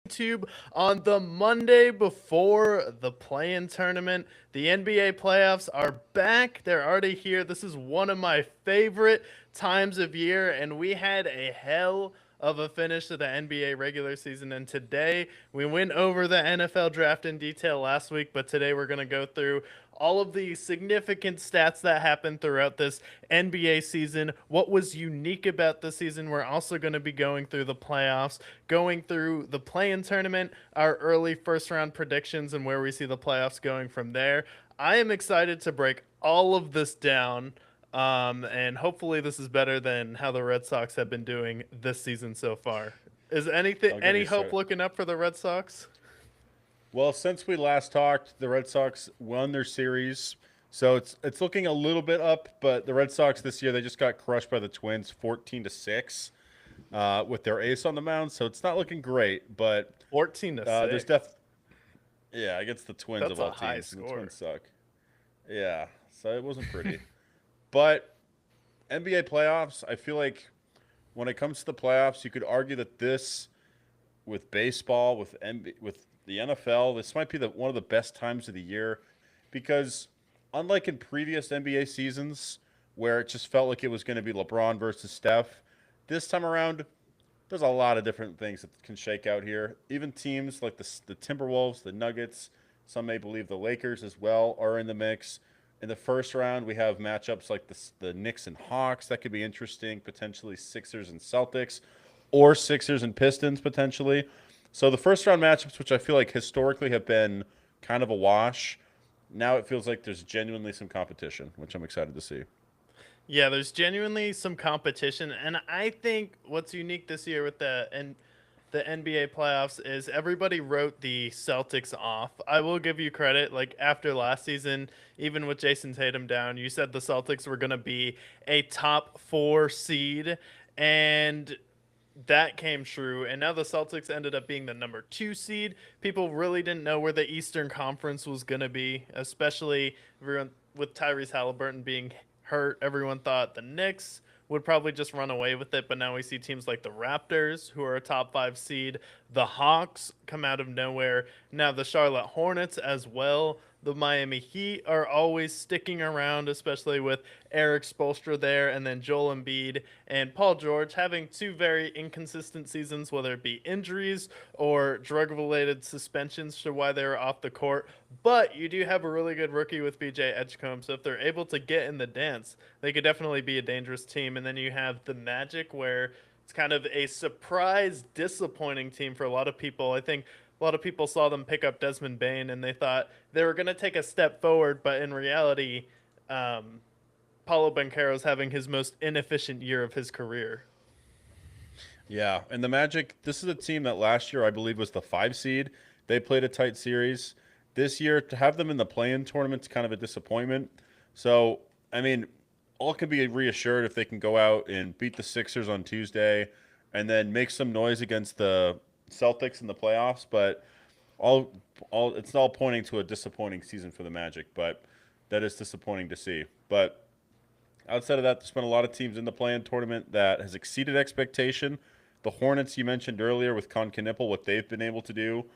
YouTube on the Monday before the play-in tournament. The NBA playoffs are back. They're already here. This is one of my favorite times of year, and we had a hell of a finish to the NBA regular season. And today we went over the NFL draft in detail last week, but today we're going to go through all of the significant stats that happened throughout this NBA season, what was unique about the season. We're also going to be going through the playoffs, going through the play-in tournament, our early first-round predictions, and where we see the playoffs going from there. I am excited to break all of this down, and hopefully this is better than how the Red Sox have been doing this season so far. Is I'll give any you hope sir. looking up for the Red Sox? Well, since we last talked, the Red Sox won their series, so it's looking a little bit up. But the Red Sox this year they just got crushed by the Twins, 14-6, with their ace on the mound. So it's not looking great. But 14 to there's 6. yeah, against the Twins That's of a all high teams, and the score. Twins suck. Yeah, so it wasn't pretty. But NBA playoffs, I feel like when it comes to the playoffs, you could argue that this with baseball, with the NFL, this might be one of the best times of the year because unlike in previous NBA seasons where it just felt like it was going to be LeBron versus Steph, this time around there's a lot of different things that can shake out here. Even teams like the Timberwolves, the Nuggets, some may believe the Lakers as well are in the mix. In the first round, we have matchups like the Knicks and Hawks. That could be interesting. Potentially Sixers and Celtics, or Sixers and Pistons potentially. So the first round matchups, which I feel like historically have been kind of a wash, now it feels like there's genuinely some competition, which I'm excited to see. Yeah, there's genuinely some competition, and I think what's unique this year with the NBA playoffs is everybody wrote the Celtics off. I will give you credit. Like after last season, even with Jason Tatum down, you said the Celtics were going to be a top 4 seed, and that came true. And now the Celtics ended up being the number 2 seed. People really didn't know where the Eastern Conference was going to be, especially everyone, with Tyrese Halliburton being hurt. Everyone thought the Knicks would probably just run away with it, but now we see teams like the Raptors, who are a top 5 seed, the Hawks come out of nowhere, now the Charlotte Hornets as well. The Miami Heat are always sticking around, especially with Eric Spoelstra there, and then Joel Embiid and Paul George having 2 very inconsistent seasons, whether it be injuries or drug-related suspensions to why they were off the court. But you do have a really good rookie with BJ Edgecombe, so if they're able to get in the dance, they could definitely be a dangerous team. And then you have the Magic, where it's kind of a surprise, disappointing team for a lot of people. I think a lot of people saw them pick up Desmond Bain and they thought they were going to take a step forward, but in reality, um, Paulo Banquero's having his most inefficient year of his career. Yeah, and the Magic, this is a team that last year I believe was the 5 seed. They played a tight series. This year to have them in the play-in tournament is kind of a disappointment. So, I mean, all can be reassured if they can go out and beat the Sixers on Tuesday and then make some noise against the Celtics in the playoffs, but all it's all pointing to a disappointing season for the Magic, but that is disappointing to see. But outside of that, there's been a lot of teams in the play-in tournament that has exceeded expectation. The Hornets you mentioned earlier with Concanippel, what they've been able to do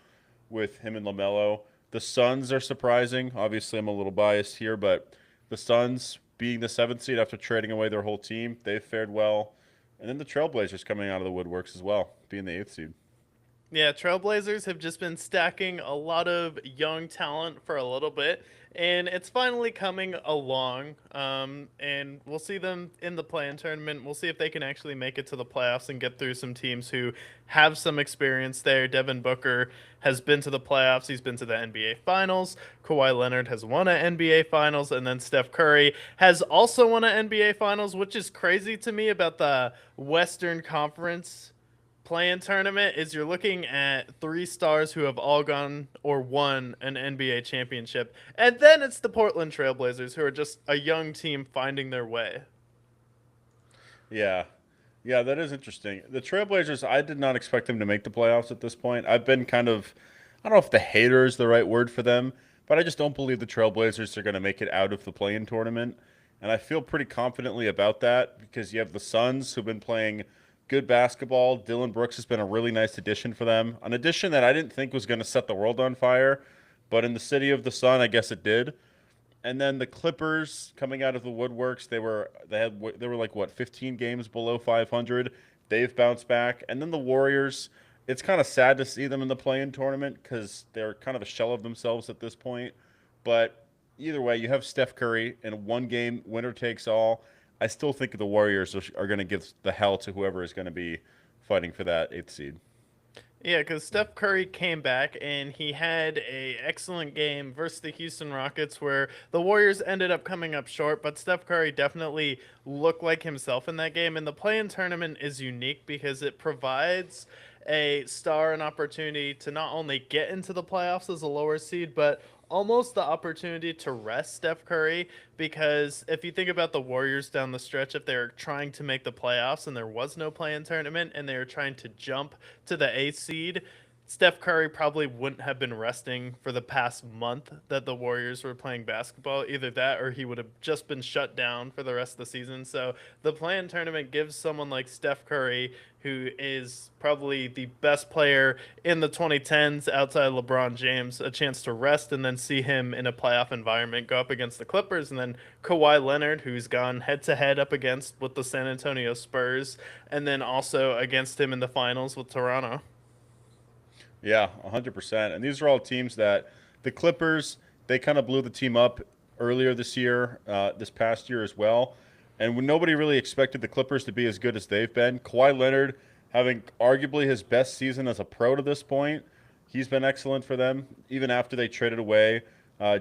with him and LaMelo. The Suns are surprising. Obviously, I'm a little biased here, but the Suns being the 7th seed after trading away their whole team, they've fared well. And then the Trailblazers coming out of the woodworks as well, being the 8th seed. Yeah, Trailblazers have just been stacking a lot of young talent for a little bit, and it's finally coming along. And we'll see them in the play-in tournament. We'll see if they can actually make it to the playoffs and get through some teams who have some experience there. Devin Booker has been to the playoffs. He's been to the NBA Finals. Kawhi Leonard has won an NBA Finals, and then Steph Curry has also won an NBA Finals, which is crazy to me about the Western Conference play-in tournament is you're looking at 3 stars who have all gone or won an NBA championship. And then it's the Portland Trailblazers, who are just a young team finding their way. Yeah. Yeah, that is interesting. The Trailblazers, I did not expect them to make the playoffs at this point. I've been kind of, I don't know if the hater is the right word for them, but I just don't believe the Trailblazers are going to make it out of the play in tournament. And I feel pretty confidently about that because you have the Suns who've been playing good basketball. Dylan Brooks has been a really nice addition for them. An addition that I didn't think was going to set the world on fire, but in the city of the sun, I guess it did. And then the Clippers coming out of the woodworks, they were like what 15 games below 500. They've bounced back, and then the Warriors. It's kind of sad to see them in the play-in tournament because they're kind of a shell of themselves at this point. But either way, you have Steph Curry in a one-game winner takes all. I still think the Warriors are going to give the hell to whoever is going to be fighting for that eighth seed. Yeah, because Steph Curry came back and he had a excellent game versus the Houston Rockets, where the Warriors ended up coming up short, but Steph Curry definitely looked like himself in that game. And the play-in tournament is unique because it provides a star an opportunity to not only get into the playoffs as a lower seed, but almost the opportunity to rest Steph Curry, because if you think about the Warriors down the stretch, if they're trying to make the playoffs and there was no play-in tournament and they were trying to jump to the eighth seed, Steph Curry probably wouldn't have been resting for the past month that the Warriors were playing basketball. Either that or he would have just been shut down for the rest of the season. So the play-in tournament gives someone like Steph Curry, who is probably the best player in the 2010s outside of LeBron James, a chance to rest and then see him in a playoff environment go up against the Clippers, and then Kawhi Leonard, who's gone head-to-head up against with the San Antonio Spurs, and then also against him in the finals with Toronto. Yeah, 100%. And these are all teams that the Clippers, they kind of blew the team up earlier this year, this past year as well. And when nobody really expected the Clippers to be as good as they've been, Kawhi Leonard having arguably his best season as a pro to this point, he's been excellent for them. Even after they traded away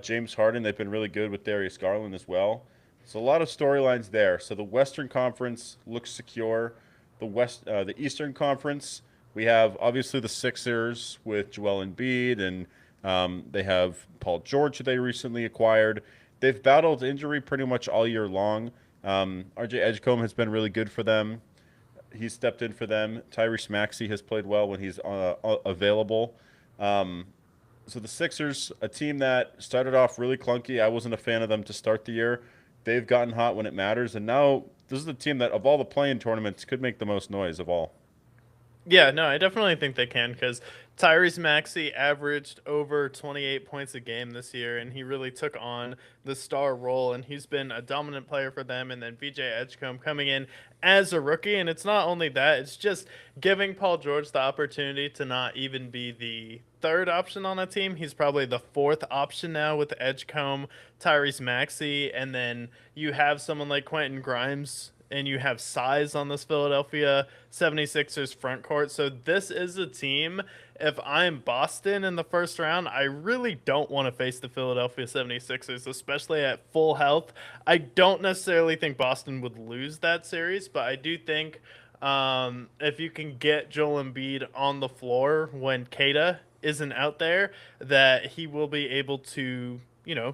James Harden, they've been really good with Darius Garland as well. So a lot of storylines there. So the Western Conference looks secure. The Eastern Conference, we have obviously the Sixers with Joel Embiid, and they have Paul George, who they recently acquired. They've battled injury pretty much all year long. RJ Edgecombe has been really good for them. He's stepped in for them. Tyrese Maxey has played well when he's available. Um, so the Sixers, a team that started off really clunky. I wasn't a fan of them to start the year. They've gotten hot when it matters, and now this is the team that, of all the play-in tournaments, could make the most noise of all. Yeah, no, I definitely think they can, because Tyrese Maxey averaged over 28 points a game this year, and he really took on the star role, and he's been a dominant player for them. And then VJ Edgecombe coming in as a rookie, and it's not only that, it's just giving Paul George the opportunity to not even be the third option on a team. He's probably the fourth option now with Edgecombe, Tyrese Maxey, and then you have someone like Quentin Grimes, and you have size on this Philadelphia 76ers front court. So this is a team, if I'm Boston in the first round, I really don't want to face the Philadelphia 76ers, especially at full health. I don't necessarily think Boston would lose that series, but I do think if you can get Joel Embiid on the floor when Kata isn't out there, that he will be able to,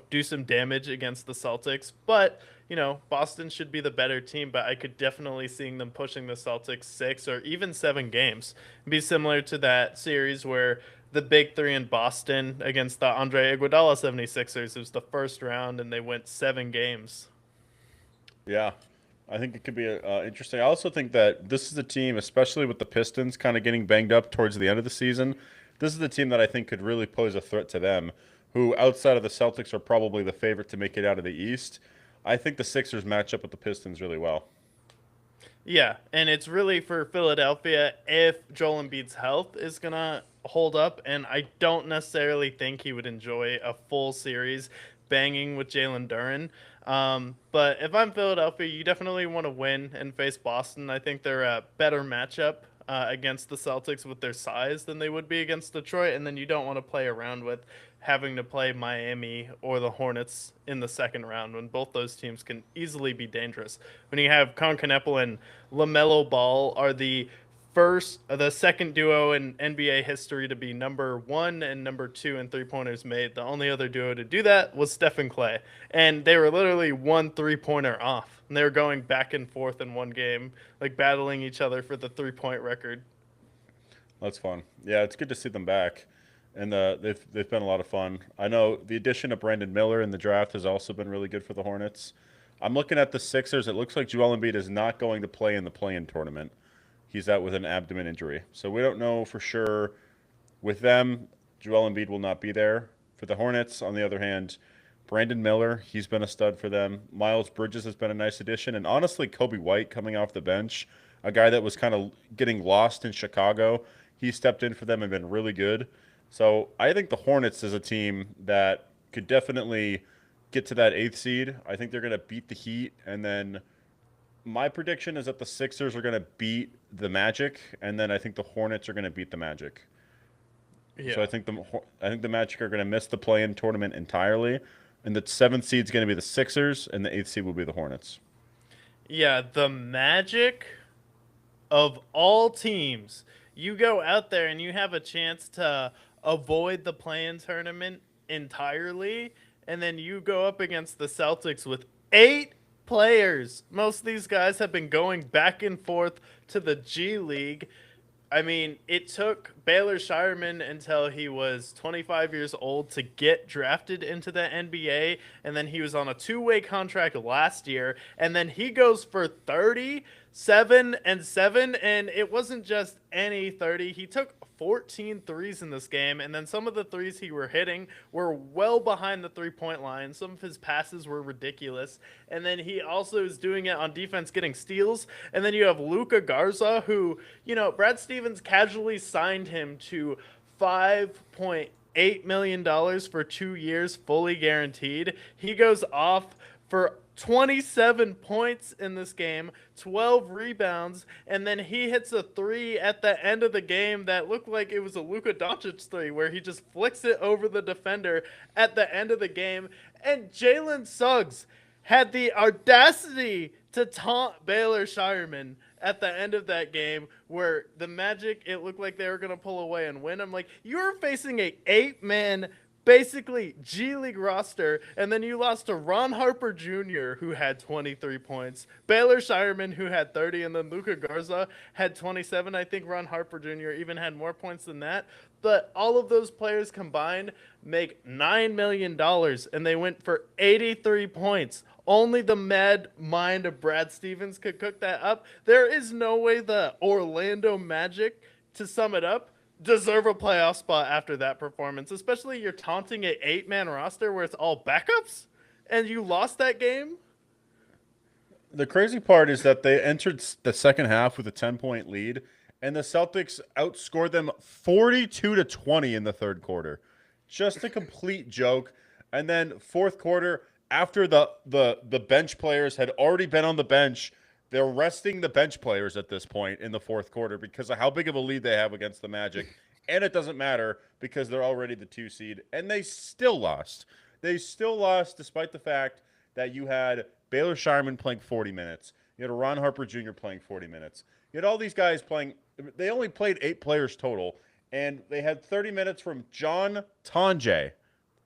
do some damage against the Celtics. But Boston should be the better team, but I could definitely seeing them pushing the Celtics 6 or even 7 games. It'd be similar to that series where the big three in Boston against the Andre Iguodala 76ers. It was the first round and they went 7 games. Yeah, I think it could be interesting. I also think that this is a team, especially with the Pistons kind of getting banged up towards the end of the season, this is the team that I think could really pose a threat to them, who outside of the Celtics are probably the favorite to make it out of the East. I think the Sixers match up with the Pistons really well. Yeah, and it's really for Philadelphia if Joel Embiid's health is going to hold up, and I don't necessarily think he would enjoy a full series banging with Jalen Duren. But if I'm Philadelphia, you definitely want to win and face Boston. I think they're a better matchup against the Celtics with their size than they would be against Detroit, and then you don't want to play around with having to play Miami or the Hornets in the second round when both those teams can easily be dangerous. When you have Concanepo and LaMelo Ball are the second duo in NBA history to be number one and number two in three-pointers made. The only other duo to do that was Steph and Clay, and they were literally one three-pointer off. And they were going back and forth in one game, like battling each other for the three-point record. That's fun. Yeah, it's good to see them back, and they've been a lot of fun. I know the addition of Brandon Miller in the draft has also been really good for the Hornets. I'm looking at the Sixers. It looks like Joel Embiid is not going to play in the play-in tournament. he's out with an abdomen injury. So we don't know for sure with them. Joel Embiid will not be there. For the Hornets, on the other hand, Brandon Miller, he's been a stud for them. Miles Bridges has been a nice addition. And honestly, Kobe White coming off the bench, a guy that was kind of getting lost in Chicago, he stepped in for them and been really good. So I think the Hornets is a team that could definitely get to that 8th seed. I think they're going to beat the Heat. And then my prediction is that the Sixers are going to beat the Magic. And then I think the Hornets are going to beat the Magic. Yeah. So I think the Magic are going to miss the play-in tournament entirely, and the 7th seed is going to be the Sixers, and the 8th seed will be the Hornets. Yeah, the Magic of all teams, you go out there and you have a chance to avoid the play-in tournament entirely, and then you go up against the Celtics with 8 players. Most of these guys have been going back and forth to the G League. I mean, it took Baylor Shireman until he was 25 years old to get drafted into the NBA, and then he was on a 2-way contract last year, and then he goes for 37 and 7, and it wasn't just any 30. He took 14 threes in this game, and then some of the threes he were hitting were well behind the three-point line. Some of his passes were ridiculous, and then he also is doing it on defense, getting steals. And then you have Luka Garza, who, Brad Stevens casually signed him to $5.8 million for 2 years, fully guaranteed. He goes off for 27 points in this game, 12 rebounds, and then he hits a 3 at the end of the game that looked like it was a Luka Doncic 3, where he just flicks it over the defender at the end of the game. And Jalen Suggs had the audacity to taunt Baylor Shireman at the end of that game, where the Magic, it looked like they were going to pull away and win. I'm like, you're facing a 8-man basically G League roster, and then you lost to Ron Harper Jr., who had 23 points, Baylor Shireman, who had 30, and then Luka Garza had 27. I think Ron Harper Jr. even had more points than that. But all of those players combined make $9 million, and they went for 83 points. Only the mad mind of Brad Stevens could cook that up. There is no way the Orlando Magic, to sum it up, deserve a playoff spot after that performance, especially you're taunting an 8-man roster where it's all backups and you lost that game. The crazy part is that they entered the second half with a 10-point lead, and the Celtics outscored them 42-20 in the third quarter. Just a complete joke. And then fourth quarter, after the bench players had already been on the bench, they're resting the bench players at this point in the fourth quarter because of how big of a lead they have against the Magic. And it doesn't matter because they're already the 2 seed. And they still lost. They still lost despite the fact that you had Baylor Shireman playing 40 minutes. You had Ron Harper Jr. playing 40 minutes. You had all these guys playing. They only played 8 players total. And they had 30 minutes from John Tonje.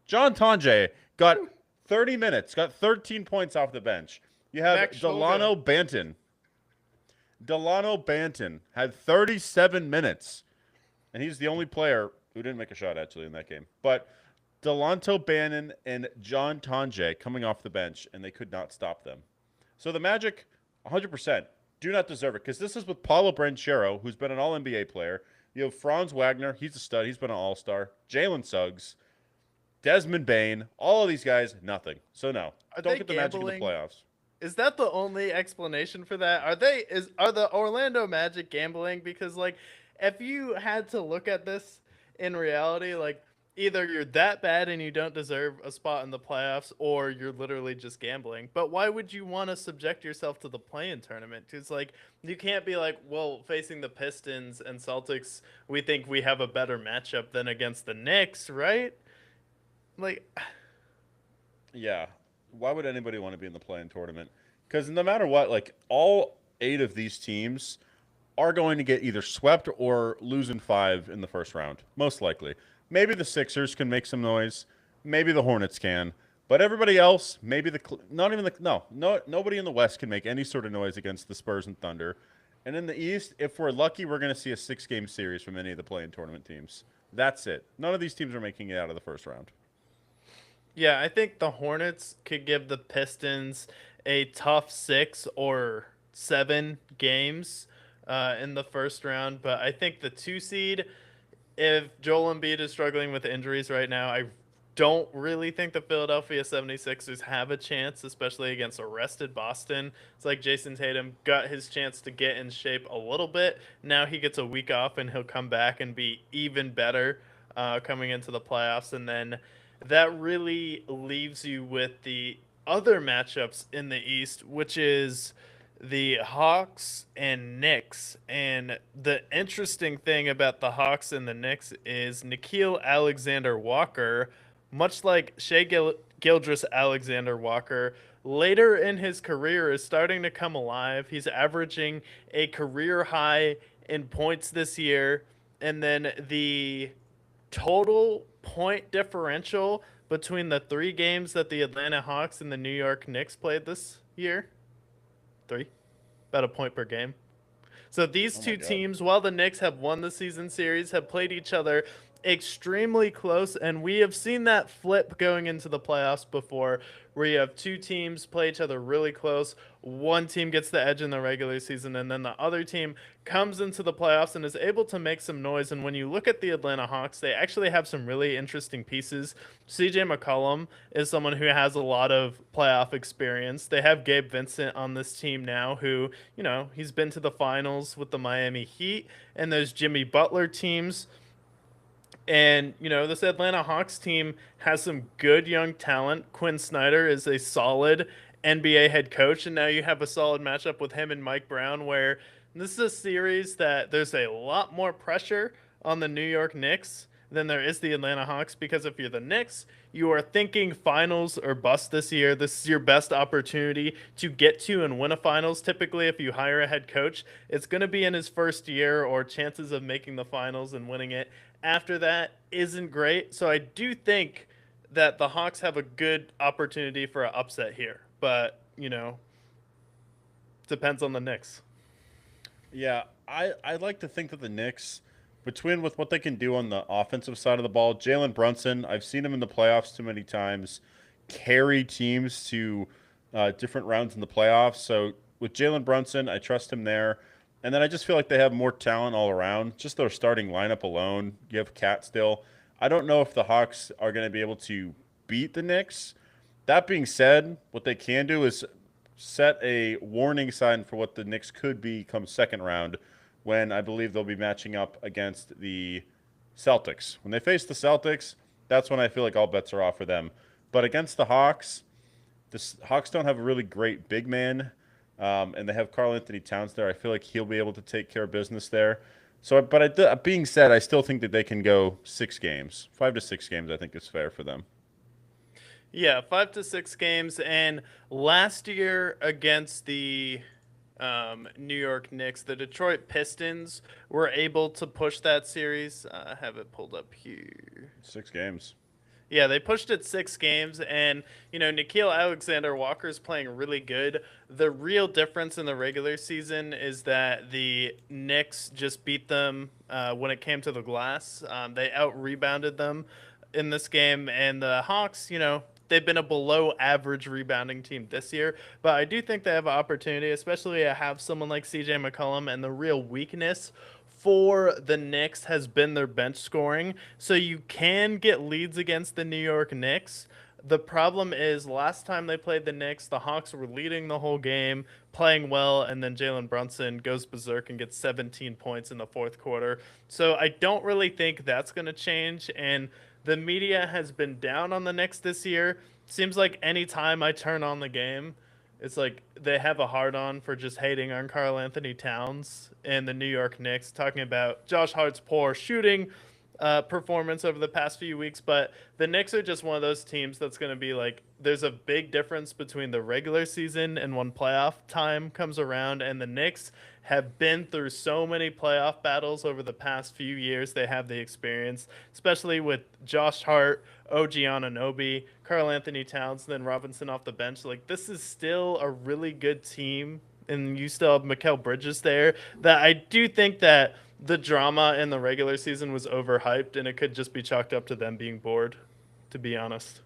John Tonje got 30 minutes, got 13 points off the bench. You have Delano Banton. Delano Banton had 37 minutes, and he's the only player who didn't make a shot, actually, in that game. But Delanto Bannon and John Tonje coming off the bench, and they could not stop them. So the Magic, 100%, do not deserve it, because this is with Paulo Branchero, who's been an All-NBA player. You have Franz Wagner. He's a stud. He's been an All-Star. Jalen Suggs. Desmond Bain. All of these guys, nothing. So, no. Don't get the Magic in the playoffs. Is that the only explanation for that? Are the Orlando Magic gambling? Because if you had to look at this in reality, either you're that bad and you don't deserve a spot in the playoffs, or you're literally just gambling. But why would you want to subject yourself to the play-in tournament? Because you can't be facing the Pistons and Celtics, we think we have a better matchup than against the Knicks, right? Yeah. Why would anybody want to be in the play-in tournament? Because no matter what, all 8 of these teams are going to get either swept or lose in 5 in the first round, most likely. Maybe the Sixers can make some noise. Maybe the Hornets can. But everybody else, nobody in the West can make any sort of noise against the Spurs and Thunder. And in the East, if we're lucky, we're going to see a 6-game series from any of the play-in tournament teams. That's it. None of these teams are making it out of the first round. Yeah, I think the Hornets could give the Pistons a tough 6 or 7 games, in the first round. But I think the 2 seed, if Joel Embiid is struggling with injuries right now, I don't really think the Philadelphia 76ers have a chance, especially against a rested Boston. It's like Jason Tatum got his chance to get in shape a little bit. Now he gets a week off and he'll come back and be even better coming into the playoffs. And then that really leaves you with the other matchups in the East, which is the Hawks and Knicks. And the interesting thing about the Hawks and the Knicks is Nickeil Alexander Walker, much like Gildress Alexander Walker, later in his career is starting to come alive. He's averaging a career high in points this year. And then the total point differential between the 3 games that the Atlanta Hawks and the New York Knicks played this year, 3, about a point per game. So these Oh my two God. teams, while the Knicks have won the season series, have played each other extremely close, and we have seen that flip going into the playoffs before, where you have 2 teams play each other really close. One team gets the edge in the regular season, and then the other team comes into the playoffs and is able to make some noise. And when you look at the Atlanta Hawks, they actually have some really interesting pieces. CJ McCollum is someone who has a lot of playoff experience. They have Gabe Vincent on this team now, who, he's been to the finals with the Miami Heat, and those Jimmy Butler teams. And, this Atlanta Hawks team has some good young talent. Quinn Snyder is a solid NBA head coach, and now you have a solid matchup with him and Mike Brown, where this is a series that there's a lot more pressure on the New York Knicks than there is the Atlanta Hawks, because if you're the Knicks, you are thinking finals or bust this year. This is your best opportunity to get to and win a finals. Typically, if you hire a head coach, it's going to be in his first year, or chances of making the finals and winning it after that isn't great. So I do think that the Hawks have a good opportunity for an upset here. But, depends on the Knicks. Yeah, I'd like to think that the Knicks, between with what they can do on the offensive side of the ball, Jalen Brunson, I've seen him in the playoffs too many times, carry teams to different rounds in the playoffs. So with Jalen Brunson, I trust him there. And then I just feel like they have more talent all around. Just their starting lineup alone. You have Cat still. I don't know if the Hawks are going to be able to beat the Knicks. That being said, what they can do is set a warning sign for what the Knicks could be come second round, when I believe they'll be matching up against the Celtics. When they face the Celtics, that's when I feel like all bets are off for them. But against the Hawks don't have a really great big man, and they have Karl Anthony Towns there. I feel like he'll be able to take care of business there. So, but being said, I still think that they can go 6 games, 5 to 6 games. I think is fair for them. Yeah, 5 to 6 games. And last year against the New York Knicks, the Detroit Pistons were able to push that series. I have it pulled up here. 6 games. Yeah, they pushed it 6 games, and Nickeil Alexander Walker is playing really good. The real difference in the regular season is that the Knicks just beat them when it came to the glass. They out rebounded them in this game, and the Hawks, they've been a below average rebounding team this year, but I do think they have an opportunity, especially to have someone like CJ McCollum. And the real weakness for the Knicks has been their bench scoring. So you can get leads against the New York Knicks. The problem is, last time they played the Knicks, the Hawks were leading the whole game, playing well, and then Jalen Brunson goes berserk and gets 17 points in the fourth quarter. So I don't really think that's going to change. And the media has been down on the Knicks this year. Seems like any time I turn on the game, it's like they have a hard on for just hating on Karl Anthony Towns and the New York Knicks, talking about Josh Hart's poor shooting performance over the past few weeks. But the Knicks are just one of those teams that's going to be like, there's a big difference between the regular season and when playoff time comes around. And the Knicks have been through so many playoff battles over the past few years. They have the experience, especially with Josh Hart, OG Anunoby, Karl Anthony Towns, and then Robinson off the bench. Like, this is still a really good team, and you still have Mikal Bridges there. That I do think that the drama in the regular season was overhyped, and it could just be chalked up to them being bored, to be honest.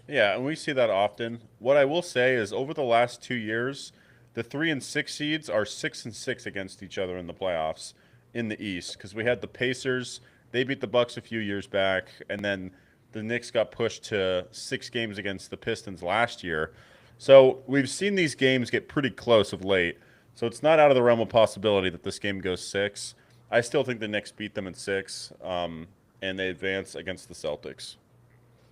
Yeah, and we see that often. What I will say is over the last 2 years, the 3 and 6 seeds are 6 and 6 against each other in the playoffs in the East, because we had the Pacers. They beat the Bucks a few years back, and then the Knicks got pushed to 6 games against the Pistons last year. So we've seen these games get pretty close of late. So it's not out of the realm of possibility that this game goes 6. I still think the Knicks beat them in 6, and they advance against the Celtics.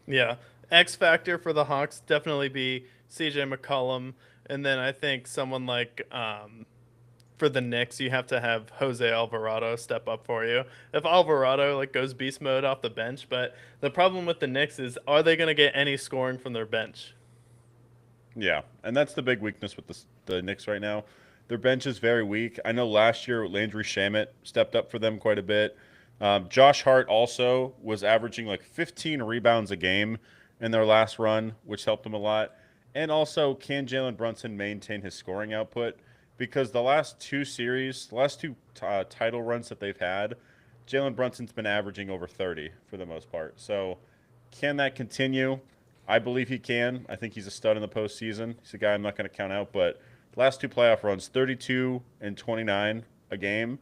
Yeah. X factor for the Hawks definitely be CJ McCollum. And then I think someone like for the Knicks, you have to have Jose Alvarado step up for you. If Alvarado like goes beast mode off the bench, but the problem with the Knicks is, are they going to get any scoring from their bench? Yeah, and that's the big weakness with the Knicks right now. Their bench is very weak. I know last year Landry Shamet stepped up for them quite a bit. Josh Hart also was averaging like 15 rebounds a game in their last run, which helped them a lot. And also, can Jalen Brunson maintain his scoring output? Because the last two series, the last two title runs that they've had, Jalen Brunson's been averaging over 30 for the most part. So, can that continue? I believe he can. I think he's a stud in the postseason. He's a guy I'm not going to count out, but the last two playoff runs, 32 and 29 a game.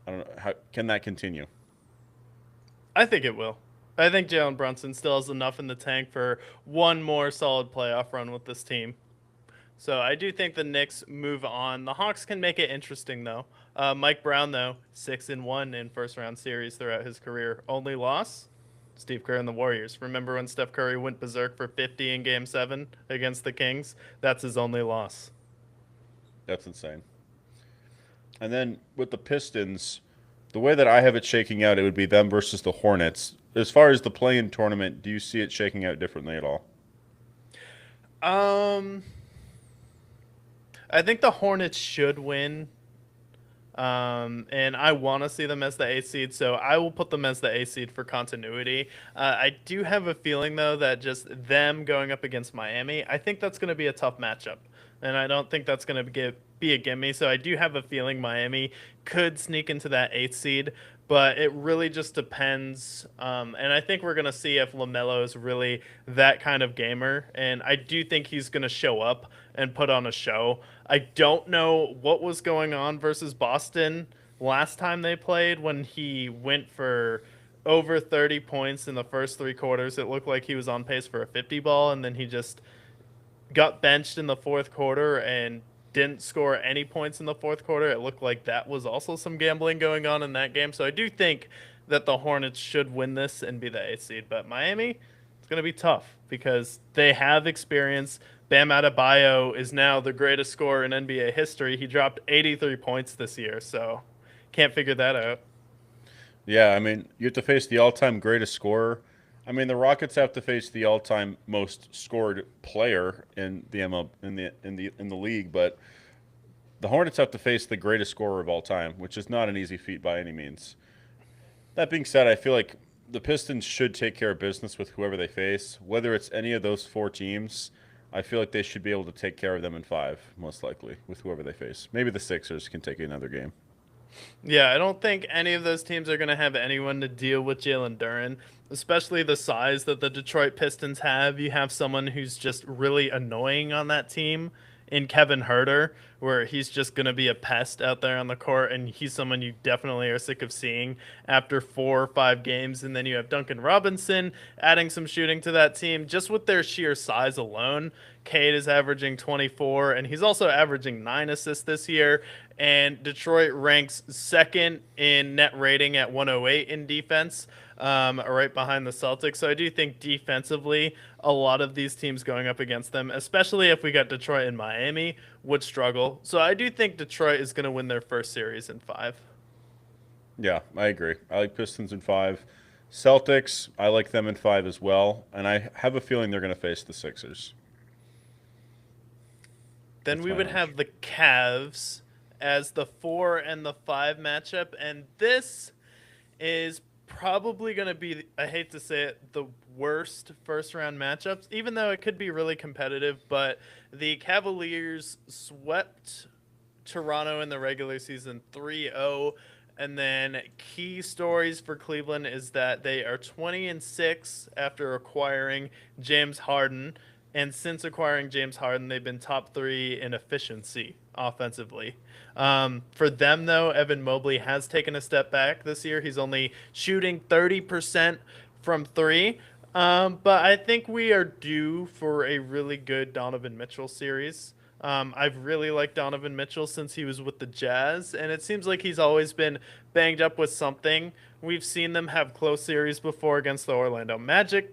I don't know. How can that continue? I think it will. I think Jalen Brunson still has enough in the tank for one more solid playoff run with this team. So I do think the Knicks move on. The Hawks can make it interesting though. Mike Brown though, 6-1 in first round series throughout his career. Only loss, Steve Kerr and the Warriors. Remember when Steph Curry went berserk for 50 in Game 7 against the Kings? That's his only loss. That's insane. And then with the Pistons, the way that I have it shaking out, it would be them versus the Hornets. As far as the play-in tournament, do you see it shaking out differently at all? Um, I think the Hornets should win. And I want to see them as the A seed, so I will put them as the A seed for continuity. I do have a feeling, though, that just them going up against Miami, I think that's going to be a tough matchup. And I don't think that's going to be a gimme. So I do have a feeling Miami could sneak into that 8th seed, but it really just depends. And I think we're going to see if LaMelo is really that kind of gamer. And I do think he's going to show up and put on a show. I don't know what was going on versus Boston last time they played when he went for over 30 points in the first 3 quarters. It looked like he was on pace for a 50 ball, and then he just got benched in the fourth quarter and didn't score any points in the fourth quarter. It looked like that was also some gambling going on in that game. So I do think that the Hornets should win this and be the 8th seed. But Miami, it's going to be tough because they have experience. Bam Adebayo is now the greatest scorer in NBA history. He dropped 83 points this year, so can't figure that out. Yeah, I mean, you have to face the all-time greatest scorer. I mean, the Rockets have to face the all-time most scored player in the ML in the league, but the Hornets have to face the greatest scorer of all time, which is not an easy feat by any means. That being said, I feel like the Pistons should take care of business with whoever they face, whether it's any of those 4 teams. I feel like they should be able to take care of them in 5, most likely, with whoever they face. Maybe the Sixers can take another game. Yeah, I don't think any of those teams are going to have anyone to deal with Jalen Duren, especially the size that the Detroit Pistons have. You have someone who's just really annoying on that team in Kevin Herter, where he's just going to be a pest out there on the court, and he's someone you definitely are sick of seeing after 4 or 5 games. And then you have Duncan Robinson adding some shooting to that team just with their sheer size alone. Cade is averaging 24, and he's also averaging 9 assists this year. And Detroit ranks 2nd in net rating at 108 in defense, right behind the Celtics. So I do think defensively, a lot of these teams going up against them, especially if we got Detroit and Miami, would struggle. So I do think Detroit is going to win their first series in 5. Yeah, I agree. I like Pistons in 5. Celtics, I like them in 5 as well, and I have a feeling they're going to face the Sixers. Then That's we my would hunch. have the Cavs as the 4 and the 5 matchup, and this is probably going to be, I hate to say it, the worst first round matchups, even though it could be really competitive. But the Cavaliers swept Toronto in the regular season 3-0. And then key stories for Cleveland is that they are 20-6 after acquiring James Harden. And since acquiring James Harden, they've been top 3 in efficiency offensively. For them, though, Evan Mobley has taken a step back this year. He's only shooting 30% from three. But I think we are due for a really good Donovan Mitchell series. I've really liked Donovan Mitchell since he was with the Jazz, and it seems like he's always been banged up with something. We've seen them have close series before against the Orlando Magic.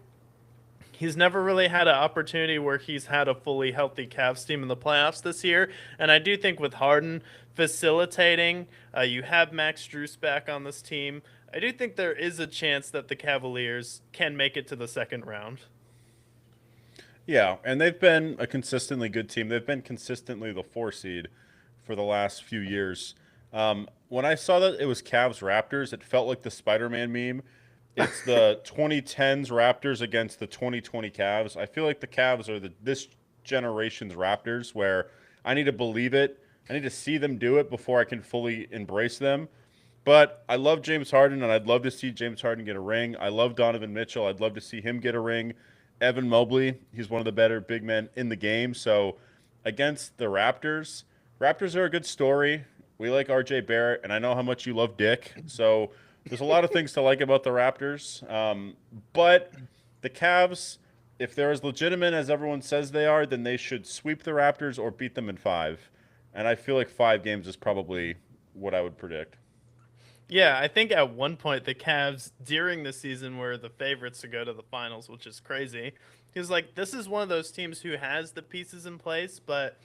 He's never really had an opportunity where he's had a fully healthy Cavs team in the playoffs this year. And I do think with Harden facilitating, you have Max Strus back on this team. I do think there is a chance that the Cavaliers can make it to the second round. Yeah, and they've been a consistently good team. They've been consistently the 4 seed for the last few years. When I saw that it was Cavs Raptors, it felt like the Spider-Man meme. It's the 2010s Raptors against the 2020 Cavs. I feel like the Cavs are this generation's Raptors, where I need to believe it. I need to see them do it before I can fully embrace them. But I love James Harden, and I'd love to see James Harden get a ring. I love Donovan Mitchell. I'd love to see him get a ring. Evan Mobley, he's one of the better big men in the game. So against the Raptors, Raptors are a good story. We like RJ Barrett, and I know how much you love Dick. So there's a lot of things to like about the Raptors. But the Cavs, if they're as legitimate as everyone says they are, then they should sweep the Raptors or beat them in 5. And I feel like 5 games is probably what I would predict. Yeah, I think at one point the Cavs during the season were the favorites to go to the finals, which is crazy. Because like this is one of those teams who has the pieces in place, but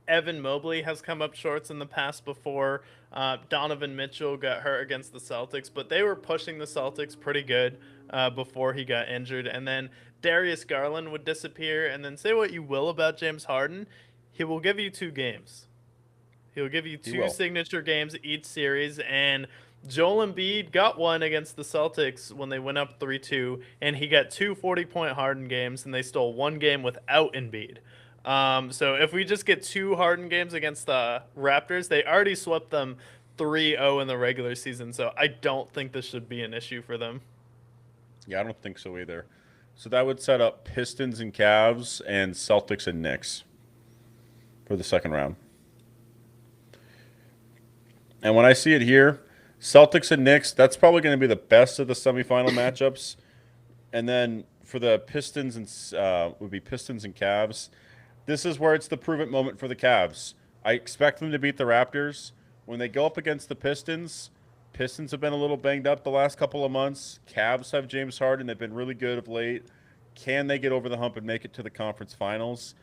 Evan Mobley has come up shorts in the past before. Donovan Mitchell got hurt against the Celtics, but they were pushing the Celtics pretty good before he got injured. And then Darius Garland would disappear. And then say what you will about James Harden, he will give you 2 games. He'll give you He two will. signature games each series, and Joel Embiid got one against the Celtics when they went up 3-2, and he got 2 40-point Harden games, and they stole 1 game without Embiid. So if we just get 2 Harden games against the Raptors, they already swept them 3-0 in the regular season, so I don't think this should be an issue for them. Yeah, I don't think so either. So that would set up Pistons and Cavs and Celtics and Knicks for the second round. And when I see it here, Celtics and Knicks, that's probably going to be the best of the semifinal matchups. And then for the Pistons and would be Pistons and Cavs. This is where it's the prove it moment for the Cavs. I expect them to beat the Raptors. When they go up against the Pistons, Pistons have been a little banged up the last couple of months. Cavs have James Harden. They've been really good of late. Can they get over the hump and make it to the conference finals?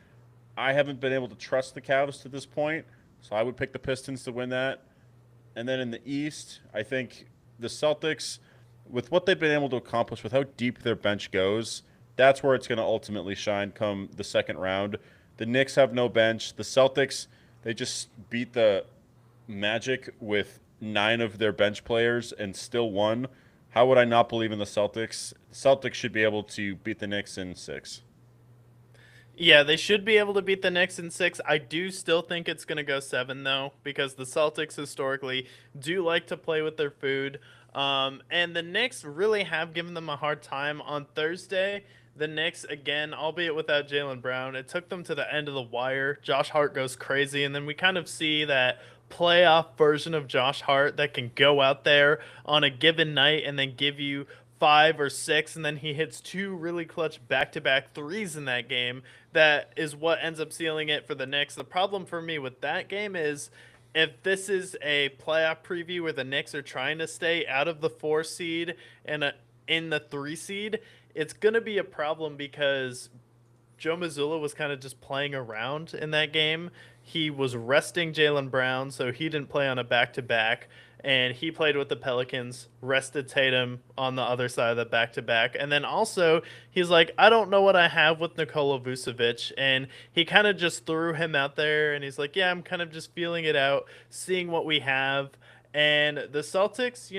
I haven't been able to trust the Cavs to this point, so I would pick the Pistons to win that. And then in the East, I think the Celtics, with what they've been able to accomplish, with how deep their bench goes, that's where it's going to ultimately shine come the second round. The Knicks have no bench. The Celtics, they just beat the Magic with 9 of their bench players and still won. How would I not believe in the Celtics? The Celtics should be able to beat the Knicks in 6. Yeah, they should be able to beat the Knicks in 6. I do still think it's going to go 7, though, because the Celtics historically do like to play with their food. And the Knicks really have given them a hard time on Thursday. The Knicks, again, albeit without Jaylen Brown, it took them to the end of the wire. Josh Hart goes crazy, and then we kind of see that playoff version of Josh Hart that can go out there on a given night and then give you 5 or 6, and then he hits 2 really clutch back-to-back threes in that game. That is what ends up sealing it for the Knicks. The problem for me with that game is if this is a playoff preview where the Knicks are trying to stay out of the 4 seed and in the 3 seed, it's going to be a problem because Joe Mazzulla was kind of just playing around in that game. He was resting Jaylen Brown, so he didn't play on a back-to-back, and he played with the Pelicans, rested Tatum on the other side of the back-to-back. And then also, he's like, I don't know what I have with Nikola Vucevic, and he kind of just threw him out there, and he's like, yeah, I'm kind of just feeling it out, seeing what we have. And the Celtics,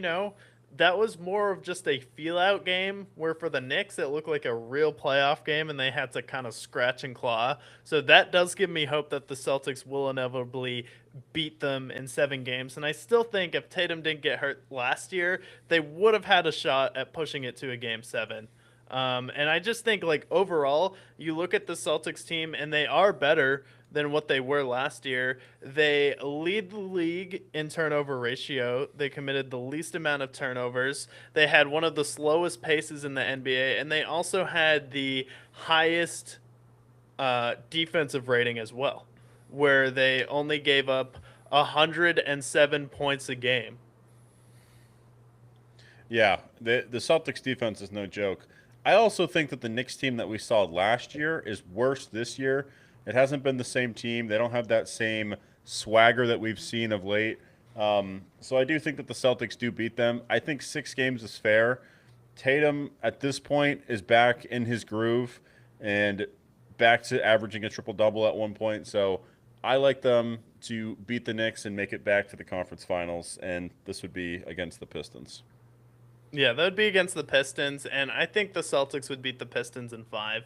that was more of just a feel out game where for the Knicks it looked like a real playoff game and they had to kind of scratch and claw. So that does give me hope that the Celtics will inevitably beat them in 7 games. And I still think if Tatum didn't get hurt last year, they would have had a shot at pushing it to a game 7. And I just think, like, overall, you look at the Celtics team, and they are better than what they were last year. They lead the league in turnover ratio. They committed the least amount of turnovers. They had one of the slowest paces in the NBA, and they also had the highest defensive rating as well, where they only gave up 107 points a game. Yeah, the Celtics defense is no joke. I also think that the Knicks team that we saw last year is worse this year. It hasn't been the same team. They don't have that same swagger that we've seen of late. So I do think that the Celtics do beat them. I think 6 games is fair. Tatum at this point is back in his groove and back to averaging a triple double at one point. So I like them to beat the Knicks and make it back to the conference finals. And this would be against the Pistons. Yeah, that would be against the Pistons, and I think the Celtics would beat the Pistons in 5.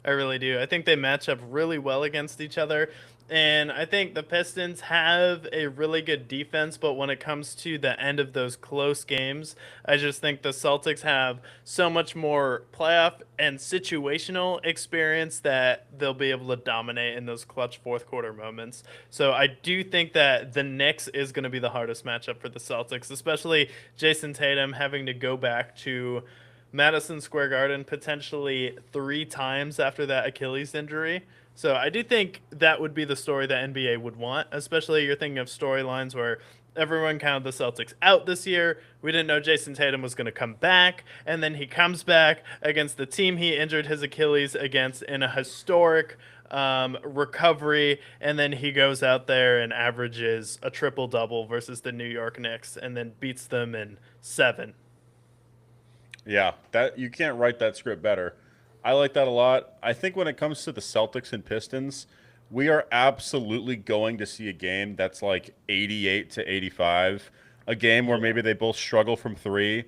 I really do. I think they match up really well against each other, and I think the Pistons have a really good defense, but when it comes to the end of those close games, I just think the Celtics have so much more playoff and situational experience that they'll be able to dominate in those clutch fourth quarter moments. So I do think that the Knicks is going to be the hardest matchup for the Celtics, especially Jason Tatum having to go back to Madison Square Garden potentially 3 times after that Achilles injury. So I do think that would be the story that NBA would want, especially you're thinking of storylines where everyone counted the Celtics out this year. We didn't know Jason Tatum was going to come back, and then he comes back against the team he injured his Achilles against in a historic recovery, and then he goes out there and averages a triple double versus the New York Knicks, and then beats them in 7. Yeah, that you can't write that script better. I like that a lot. I think when it comes to the Celtics and Pistons, we are absolutely going to see a game that's like 88 to 85, a game where Yeah. maybe they both struggle from 3.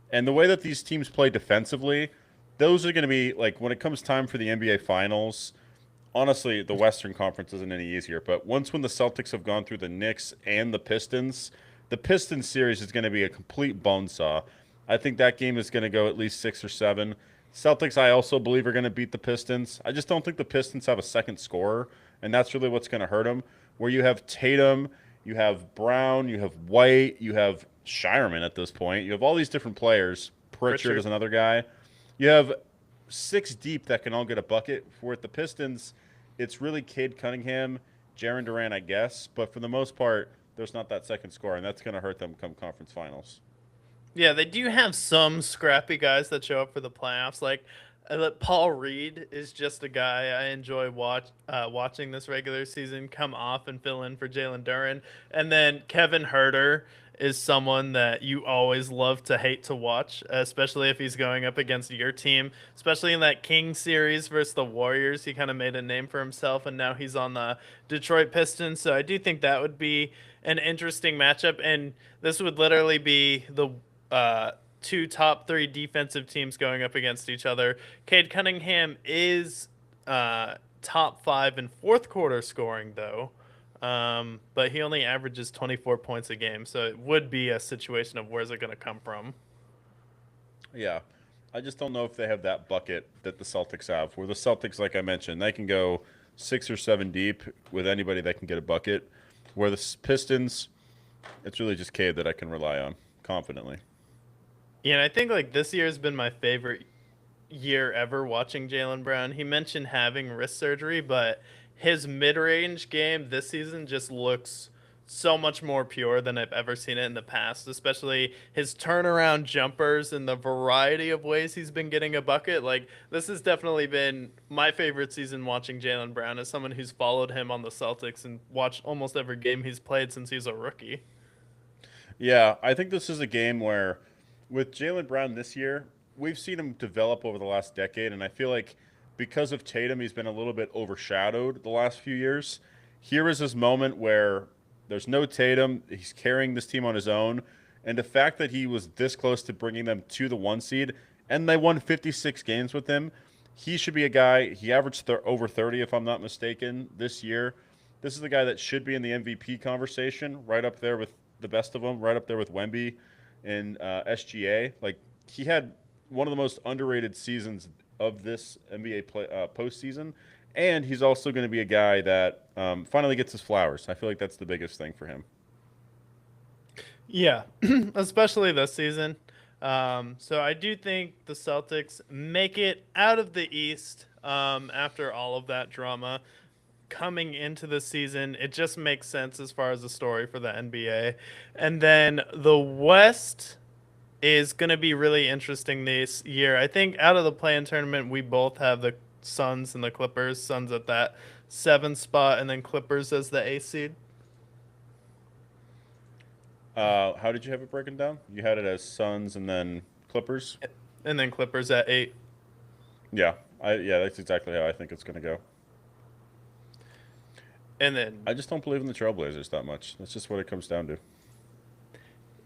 And the way that these teams play defensively, those are going to be like when it comes time for the NBA finals, honestly, the Western Conference isn't any easier, but once when the Celtics have gone through the Knicks and the Pistons series is going to be a complete bonesaw. I think that game is going to go at least 6 or 7. Celtics, I also believe, are going to beat the Pistons. I just don't think the Pistons have a second scorer, and that's really what's going to hurt them. Where you have Tatum, you have Brown, you have White, you have Shireman at this point. You have all these different players. Pritchard is Richard. another guy. You have 6 deep that can all get a bucket. For at the Pistons, it's really Cade Cunningham, Jaren Durant, I guess. But for the most part, there's not that second scorer, and that's going to hurt them come conference finals. Yeah, they do have some scrappy guys that show up for the playoffs. Like Paul Reed is just a guy I enjoy watching this regular season come off and fill in for Jalen Duren. And then Kevin Herter is someone that you always love to hate to watch, especially if he's going up against your team, especially in that King series versus the Warriors. He kind of made a name for himself, and now he's on the Detroit Pistons. So I do think that would be an interesting matchup, and this would literally be the two top 3 defensive teams going up against each other. Cade Cunningham is top 5 in fourth quarter scoring, though, but he only averages 24 points a game, so it would be a situation of where's it going to come from. Yeah. I just don't know if they have that bucket that the Celtics have. Where the Celtics, like I mentioned, they can go 6 or 7 deep with anybody that can get a bucket. Where the Pistons, it's really just Cade that I can rely on confidently. Yeah, and I think like this year has been my favorite year ever watching Jalen Brown. He mentioned having wrist surgery, but his mid-range game this season just looks so much more pure than I've ever seen it in the past, especially his turnaround jumpers and the variety of ways he's been getting a bucket. Like, this has definitely been my favorite season watching Jalen Brown as someone who's followed him on the Celtics and watched almost every game he's played since he's a rookie. Yeah, I think this is a game where, with Jalen Brown this year, we've seen him develop over the last decade, and I feel like because of Tatum, he's been a little bit overshadowed the last few years. Here is his moment where there's no Tatum, he's carrying this team on his own, and the fact that he was this close to bringing them to the 1 seed, and they won 56 games with him, he should be a guy. He averaged over 30, if I'm not mistaken, this year. This is the guy that should be in the MVP conversation, right up there with the best of them, right up there with Wemby and SGA. Like he had one of the most underrated seasons of this NBA postseason, and he's also going to be a guy that finally gets his flowers. I feel like that's the biggest thing for him. Yeah, especially this season. So I do think the Celtics make it out of the East after all of that drama coming into the season. It just makes sense as far as the story for the NBA. And then the West is going to be really interesting this year. I think out of the play-in tournament, we both have the Suns and the Clippers. Suns at that 7th spot, and then Clippers as the 8th seed. How did you have it broken down? You had it as Suns and then Clippers. And then Clippers at 8. Yeah, that's exactly how I think it's going to go. And then I just don't believe in the Trailblazers that much. That's just what it comes down to.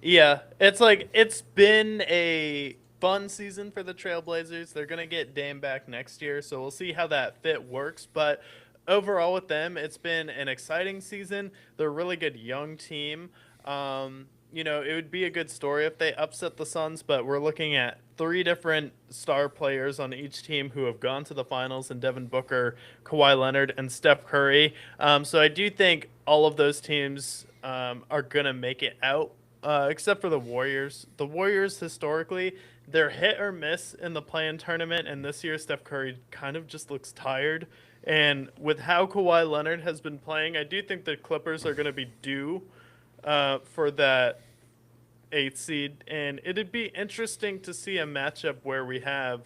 yeah, it's like it's been a fun season for the Trailblazers. They're going to get Dame back next year, so we'll see how that fit works, but overall with them, it's been an exciting season. They're a really good young team. It would be a good story if they upset the Suns, but we're looking at 3 different star players on each team who have gone to the finals, and Devin Booker, Kawhi Leonard, and Steph Curry. So I do think all of those teams are going to make it out, except for the Warriors. The Warriors, historically, they're hit or miss in the play-in tournament, and this year Steph Curry kind of just looks tired. And with how Kawhi Leonard has been playing, I do think the Clippers are going to be due for that 8th seed, and it'd be interesting to see a matchup where we have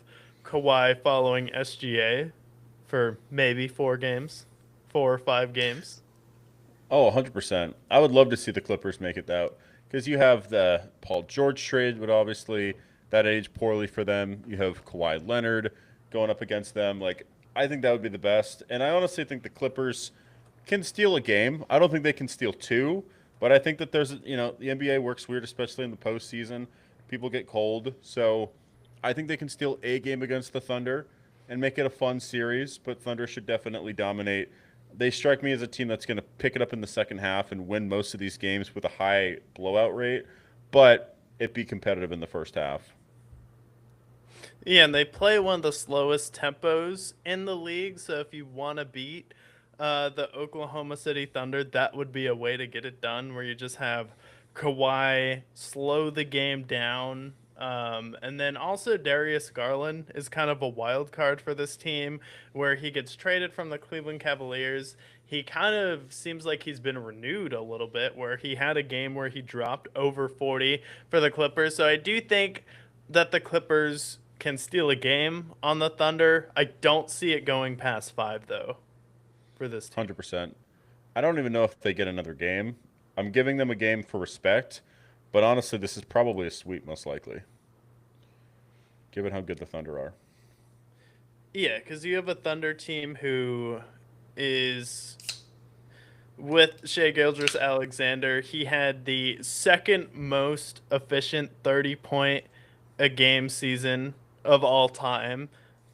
Kawhi following SGA for maybe 4 or 5 games. Oh, 100%. I would love to see the Clippers make it out because you have the Paul George trade, but obviously that aged poorly for them. You have Kawhi Leonard going up against them. Like, I think that would be the best. And I honestly think the Clippers can steal a game. I don't think they can steal 2, but I think that the NBA works weird, especially in the postseason. People get cold. So I think they can steal a game against the Thunder and make it a fun series, but Thunder should definitely dominate. They strike me as a team that's going to pick it up in the second half and win most of these games with a high blowout rate, but it be competitive in the first half. Yeah, and they play one of the slowest tempos in the league. So if you want to beat the Oklahoma City Thunder, that would be a way to get it done, where you just have Kawhi slow the game down. And then also Darius Garland is kind of a wild card for this team, where he gets traded from the Cleveland Cavaliers. He kind of seems like he's been renewed a little bit, where he had a game where he dropped over 40 for the Clippers. So I do think that the Clippers can steal a game on the Thunder. I don't see it going past 5, though, for this team. 100%. I don't even know if they get another game. I'm giving them a game for respect, but honestly, this is probably a sweep, most likely, given how good the Thunder are. Yeah, because you have a Thunder team who is with Shea Gilgeous-Alexander. He had the second most efficient 30-point a game season of all time.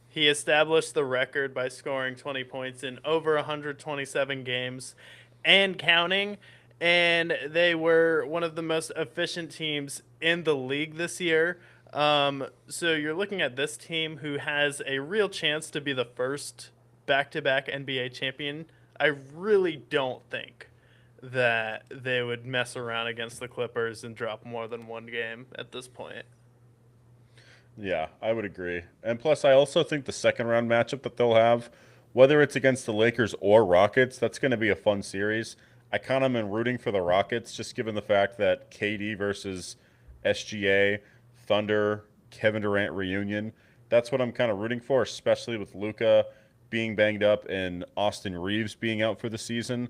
He established the record by scoring 20 points in over 127 games and counting. And they were one of the most efficient teams in the league this year. So you're looking at this team who has a real chance to be the first back-to-back NBA champion. I really don't think that they would mess around against the Clippers and drop more than 1 game at this point. Yeah, I would agree. And plus, I also think the second round matchup that they'll have, whether it's against the Lakers or Rockets, that's going to be a fun series. I kind of am rooting for the Rockets, just given the fact that KD versus SGA, Thunder, Kevin Durant reunion. That's what I'm kind of rooting for, especially with Luka being banged up and Austin Reeves being out for the season.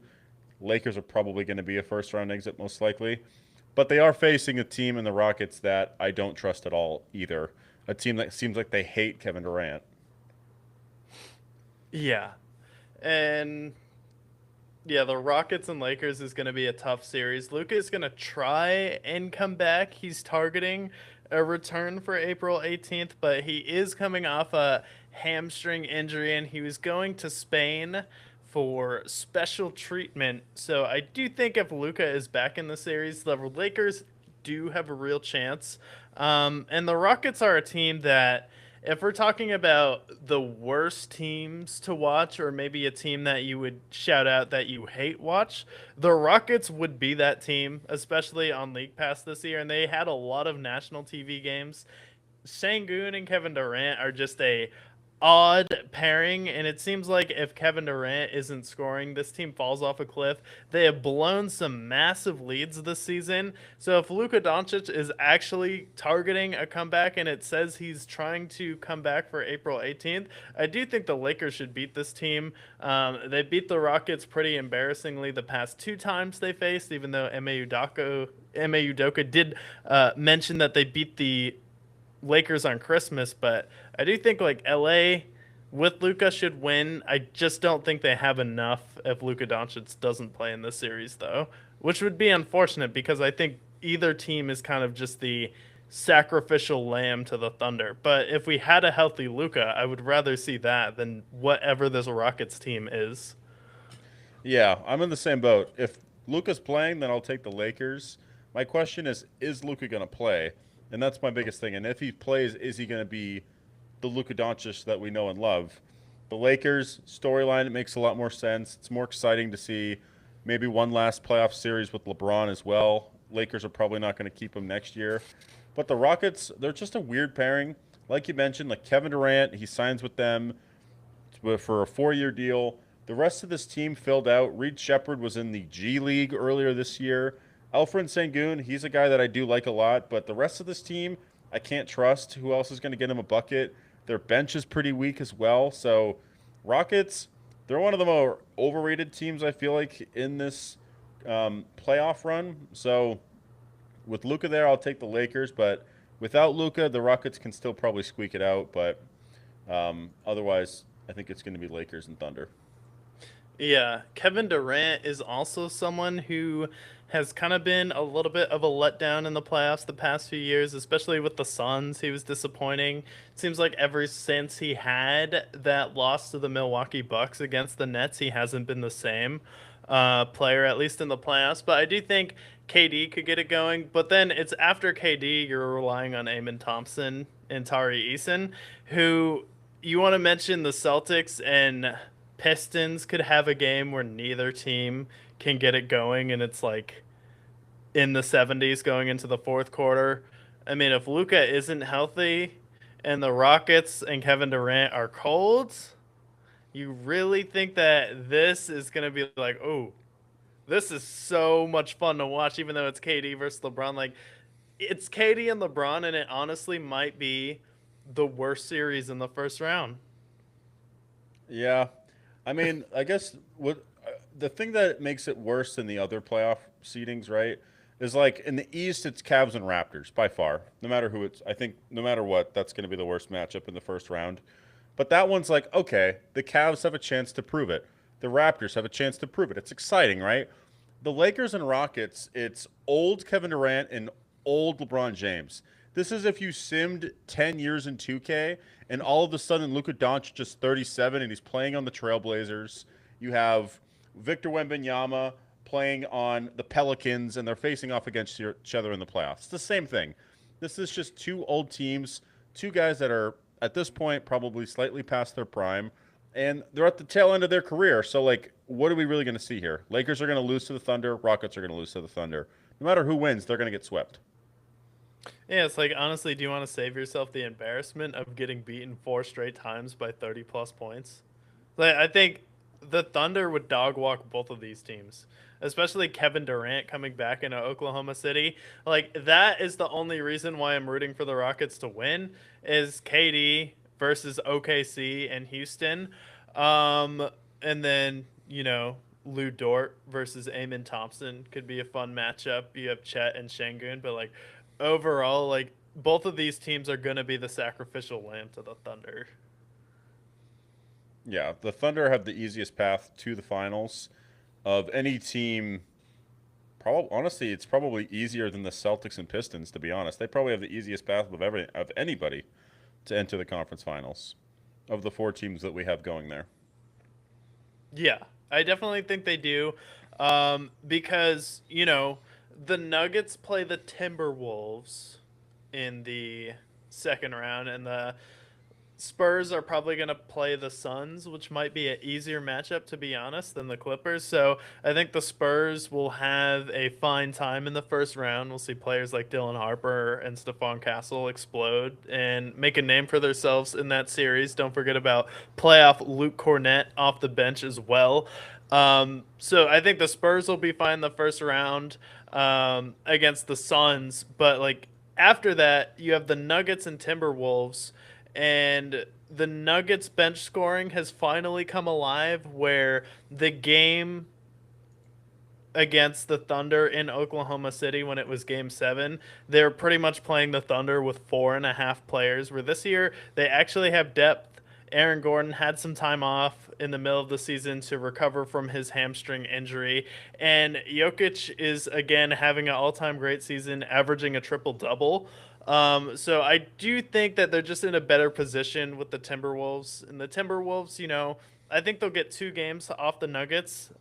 Lakers are probably going to be a first round exit, most likely. But they are facing a team in the Rockets that I don't trust at all either. A team that seems like they hate Kevin Durant. Yeah. And yeah, the Rockets and Lakers is going to be a tough series. Luka is going to try and come back. He's targeting a return for April 18th, but he is coming off a hamstring injury, and he was going to Spain for special treatment. So I do think if Luka is back in the series, the Lakers do have a real chance. And the Rockets are a team that, if we're talking about the worst teams to watch, or maybe a team that you would shout out that you hate watch, the Rockets would be that team, especially on League Pass this year. And they had a lot of national TV games. Sengun and Kevin Durant are just a odd pairing, and it seems like if Kevin Durant isn't scoring, this team falls off a cliff. They have blown some massive leads this season. So if Luka Doncic is actually targeting a comeback and it says he's trying to come back for April 18th, I do think the Lakers should beat this team. They beat the Rockets pretty embarrassingly the past two times they faced, even though Ime Udoka did mention that they beat the Lakers on Christmas, but I do think like LA with Luka should win. I just don't think they have enough if Luka Doncic doesn't play in this series though, which would be unfortunate because I think either team is kind of just the sacrificial lamb to the Thunder. But if we had a healthy Luka, I would rather see that than whatever this Rockets team is. Yeah, I'm in the same boat. If Luka's playing, then I'll take the Lakers. My question is Luka going to play? And that's my biggest thing. And if he plays, is he going to be the Luka Doncic that we know and love? The Lakers storyline, it makes a lot more sense. It's more exciting to see maybe one last playoff series with LeBron as well. Lakers are probably not going to keep him next year. But the Rockets, they're just a weird pairing. Like you mentioned, like Kevin Durant, he signs with them for a 4-year deal. The rest of this team filled out. Reed Shepherd was in the G League earlier this year. Alfred Sengun, he's a guy that I do like a lot, but the rest of this team, I can't trust. Who else is going to get him a bucket? Their bench is pretty weak as well. So, Rockets, they're one of the more overrated teams, I feel like, in this playoff run. So, with Luka there, I'll take the Lakers, but without Luka, the Rockets can still probably squeak it out. But otherwise, I think it's going to be Lakers and Thunder. Yeah, Kevin Durant is also someone who has kind of been a little bit of a letdown in the playoffs the past few years, especially with the Suns. He was disappointing. It seems like ever since he had that loss to the Milwaukee Bucks against the Nets, he hasn't been the same player, at least in the playoffs. But I do think KD could get it going. But then it's after KD, you're relying on Amen Thompson and Tari Eason, who you want to mention the Celtics and Pistons could have a game where neither team can get it going and it's like in the 70s going into the fourth quarter. I mean, if Luka isn't healthy and the Rockets and Kevin Durant are cold, you really think that this is going to be like, oh, this is so much fun to watch, even though it's KD versus LeBron. Like, it's KD and LeBron, and it honestly might be the worst series in the first round. Yeah, I mean, I guess what the thing that makes it worse than the other playoff seedings, right, is like in the East, it's Cavs and Raptors by far. No matter who it's, I think no matter what, that's going to be the worst matchup in the first round. But that one's like, okay, the Cavs have a chance to prove it. The Raptors have a chance to prove it. It's exciting, right? The Lakers and Rockets, it's old Kevin Durant and old LeBron James. This is if you simmed 10 years in 2K and all of a sudden Luka Doncic just 37 and he's playing on the Trailblazers. You have Victor Wembanyama playing on the Pelicans and they're facing off against each other in the playoffs. It's the same thing. This is just two old teams, two guys that are at this point probably slightly past their prime and they're at the tail end of their career. So like what are we really going to see here? Lakers are going to lose to the Thunder, Rockets are going to lose to the Thunder. No matter who wins, they're going to get swept. Yeah, it's like honestly, do you want to save yourself the embarrassment of getting beaten four straight times by 30 plus points? Like I think the Thunder would dog walk both of these teams, especially Kevin Durant coming back into Oklahoma City. Like that is the only reason why I'm rooting for the Rockets to win is KD versus OKC and Houston. And then, Lou Dort versus Amon Thompson could be a fun matchup. You have Chet and Shangun, but like overall, like both of these teams are going to be the sacrificial lamb to the Thunder. Yeah, the Thunder have the easiest path to the finals of any team. Probably, honestly, it's probably easier than the Celtics and Pistons. To be honest, they probably have the easiest path of anybody to enter the conference finals of the four teams that we have going there. Yeah, I definitely think they do. Because, the Nuggets play the Timberwolves in the second round, and the Spurs are probably going to play the Suns, which might be an easier matchup, to be honest, than the Clippers. So I think the Spurs will have a fine time in the first round. We'll see players like Dylan Harper and Stephon Castle explode and make a name for themselves in that series. Don't forget about playoff Luke Cornett off the bench as well. So I think the Spurs will be fine the first round against the Suns, but like after that, you have the Nuggets and Timberwolves, and the Nuggets bench scoring has finally come alive where the game against the Thunder in Oklahoma City when it was game 7, they're pretty much playing the Thunder with 4.5 players, where this year they actually have depth. Aaron Gordon had some time off in the middle of the season to recover from his hamstring injury. And Jokic is, again, having an all time great season, averaging a triple double. So I do think that they're just in a better position with the Timberwolves. And the Timberwolves, I think they'll get 2 games off the Nuggets,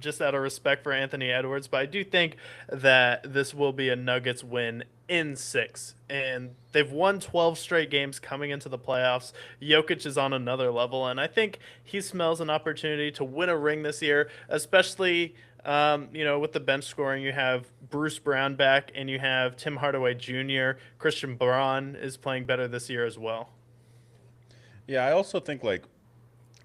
just out of respect for Anthony Edwards. But I do think that this will be a Nuggets win in 6. And they've won 12 straight games coming into the playoffs. Jokic is on another level, and I think he smells an opportunity to win a ring this year, especially with the bench scoring. You have Bruce Brown back, and you have Tim Hardaway Jr. Christian Braun is playing better this year as well. Yeah, I also think like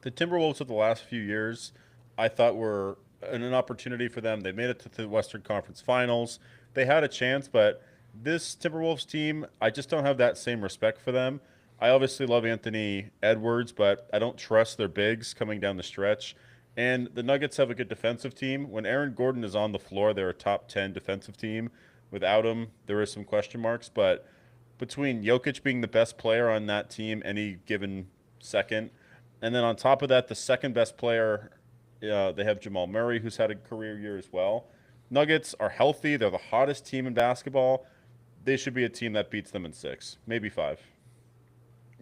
the Timberwolves of the last few years, I thought were an opportunity for them. They made it to the Western Conference Finals. They had a chance, but this Timberwolves team, I just don't have that same respect for them. I obviously love Anthony Edwards, but I don't trust their bigs coming down the stretch. And the Nuggets have a good defensive team. When Aaron Gordon is on the floor, they're a top 10 defensive team. Without him, there is some question marks. But between Jokic being the best player on that team any given second, and then on top of that, the second best player, they have Jamal Murray, who's had a career year as well. Nuggets are healthy. They're the hottest team in basketball. They should be a team that beats them in 6, maybe 5.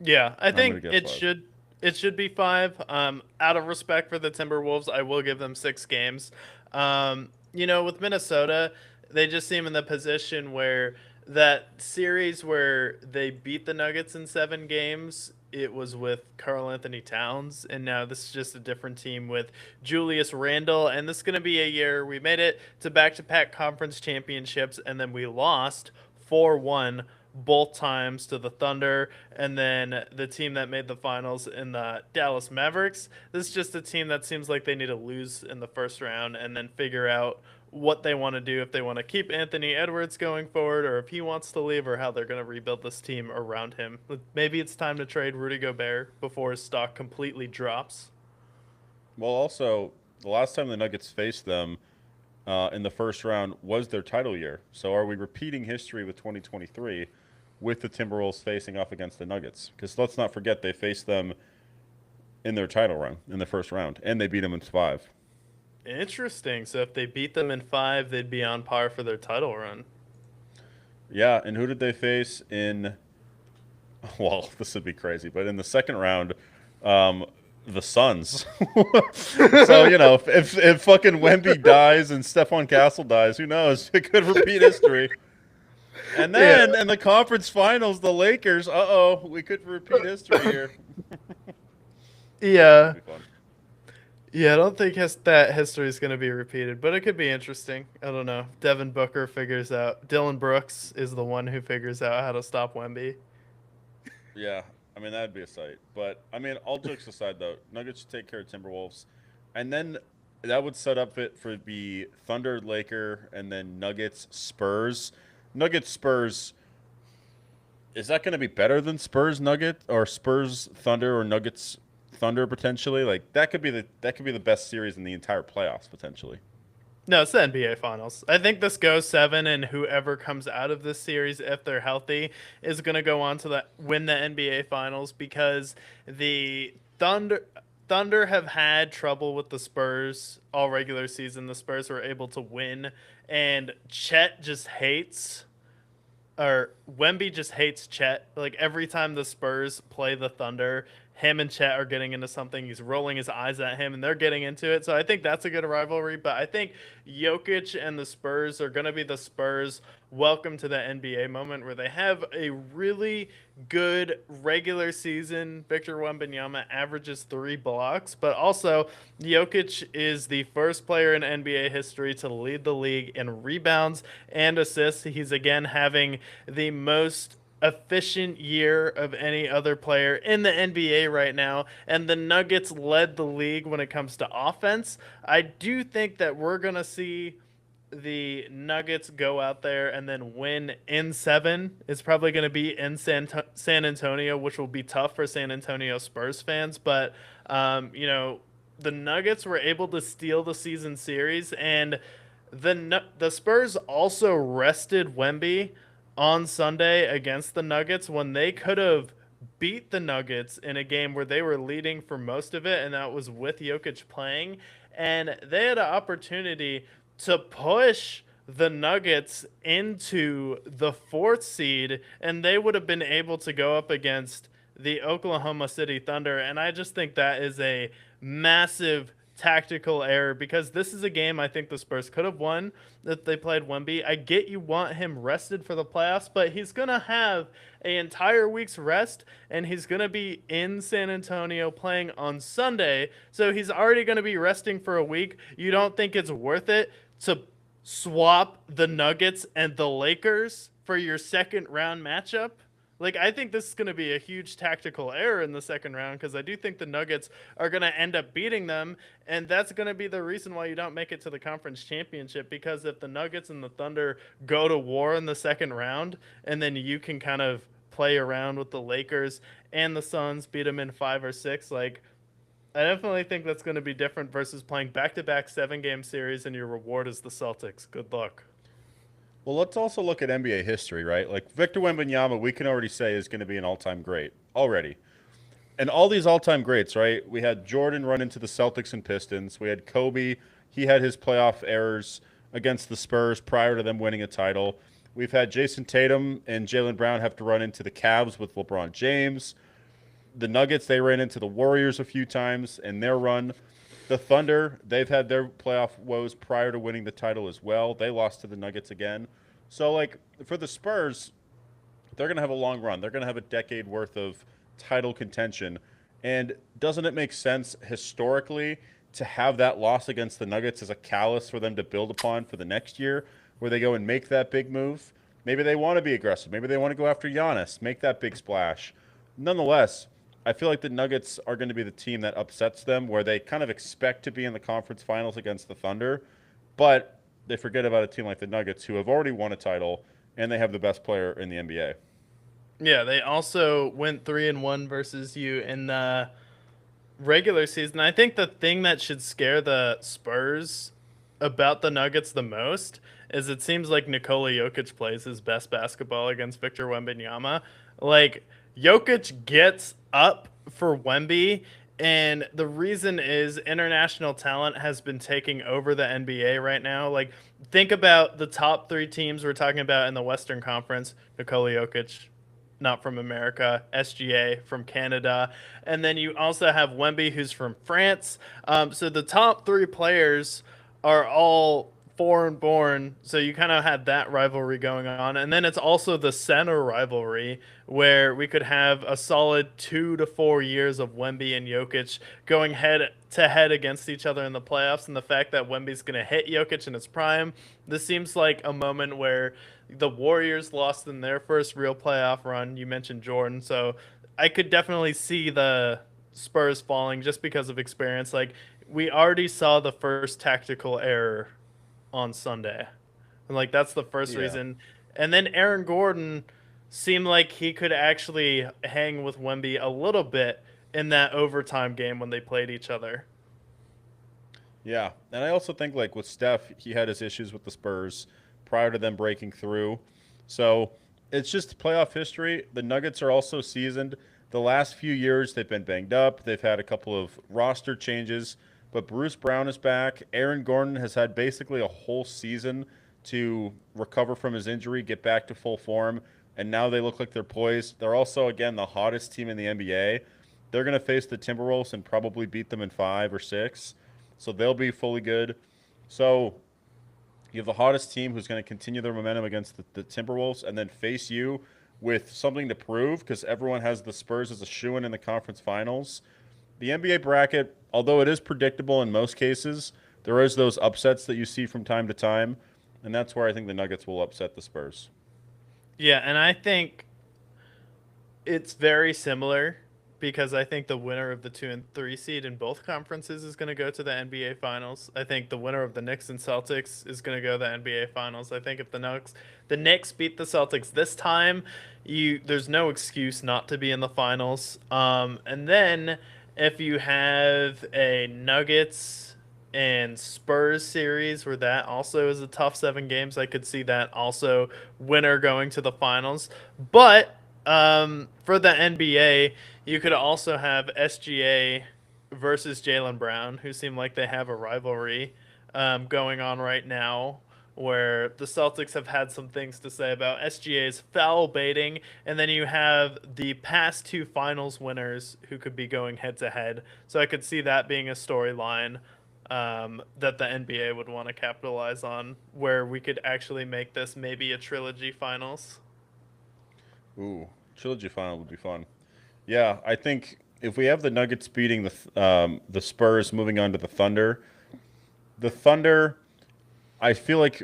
Yeah, I think it 5. should be 5. Out of respect for the Timberwolves, I will give them 6 games. With Minnesota, they just seem in the position where that series where they beat the Nuggets in 7 games, it was with Karl Anthony Towns, and now this is just a different team with Julius Randle. And this is going to be a year we made it to back-to-back conference championships, and then we lost 4-1 both times to the Thunder, and then the team that made the finals in the Dallas Mavericks. This is just a team that seems like they need to lose in the first round and then figure out what they want to do, if they want to keep Anthony Edwards going forward or if he wants to leave, or how they're going to rebuild this team around him. Maybe it's time to trade Rudy Gobert before his stock completely drops. Well, also, the last time the Nuggets faced them in the first round was their title year. So are we repeating history with 2023 with the Timberwolves facing off against the Nuggets? Because let's not forget they faced them in their title run in the first round, and they beat them in 5. Interesting. So if they beat them in 5, they'd be on par for their title run. Yeah, and who did they face in – well, this would be crazy, but in the second round, the Suns. So, if fucking Wemby dies and Stephon Castle dies, who knows? It could repeat history. And then in the conference finals, the Lakers, we could repeat history here. Yeah. Yeah, I don't think that history is going to be repeated, but it could be interesting. I don't know. Devin Booker figures out. Dylan Brooks is the one who figures out how to stop Wemby. Yeah, I mean, that'd be a sight. But, I mean, all jokes aside, though, Nuggets should take care of Timberwolves. And then that would set up it for the Thunder, Laker, and then Nuggets, Spurs. Nuggets, Spurs. Is that going to be better than Spurs, Nugget, or Spurs, Thunder, or Nuggets, Thunder potentially? Like that could be the best series in the entire playoffs potentially. No, it's the NBA Finals. I think this goes 7, and whoever comes out of this series, if they're healthy, is going to go on to win the NBA Finals, because the Thunder have had trouble with the Spurs all regular season. The Spurs were able to win, and Chet just hates. Or Wemby just hates Chet. Like every time the Spurs play the Thunder, him and Chet are getting into something. He's rolling his eyes at him, and they're getting into it. So I think that's a good rivalry. But I think Jokic and the Spurs are going to be the Spurs. Welcome to the NBA moment where they have a really good regular season. Victor Wembanyama averages 3 blocks, but also Jokic is the first player in NBA history to lead the league in rebounds and assists. He's again having the most efficient year of any other player in the NBA right now, and the Nuggets led the league when it comes to offense. I do think that we're going to see the Nuggets go out there and then win in 7. It's probably going to be in San Antonio, which will be tough for San Antonio Spurs fans, but the Nuggets were able to steal the season series, and the Spurs also rested Wemby on Sunday against the Nuggets when they could have beat the Nuggets in a game where they were leading for most of it, and that was with Jokic playing. And they had an opportunity to push the Nuggets into the 4th seed, and they would have been able to go up against the Oklahoma City Thunder. And I just think that is a massive tactical error because this is a game I think the Spurs could have won if they played Wemby. I get you want him rested for the playoffs, but he's going to have an entire week's rest, and he's going to be in San Antonio playing on Sunday, so he's already going to be resting for a week. You don't think it's worth it to swap the Nuggets and the Lakers for your second round matchup? Like, I think this is going to be a huge tactical error in the second round because I do think the Nuggets are going to end up beating them, and that's going to be the reason why you don't make it to the conference championship, because if the Nuggets and the Thunder go to war in the second round, and then you can kind of play around with the Lakers and the Suns, beat them in 5 or 6, like, I definitely think that's going to be different versus playing back-to-back 7-game series and your reward is the Celtics. Good luck. Well, let's also look at NBA history, right? Like Victor Wembanyama, we can already say is going to be an all-time great already. And all these all-time greats, right? We had Jordan run into the Celtics and Pistons. We had Kobe. He had his playoff errors against the Spurs prior to them winning a title. We've had Jason Tatum and Jaylen Brown have to run into the Cavs with LeBron James. The Nuggets, they ran into the Warriors a few times in their run. The Thunder, they've had their playoff woes prior to winning the title as well. They lost to the Nuggets again. So, like, for the Spurs, they're going to have a long run. They're going to have a decade worth of title contention. And doesn't it make sense historically to have that loss against the Nuggets as a callus for them to build upon for the next year where they go and make that big move? Maybe they want to be aggressive. Maybe they want to go after Giannis, make that big splash. Nonetheless, I feel like the Nuggets are going to be the team that upsets them, where they kind of expect to be in the conference finals against the Thunder, but they forget about a team like the Nuggets who have already won a title and they have the best player in the NBA. Yeah, they also went 3-1 versus you in the regular season. I think the thing that should scare the Spurs about the Nuggets the most is it seems like Nikola Jokic plays his best basketball against Victor Wembanyama. Like, Jokic gets up for Wemby, and the reason is international talent has been taking over the NBA right now. Like, think about the top 3 teams we're talking about in the Western Conference. Nikola Jokic, not from America, SGA from Canada, and then you also have Wemby, who's from France. So the top 3 players are all foreign born, so you kind of had that rivalry going on. And then it's also the center rivalry where we could have a solid 2 to 4 years of Wemby and Jokic going head to head against each other in the playoffs. And the fact that Wemby's going to hit Jokic in his prime, this seems like a moment where the Warriors lost in their first real playoff run. You mentioned Jordan, so I could definitely see the Spurs falling just because of experience. Like, we already saw the first tactical error on Sunday. And like, that's the first reason. And then Aaron Gordon seemed like he could actually hang with Wemby a little bit in that overtime game when they played each other. Yeah, and I also think, like, with Steph, he had his issues with the Spurs prior to them breaking through. So it's just playoff history. The Nuggets are also seasoned. The last few years, they've been banged up. They've had a couple of roster changes. But Bruce Brown is back. Aaron Gordon has had basically a whole season to recover from his injury, get back to full form, and now they look like they're poised. They're also, again, the hottest team in the NBA. They're going to face the Timberwolves and probably beat them in 5 or 6. So they'll be fully good. So you have the hottest team who's going to continue their momentum against the Timberwolves and then face you with something to prove because everyone has the Spurs as a shoo-in in the conference finals. The NBA bracket, although it is predictable in most cases, there is those upsets that you see from time to time, and that's where I think the Nuggets will upset the Spurs. Yeah, and I think it's very similar because I think the winner of the 2 and 3 seed in both conferences is going to go to the NBA Finals. I think the winner of the Knicks and Celtics is going to go to the NBA Finals. I think if the Knicks beat the Celtics this time, there's no excuse not to be in the finals. And then if you have a Nuggets and Spurs series where that also is a tough 7 games, I could see that also winner going to the finals. But for the NBA, you could also have SGA versus Jaylen Brown, who seem like they have a rivalry going on right now, where the Celtics have had some things to say about SGA's foul baiting, and then you have the past 2 finals winners who could be going head to head. So I could see that being a storyline that the NBA would want to capitalize on, where we could actually make this maybe a trilogy finals. Ooh, trilogy final would be fun. Yeah, I think if we have the Nuggets beating the Spurs, moving on to the Thunder, I feel like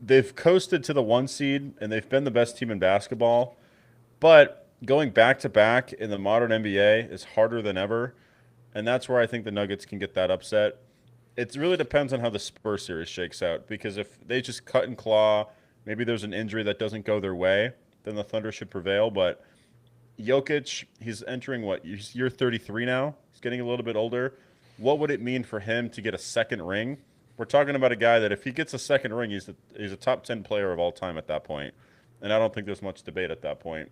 they've coasted to the 1 seed and they've been the best team in basketball, but going back to back in the modern NBA is harder than ever, and that's where I think the Nuggets can get that upset. It really depends on how the Spurs series shakes out because if they just cut and claw, maybe there's an injury that doesn't go their way, then the Thunder should prevail. But Jokic, he's entering what, year 33 now? He's getting a little bit older. What would it mean for him to get a second ring? We're talking about a guy that if he gets a second ring, he's a top 10 player of all time at that point. And I don't think there's much debate at that point.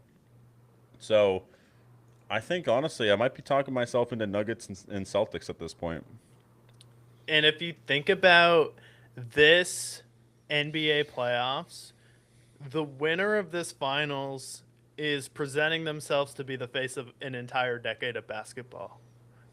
So I think, honestly, I might be talking myself into Nuggets and Celtics at this point. And if you think about this NBA playoffs, the winner of this finals is presenting themselves to be the face of an entire decade of basketball.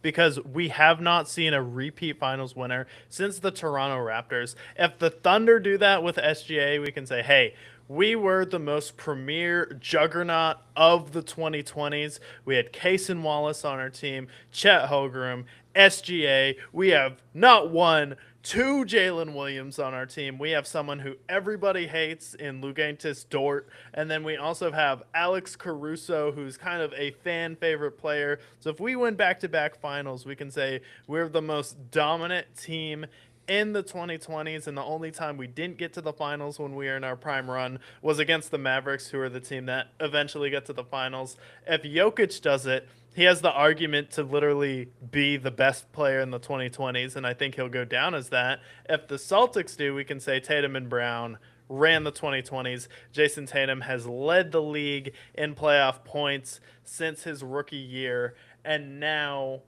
Because we have not seen a repeat finals winner since the Toronto Raptors. If the Thunder do that with SGA, we can say, hey, we were the most premier juggernaut of the 2020s. We had Cason Wallace on our team, Chet Holmgren, SGA. We have not one, 2 Jalen Williams on our team. We have someone who everybody hates in Luguentz Dort. And then we also have Alex Caruso, who's kind of a fan favorite player. So if we win back-to-back finals, we can say we're the most dominant team in the 2020s, and the only time we didn't get to the finals when we were in our prime run was against the Mavericks, who are the team that eventually got to the finals. If Jokic does it, he has the argument to literally be the best player in the 2020s, and I think he'll go down as that. If the Celtics do, we can say Tatum and Brown ran the 2020s. Jason Tatum has led the league in playoff points since his rookie year, and now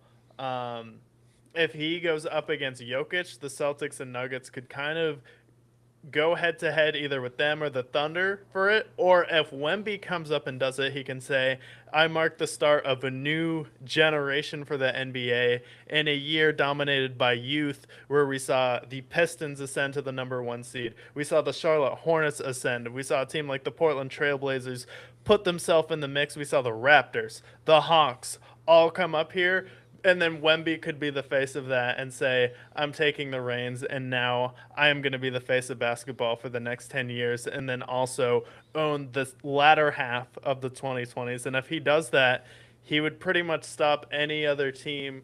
if he goes up against Jokic, the Celtics and Nuggets could kind of go head to head either with them or the Thunder for it. Or if Wemby comes up and does it, he can say, I mark the start of a new generation for the NBA in a year dominated by youth, where we saw the Pistons ascend to the number 1 seed. We saw the Charlotte Hornets ascend. We saw a team like the Portland Trailblazers put themselves in the mix. We saw the Raptors, the Hawks all come up here. And then Wemby could be the face of that and say, I'm taking the reins, and now I am going to be the face of basketball for the next 10 years, and then also own the latter half of the 2020s. And if he does that, he would pretty much stop any other team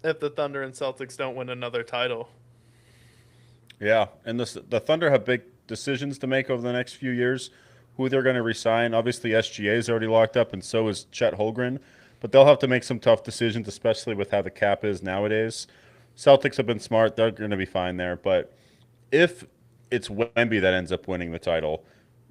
if the Thunder and Celtics don't win another title. Yeah, and the Thunder have big decisions to make over the next few years, who they're going to resign. Obviously, SGA is already locked up, and so is Chet Holmgren. But they'll have to make some tough decisions, especially with how the cap is nowadays. Celtics have been smart. They're going to be fine there. But if it's Wemby that ends up winning the title,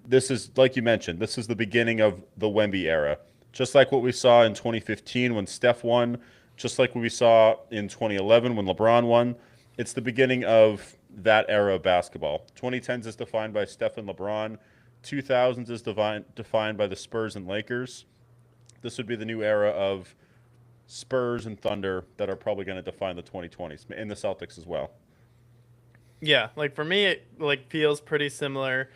this is, like you mentioned, this is the beginning of the Wemby era. Just like what we saw in 2015 when Steph won, just like what we saw in 2011 when LeBron won. It's the beginning of that era of basketball. 2010s is defined by Steph and LeBron. 2000s is defined by the Spurs and Lakers. This would be the new era of Spurs and Thunder that are probably going to define the 2020s, and the Celtics as well. Yeah, like for me, it like feels pretty similar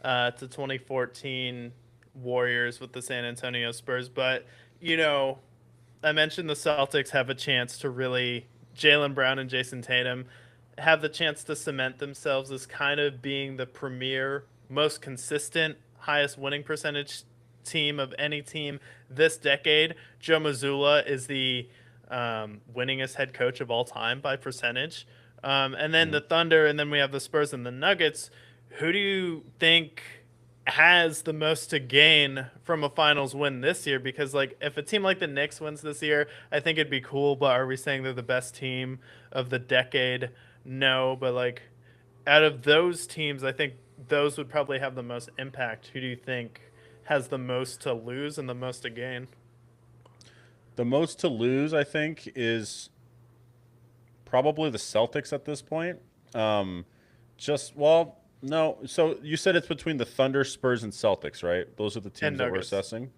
to 2014 Warriors with the San Antonio Spurs. But you know, I mentioned the Celtics have a chance to really Jaylen Brown and Jason Tatum have the chance to cement themselves as kind of being the premier, most consistent, highest winning percentage team of any team this decade. Joe Mazzulla is the winningest head coach of all time by percentage. And then Mm-hmm. the Thunder, and then we have the Spurs and the Nuggets. Who do you think has the most to gain from a finals win this year? Because like if a team like the Knicks wins this year, I think it'd be cool, but are we saying they're the best team of the decade? No, but like out of those teams, I think those would probably have the most impact. Who do you think has the most to lose and the most to gain? The most to lose, I think, is probably the Celtics at this point. Um, well, no. So you said it's between the Thunder, Spurs, and Celtics, right? Those are the And teams that we're Nuggets. assessing.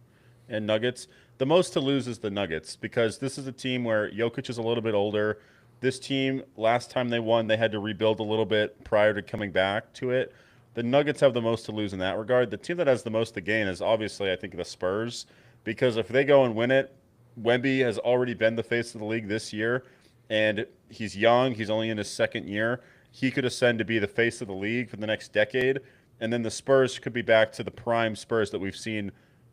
And Nuggets. The most to lose is the Nuggets because this is a team where Jokic is a little bit older. This team, last time they won, they had to rebuild a little bit prior to coming back to it. The Nuggets have the most to lose in that regard. The team that has the most to gain is obviously, I think, the Spurs because if they go and win it, Wemby has already been the face of the league this year, and he's young. He's only in his second year. He could ascend to be the face of the league for the next decade, and then the Spurs could be back to the prime Spurs that we've seen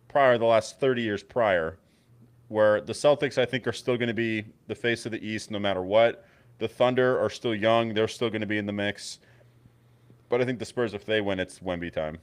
prior the last 30 years prior, where the Celtics, I think, are still going to be the face of the East no matter what. The Thunder are still young. They're still going to be in the mix. But I think the Spurs, if they win, it's Wemby time.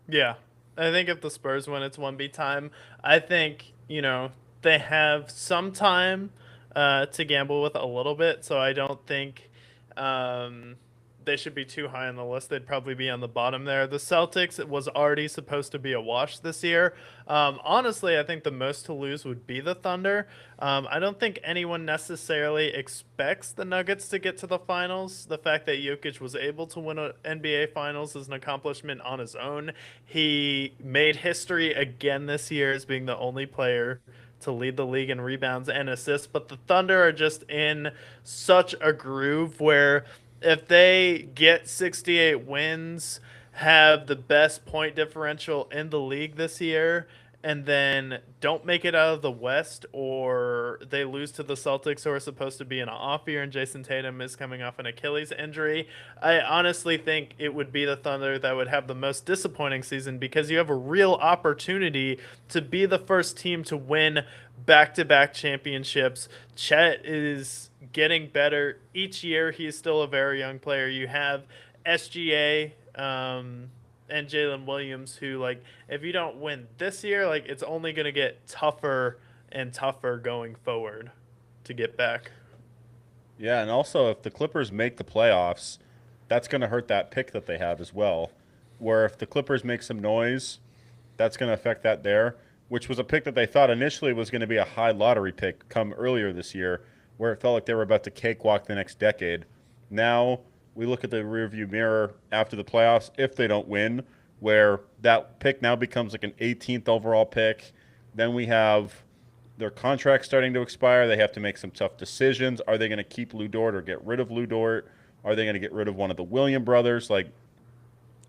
Yeah. I think if the Spurs win, it's 1B time. I think, they have some time to gamble with a little bit, so I don't think um, they should be too high on the list. They'd probably be on the bottom there. The Celtics it was already supposed to be a wash this year. Honestly, I think the most to lose would be the Thunder. I don't think anyone necessarily expects the Nuggets to get to the finals. The fact that Jokic was able to win an NBA Finals is an accomplishment on his own. He made history again this year as being the only player to lead the league in rebounds and assists. But the Thunder are just in such a groove where if they get 68 wins, have the best point differential in the league this year, and then don't make it out of the West, or they lose to the Celtics, who are supposed to be in an off year, and Jason Tatum is coming off an Achilles injury, I honestly think it would be the Thunder that would have the most disappointing season because you have a real opportunity to be the first team to win back to back championships. Chet is getting better each year. He's still a very young player. You have SGA and Jalen Williams, who like if you don't win this year, like it's only gonna get tougher and tougher going forward to get back. Yeah, and also if the Clippers make the playoffs, that's going to hurt that pick that they have as well. Where if the Clippers make some noise, that's going to affect that there, which was a pick that they thought initially was going to be a high lottery pick come earlier this year, where it felt like they were about to cakewalk the next decade. Now we look at the rearview mirror after the playoffs if they don't win, where that pick now becomes like an 18th overall pick. Then we have their contract starting to expire. They have to make some tough decisions. Are they going to keep Lou Dort or get rid of Lou Dort? Are they going to get rid of one of the Williams brothers? Like,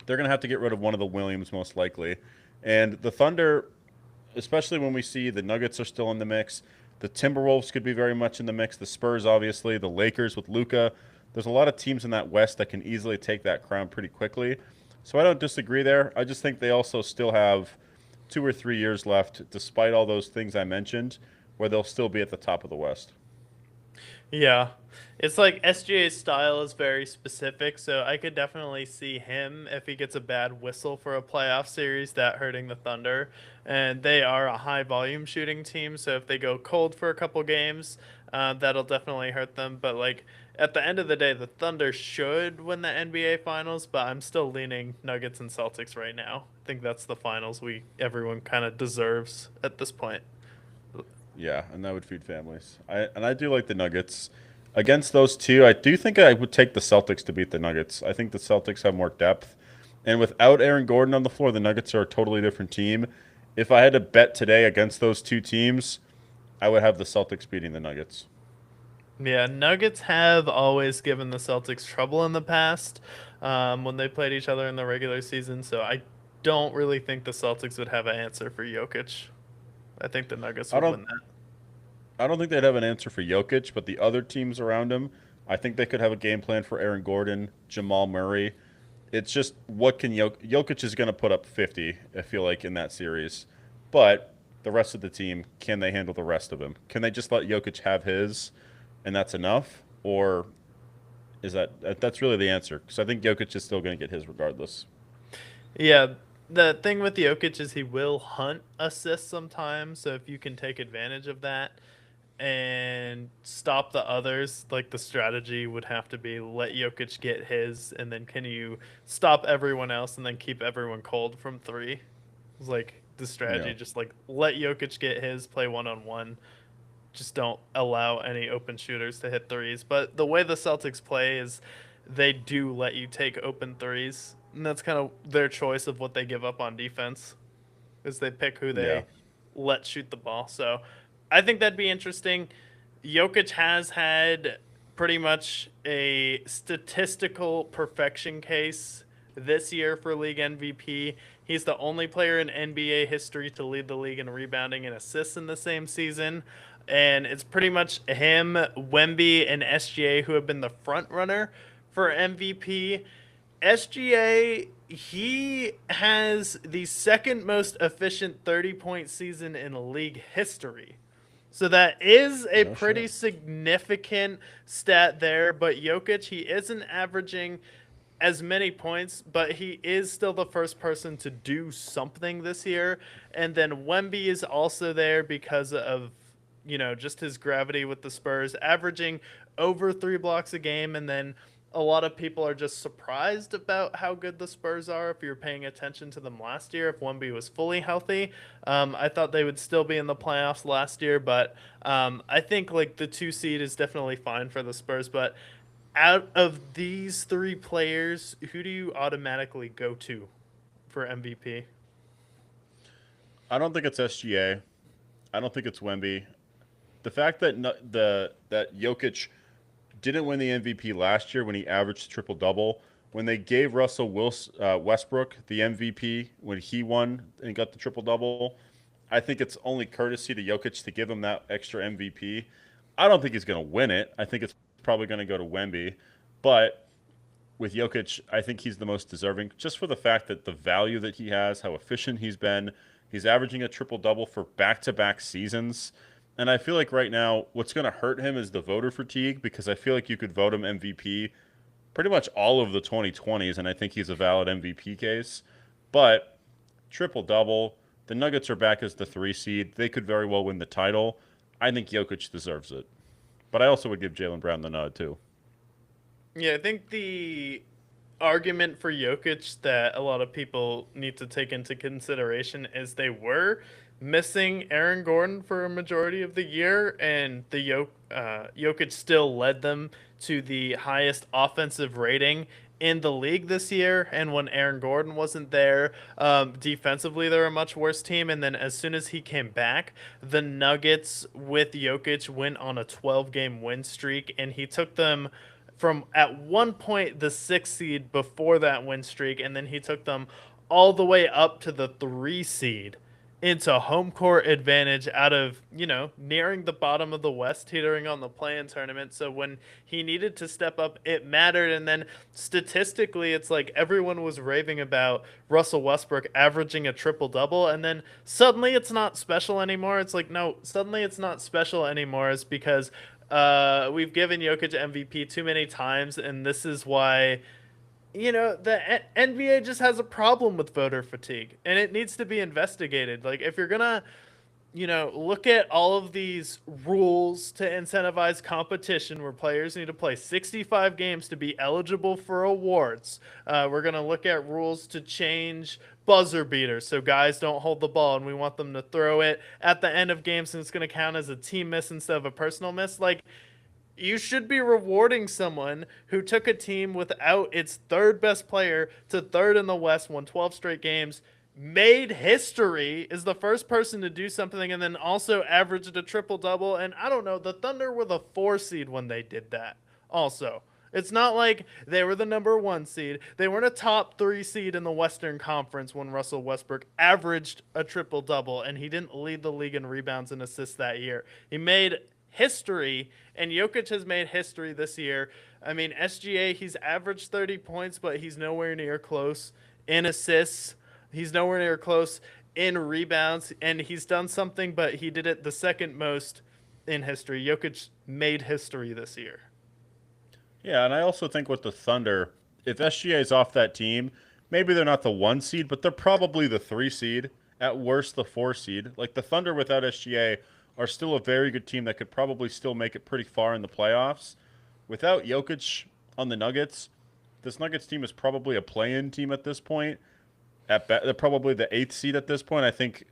they're going to have to get rid of one of the Williams most likely. And the Thunder, especially when we see the Nuggets are still in the mix, the Timberwolves could be very much in the mix. The Spurs, obviously, the Lakers with Luka. There's a lot of teams in that West that can easily take that crown pretty quickly. So I don't disagree there. I just think they also still have 2 or 3 years left, despite all those things I mentioned, where they'll still be at the top of the West. Yeah. It's like SGA's style is very specific, so I could definitely see him if he gets a bad whistle for a playoff series that hurting the Thunder. And they are a high volume shooting team, so if they go cold for a couple games, that'll definitely hurt them. But like at the end of the day, the Thunder should win the NBA Finals, but I'm still leaning Nuggets and Celtics right now. I think that's the finals we everyone kind of deserves at this point. Yeah, and that would feed families. I do like the Nuggets. Against those two, I do think I would take the Celtics to beat the Nuggets. I think the Celtics have more depth. And without Aaron Gordon on the floor, the Nuggets are a totally different team. If I had to bet today against those two teams, I would have the Celtics beating the Nuggets. Yeah, Nuggets have always given the Celtics trouble in the past when they played each other in the regular season. So I don't really think the Celtics would have an answer for Jokic. I think the Nuggets I would don't win that. I don't think they'd have an answer for Jokic, but the other teams around him, I think they could have a game plan for Aaron Gordon, Jamal Murray. It's just what can Jokic is going to put up 50, I feel like, in that series. But the rest of the team, can they handle the rest of him? Can they just let Jokic have his and that's enough? Or is that's really the answer? Because I think Jokic is still going to get his regardless. Yeah, the thing with Jokic is he will hunt assists sometimes. So if you can take advantage of that and stop the others, like the strategy would have to be let Jokic get his, and then can you stop everyone else and then keep everyone cold from three? It's like the Yeah. strategy, just like let Jokic get his, play one on one. Just don't allow any open shooters to hit threes. But the way the Celtics play is they do let you take open threes, and that's kind of their choice of what they give up on defense. Is they pick who Yeah. they let shoot the ball. So I think that'd be interesting. Jokic has had pretty much a statistical perfection case this year for league MVP. He's the only player in NBA history to lead the league in rebounding and assists in the same season. And it's pretty much him, Wemby, and SGA who have been the front runner for MVP. SGA, he has the second most efficient 30-point season in league history. So that is a No pretty shit. significant stat there. But Jokic, he isn't averaging as many points, but he is still the first person to do something this year. And then Wemby is also there because of, just his gravity with the Spurs, averaging over 3 blocks a game. And then a lot of people are just surprised about how good the Spurs are if you're paying attention to them last year. If Wemby was fully healthy, I thought they would still be in the playoffs last year, but I think like the 2 seed is definitely fine for the Spurs. But out of these three players, who do you automatically go to for MVP? I don't think it's SGA. I don't think it's Wemby. The fact that that Jokic didn't win the MVP last year when he averaged triple double. When they gave Westbrook the MVP when he won and got the triple double, I think it's only courtesy to Jokic to give him that extra MVP. I don't think he's going to win it. I think it's probably going to go to Wemby, but with Jokic, I think he's the most deserving just for the fact that the value that he has, how efficient he's been. He's averaging a triple double for back to back seasons. And I feel like right now, what's going to hurt him is the voter fatigue because I feel like you could vote him MVP pretty much all of the 2020s, and I think he's a valid MVP case. But triple double, the Nuggets are back as the 3 seed. They could very well win the title. I think Jokic deserves it. But I also would give Jalen Brown the nod, too. Yeah, I think the argument for Jokic that a lot of people need to take into consideration is they were missing Aaron Gordon for a majority of the year, and Jokic still led them to the highest offensive rating in the league this year. And when Aaron Gordon wasn't there, defensively they're a much worse team. And then as soon as he came back, the Nuggets with Jokic went on a 12-game win streak, and he took them from at one point the 6 seed before that win streak, and then he took them all the way up to the 3 seed into home court advantage out of, nearing the bottom of the West, teetering on the play-in tournament. So when he needed to step up, it mattered. And then statistically, it's like everyone was raving about Russell Westbrook averaging a triple-double, and then suddenly it's not special anymore. It's like, no, suddenly it's not special anymore. It's because we've given Jokic MVP too many times, and this is why the NBA just has a problem with voter fatigue, and it needs to be investigated. Like, if you're gonna, look at all of these rules to incentivize competition where players need to play 65 games to be eligible for awards, we're gonna look at rules to change buzzer beaters so guys don't hold the ball and we want them to throw it at the end of games and it's going to count as a team miss instead of a personal miss. Like, you should be rewarding someone who took a team without its third best player to third in the West, won 12 straight games. made history, is the first person to do something, and then also averaged a triple double. And I don't know, the Thunder were the 4 seed when they did that. Also, it's not like they were the number 1 seed. They weren't a top 3 seed in the Western Conference when Russell Westbrook averaged a triple double, and he didn't lead the league in rebounds and assists that year. He made history, and Jokic has made history this year. I mean, SGA, he's averaged 30 points, but he's nowhere near close in assists. He's nowhere near close in rebounds, and he's done something, but he did it the second most in history. Jokic made history this year. Yeah, and I also think with the Thunder, if SGA is off that team, maybe they're not the 1 seed, but they're probably the 3 seed, at worst the 4 seed. Like the Thunder without SGA are still a very good team that could probably still make it pretty far in the playoffs. Without Jokic on the Nuggets, this Nuggets team is probably a play-in team at this point. They're probably the 8th seed at this point. I think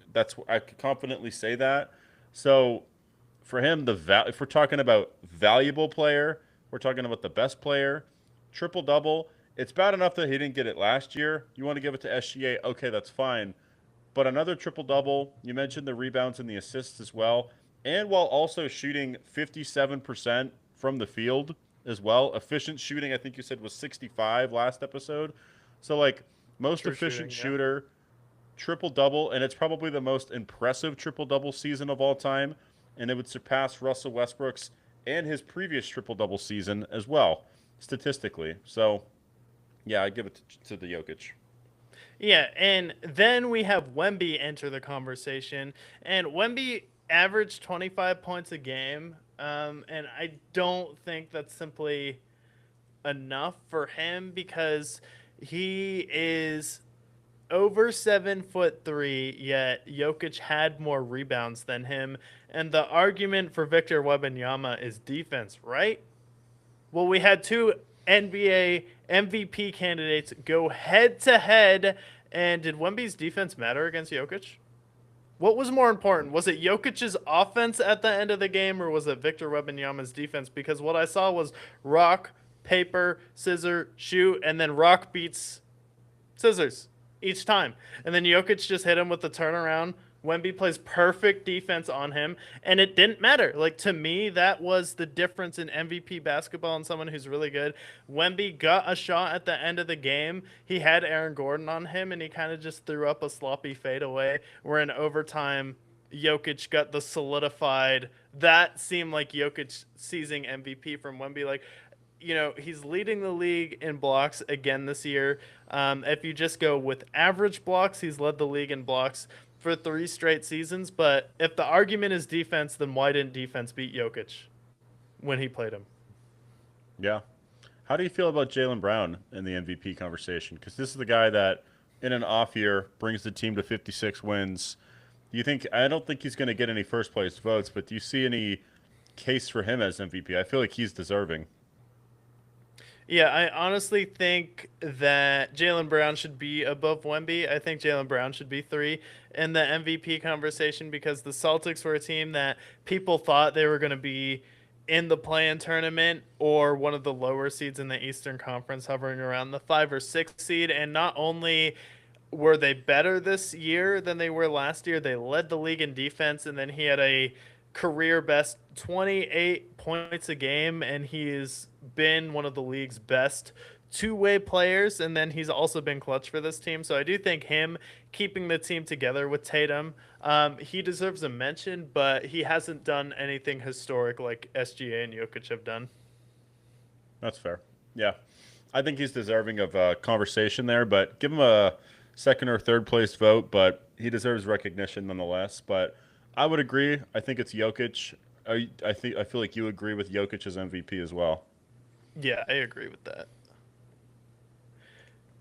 I could confidently say that. So for him, if we're talking about valuable player, we're talking about the best player, triple double. It's bad enough that he didn't get it last year. You want to give it to SGA, okay, that's fine. But another triple double. You mentioned the rebounds and the assists as well, and while also shooting 57% from the field as well. Efficient shooting, I think you said, was 65 last episode. So like most True efficient shooting, yeah. shooter, triple double, and it's probably the most impressive triple double season of all time, and it would surpass Russell Westbrook's and his previous triple double season as well, statistically. So, yeah, I give it to the Jokic. Yeah, and then we have Wemby enter the conversation, and Wemby averaged 25 points a game, and I don't think that's simply enough for him because he is over 7'3", yet Jokic had more rebounds than him. And the argument for Victor Wembanyama is defense, right? Well, we had 2 NBA MVP candidates go head to head, and did Wemby's defense matter against Jokic? What was more important? Was it Jokic's offense at the end of the game, or was it Victor Wembanyama's defense? Because what I saw was rock, paper, scissors, shoot, and then rock beats scissors each time. And then Jokic just hit him with the turnaround. Wemby plays perfect defense on him, and it didn't matter. Like, to me, that was the difference in MVP basketball and someone who's really good. Wemby got a shot at the end of the game. He had Aaron Gordon on him, and he kind of just threw up a sloppy fadeaway, where in overtime, Jokic got the solidified. That seemed like Jokic seizing MVP from Wemby. Like, he's leading the league in blocks again this year. If you just go with average blocks, he's led the league in blocks for 3 straight seasons. But if the argument is defense, then why didn't defense beat Jokic when he played him? Yeah. How do you feel about Jaylen Brown in the MVP conversation? Because this is the guy that, in an off year, brings the team to 56 wins. I don't think he's going to get any first place votes, but do you see any case for him as MVP? I feel like he's deserving. Yeah, I honestly think that Jaylen Brown should be above Wemby. I think Jaylen Brown should be 3 in the MVP conversation because the Celtics were a team that people thought they were going to be in the play-in tournament or one of the lower seeds in the Eastern Conference, hovering around the 5 or 6 seed. And not only were they better this year than they were last year, they led the league in defense, and then he had a career best 28 points a game, and he's been one of the league's best two-way players, and then he's also been clutch for this team. So I do think him keeping the team together with Tatum, he deserves a mention, but he hasn't done anything historic like SGA and Jokic have done. That's fair. Yeah. I think he's deserving of a conversation there, but give him a second or third place vote, but he deserves recognition nonetheless. But I would agree. I think it's Jokic. I feel like you agree with Jokic as MVP as well. Yeah, I agree with that.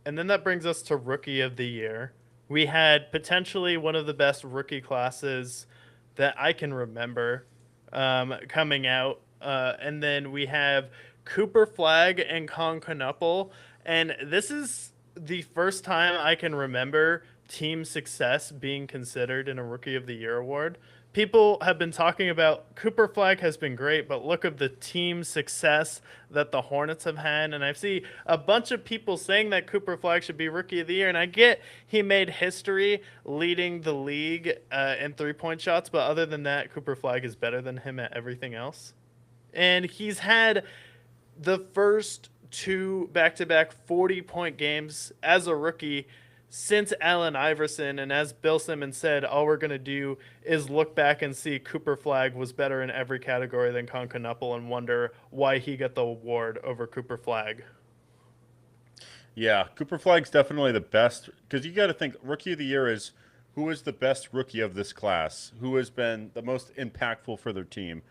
And then that brings us to Rookie of the Year. We had potentially one of the best rookie classes that I can remember coming out. And then we have Cooper Flagg and Con Knuckle. And this is the first time I can remember team success being considered in a Rookie of the Year award. people have been talking about Cooper Flag has been great, but look at the team success that the Hornets have had. And I see a bunch of people saying that Cooper Flag should be Rookie of the Year. And I get he made history leading the league in 3-point shots, but other than that, Cooper Flag is better than him at everything else. And he's had the first two back-to-back 40-point games as a rookie since Allen Iverson. And as Bill Simmons said, all we're going to do is look back and see Cooper Flag was better in every category than Concanupple and wonder why he got the award over Cooper Flag. Yeah, Cooper Flag's definitely the best because you got to think Rookie of the Year is who is the best rookie of this class, who has been the most impactful for their team.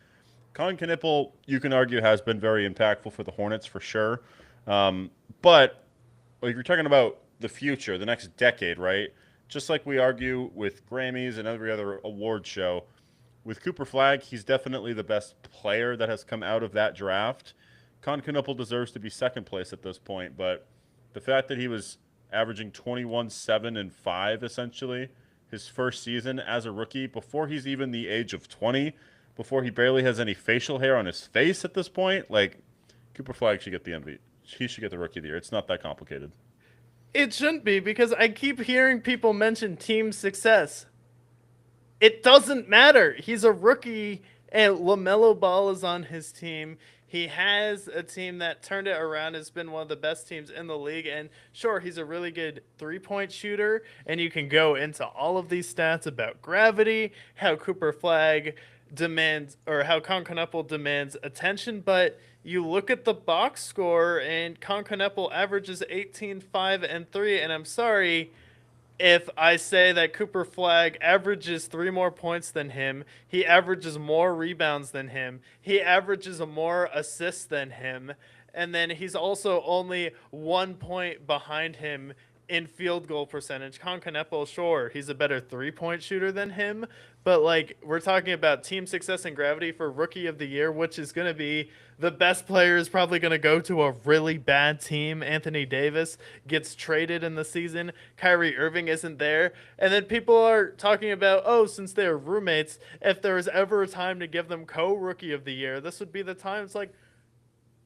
Colin Knippel, you can argue, has been very impactful for the Hornets for sure. But if you're talking about the future, the next decade, right? Just like we argue with Grammys and every other award show, with Cooper Flag, he's definitely the best player that has come out of that draft. Colin Knuppel deserves to be second place at this point, but the fact that he was averaging 21, 7, and 5 essentially his first season as a rookie before he's even the age of 20, before he barely has any facial hair on his face at this point, like Cooper Flag should get the MVP. He should get the Rookie of the Year. It's not that complicated. It shouldn't be because I keep hearing people mention team success. It doesn't matter. He's a rookie and LaMelo Ball is on his team. He has a team that turned it around, has been one of the best teams in the league. And sure, he's a really good 3-point shooter. And you can go into all of these stats about gravity, how Cooper Flag demands, or how Concanupple demands attention. But you look at the box score and Concanupple averages 18, 5, and 3. And I'm sorry if I say that Cooper Flag averages 3 more points than him, he averages more rebounds than him, he averages more assists than him, and then he's also only 1 point behind him in field goal percentage. Concanupple, sure, he's a better 3-point shooter than him, but like we're talking about team success and gravity for Rookie of the Year, which is going to be the best player is probably going to go to a really bad team. Anthony Davis gets traded in the season. Kyrie Irving isn't there. And then people are talking about, oh, since they're roommates, if there was ever a time to give them co-Rookie of the Year, this would be the time. It's like,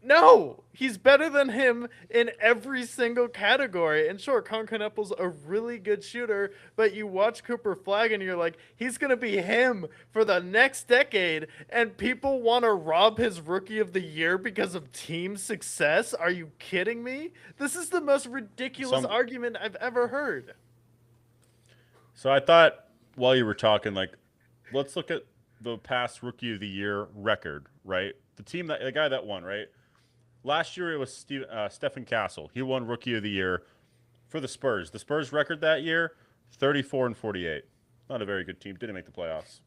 no, he's better than him in every single category. And sure, Concanupple's a really good shooter, but you watch Cooper Flag and you're like, he's going to be him for the next decade. And people want to rob his Rookie of the Year because of team success? Are you kidding me? This is the most ridiculous argument I've ever heard. So I thought while you were talking, like, let's look at the past Rookie of the Year record, right? The guy that won, right? Last year it was Stephen Castle. He won Rookie of the Year for the Spurs. The Spurs record that year, 34 and 48. Not a very good team. Didn't make the playoffs.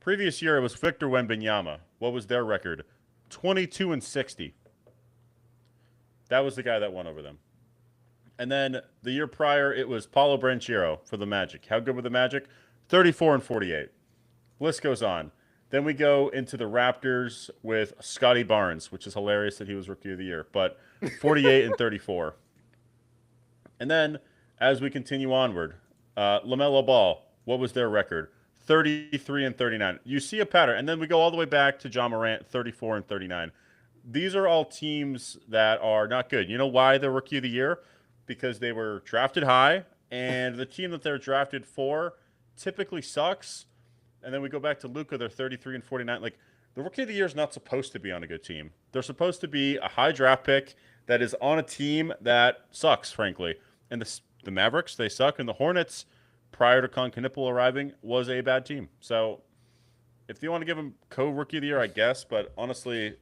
Previous year it was Victor Wembanyama. What was their record? 22 and 60. That was the guy that won over them. And then the year prior it was Paulo Branchero for the Magic. How good were the Magic? 34 and 48. List goes on. Then we go into the Raptors with Scotty Barnes, which is hilarious that he was Rookie of the Year, but 48 and 34. And then as we continue onward, LaMelo Ball, what was their record? 33 and 39. You see a pattern. And then we go all the way back to John Morant, 34 and 39. These are all teams that are not good. You know why they're Rookie of the Year? Because they were drafted high, and the team that they're drafted for typically sucks. And then we go back to Luka, they're 33 and 49. Like, the Rookie of the Year is not supposed to be on a good team. They're supposed to be a high draft pick that is on a team that sucks, frankly. And the Mavericks, they suck. And the Hornets, prior to Concanupple arriving, was a bad team. So if you want to give him co-Rookie of the Year, I guess. But honestly,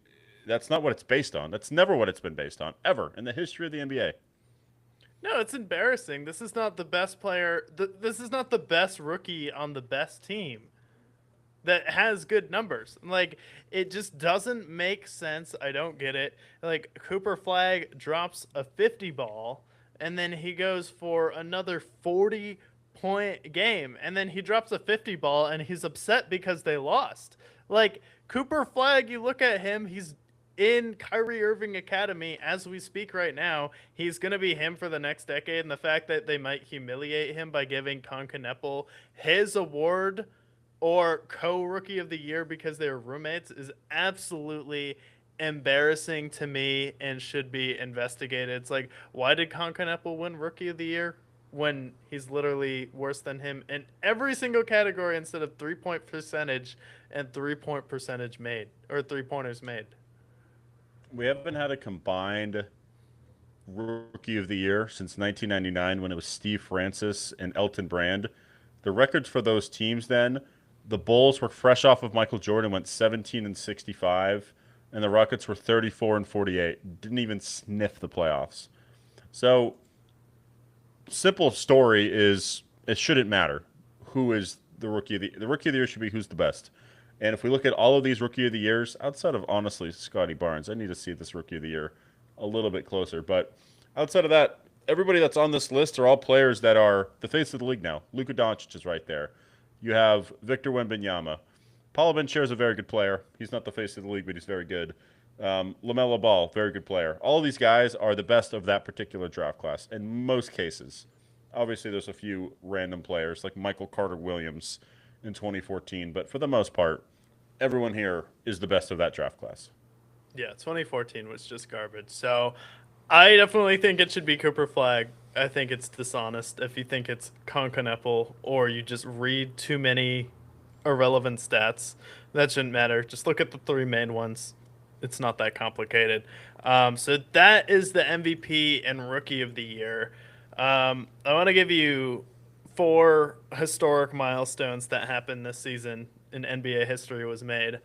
that's not what it's based on. That's never what it's been based on, ever, in the history of the NBA. No, it's embarrassing. This is not the best player. This is not the best rookie on the best team that has good numbers. Like, it just doesn't make sense. I don't get it. Like, Cooper Flag drops a 50 ball, and then he goes for another 40-point game, and then he drops a 50 ball, and he's upset because they lost. Like, Cooper Flag, you look at him, he's in Kyrie Irving Academy as we speak right now. He's going to be him for the next decade, and the fact that they might humiliate him by giving Concanupple his award or co-rookie of the year because they were roommates is absolutely embarrassing to me and should be investigated. It's like, why did Conkaneppel win rookie of the year when he's literally worse than him in every single category instead of 3-point percentage and 3-point percentage made or 3-pointers made? We haven't had a combined rookie of the year since 1999 when it was Steve Francis and Elton Brand. The records for those teams then, the Bulls were fresh off of Michael Jordan, went 17 and 65, and the Rockets were 34 and 48. Didn't even sniff the playoffs. So, simple story is it shouldn't matter who is the rookie of the rookie of the year should be who's the best. And if we look at all of these rookie of the years, outside of honestly Scotty Barnes, I need to see this rookie of the year a little bit closer. But outside of that, everybody that's on this list are all players that are the face of the league now. Luka Doncic is right there. You have Victor Wembanyama. Paolo Banchero is a very good player. He's not the face of the league, but he's very good. LaMelo Ball, very good player. All of these guys are the best of that particular draft class in most cases. Obviously, there's a few random players like Michael Carter Williams in 2014, but for the most part, everyone here is the best of that draft class. Yeah, 2014 was just garbage. So I definitely think it should be Cooper Flag. I think it's dishonest if you think it's Conkaneppel or you just read too many irrelevant stats. That shouldn't matter. Just look at the three main ones. It's not that complicated. So that is the MVP and Rookie of the Year. I want to give you 4 historic milestones that happened this season in NBA history was made.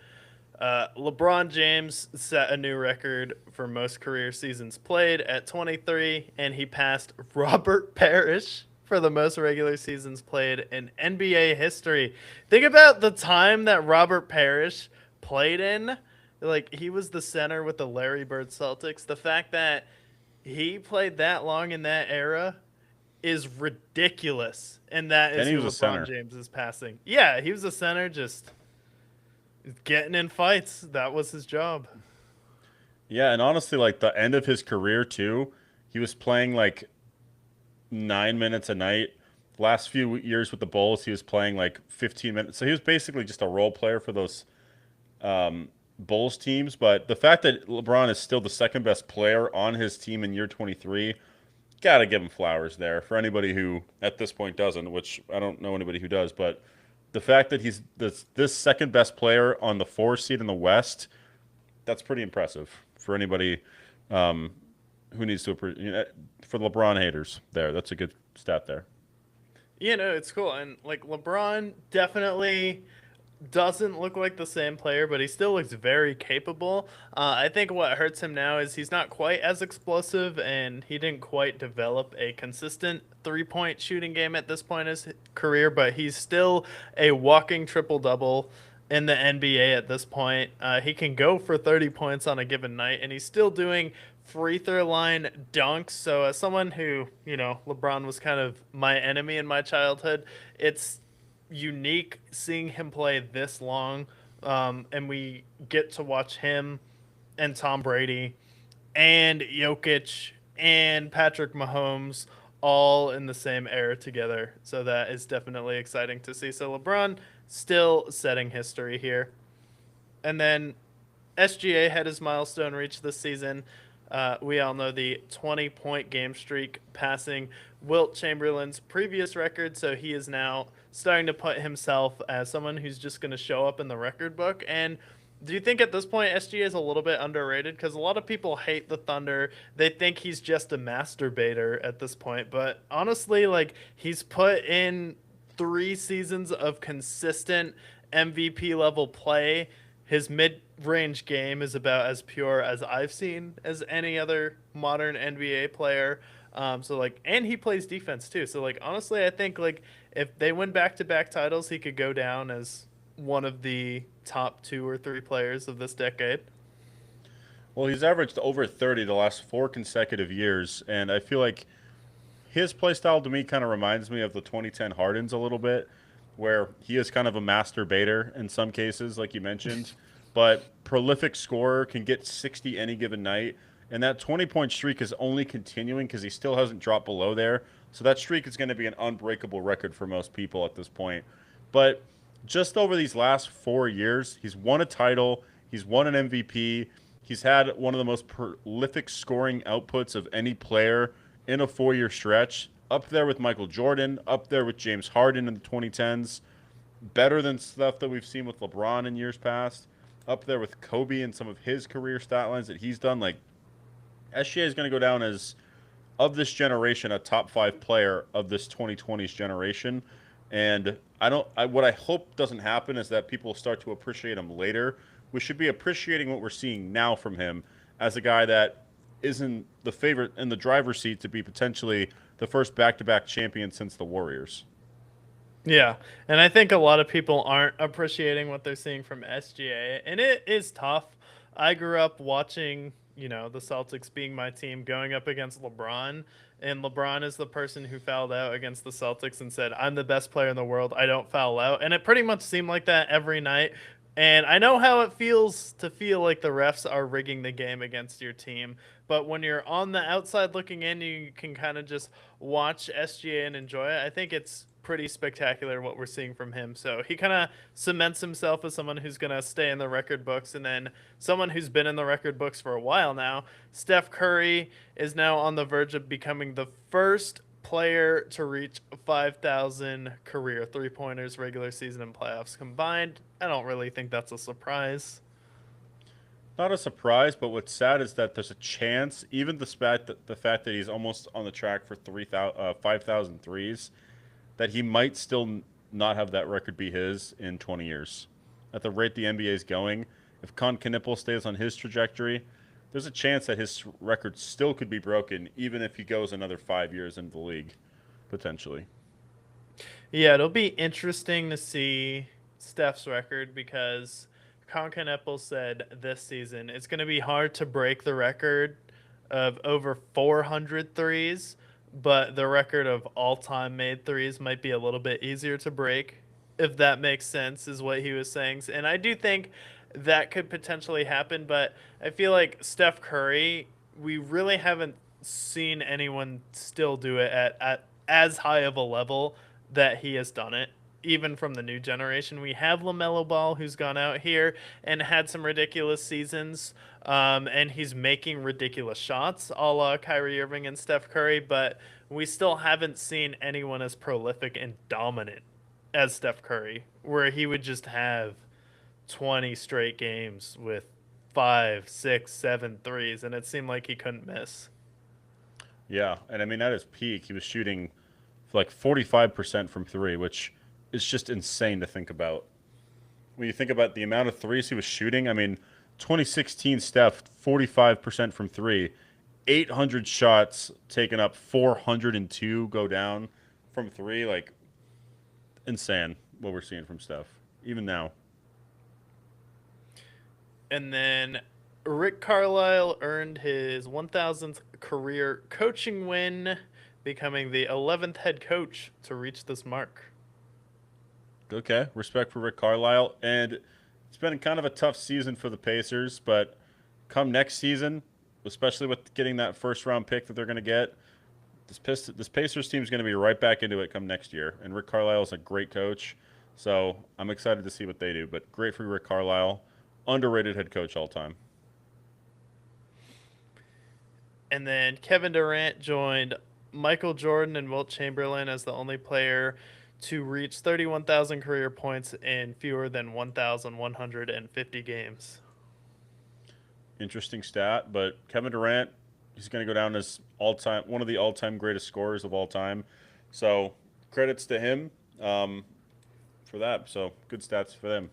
LeBron James set a new record for most career seasons played at 23, and he passed Robert Parrish for the most regular seasons played in NBA history. Think about the time that Robert Parrish played in. Like, he was the center with the Larry Bird Celtics. The fact that he played that long in that era is ridiculous. And that is who LeBron James is passing. Yeah, he was a center, just getting in fights. That was his job. Yeah, and honestly, like the end of his career too, he was playing like 9 minutes a night. Last few years with the Bulls, he was playing like 15 minutes. So he was basically just a role player for those Bulls teams. But the fact that LeBron is still the second best player on his team in year 23, gotta give him flowers there. For anybody who at this point doesn't, which I don't know anybody who does, but the fact that he's this second best player on the 4 seed in the West, that's pretty impressive for anybody who needs to, for LeBron haters there. That's a good stat there. You know, it's cool. And like LeBron definitely doesn't look like the same player, but he still looks very capable. I think what hurts him now is he's not quite as explosive, and he didn't quite develop a consistent 3-point shooting game at this point in his career, but he's still a walking triple-double in the NBA at this point. He can go for 30 points on a given night, and he's still doing free throw line dunks. So as someone who, you know, LeBron was kind of my enemy in my childhood, it's unique seeing him play this long, and we get to watch him and Tom Brady and Jokic and Patrick Mahomes all in the same era together. So that is definitely exciting to see. So LeBron still setting history here. And then SGA had his milestone reached this season. We all know the 20-point game streak, passing Wilt Chamberlain's previous record. So he is now starting to put himself as someone who's just going to show up in the record book. And do you think at this point SGA is a little bit underrated? Because a lot of people hate the Thunder. They think he's just a masturbator at this point. But honestly, like, he's put in 3 seasons of consistent MVP level play. His mid-range game is about as pure as I've seen as any other modern NBA player. So like, and he plays defense too. So like, honestly, I think like if they win back-to-back titles, he could go down as one of the top 2 or 3 players of this decade. Well, he's averaged over 30 the last 4 consecutive years, and I feel like his play style to me kind of reminds me of the 2010 Hardens a little bit, where he is kind of a masturbator in some cases, like you mentioned, but prolific scorer, can get 60 any given night. And that 20-point streak is only continuing because he still hasn't dropped below there. So that streak is going to be an unbreakable record for most people at this point. But just over these last 4 years, he's won a title, he's won an MVP, he's had one of the most prolific scoring outputs of any player in a 4 year stretch. Up there with Michael Jordan, up there with James Harden in the 2010s, better than stuff that we've seen with LeBron in years past, up there with Kobe and some of his career stat lines that he's done. Like, SGA is going to go down as, of this generation, a top 5 player of this 2020s generation. And what I hope doesn't happen is that people start to appreciate him later. We should be appreciating what we're seeing now from him as a guy that isn't the favorite in the driver's seat to be potentially the first back-to-back champion since the Warriors. Yeah, and I think a lot of people aren't appreciating what they're seeing from SGA, and it is tough. I grew up watching, the Celtics being my team going up against LeBron, and LeBron is the person who fouled out against the Celtics and said, "I'm the best player in the world. I don't foul out." And it pretty much seemed like that every night. And I know how it feels to feel like the refs are rigging the game against your team. But when you're on the outside looking in, you can kind of just watch SGA and enjoy it. I think it's pretty spectacular what we're seeing from him. So he kind of cements himself as someone who's going to stay in the record books. And then someone who's been in the record books for a while now, Steph Curry, is now on the verge of becoming the first player to reach 5,000 career three-pointers regular season and playoffs combined. I don't really think that's a surprise. Not a surprise, but what's sad is that there's a chance, even despite the fact that he's almost on the track for 5,000 threes, that he might still not have that record be his in 20 years. At the rate the NBA is going, if Con Knipple stays on his trajectory, there's a chance that his record still could be broken, even if he goes another 5 years in the league, potentially. Yeah, it'll be interesting to see Steph's record because Concanepple said this season it's going to be hard to break the record of over 400 threes, but the record of all-time made threes might be a little bit easier to break, if that makes sense, is what he was saying. And I do think that could potentially happen, but I feel like Steph Curry, we really haven't seen anyone still do it at as high of a level that he has done it. Even from the new generation, we have LaMelo Ball, who's gone out here and had some ridiculous seasons, and he's making ridiculous shots, a la Kyrie Irving and Steph Curry. But we still haven't seen anyone as prolific and dominant as Steph Curry, where he would just have 20 straight games with 5, 6, 7 threes, and it seemed like he couldn't miss. Yeah, and I mean, at his peak, he was shooting like 45% from three, which is just insane to think about. When you think about the amount of threes he was shooting, I mean, 2016 Steph, 45% from three, 800 shots taken up, 402 go down from three. Like, insane what we're seeing from Steph, even now. And then Rick Carlisle earned his 1,000th career coaching win, becoming the 11th head coach to reach this mark. Okay, respect for Rick Carlisle. And it's been kind of a tough season for the Pacers, but come next season, especially with getting that first round pick that they're going to get, this Pacers team is going to be right back into it come next year. And Rick Carlisle is a great coach, so I'm excited to see what they do. But great for Rick Carlisle, underrated head coach all time. And then Kevin Durant joined Michael Jordan and Wilt Chamberlain as the only player to reach 31,000 career points in fewer than 1,150 games. Interesting stat, but Kevin Durant, he's going to go down as one of the all-time greatest scorers of all time. So credits to him for that. So good stats for them.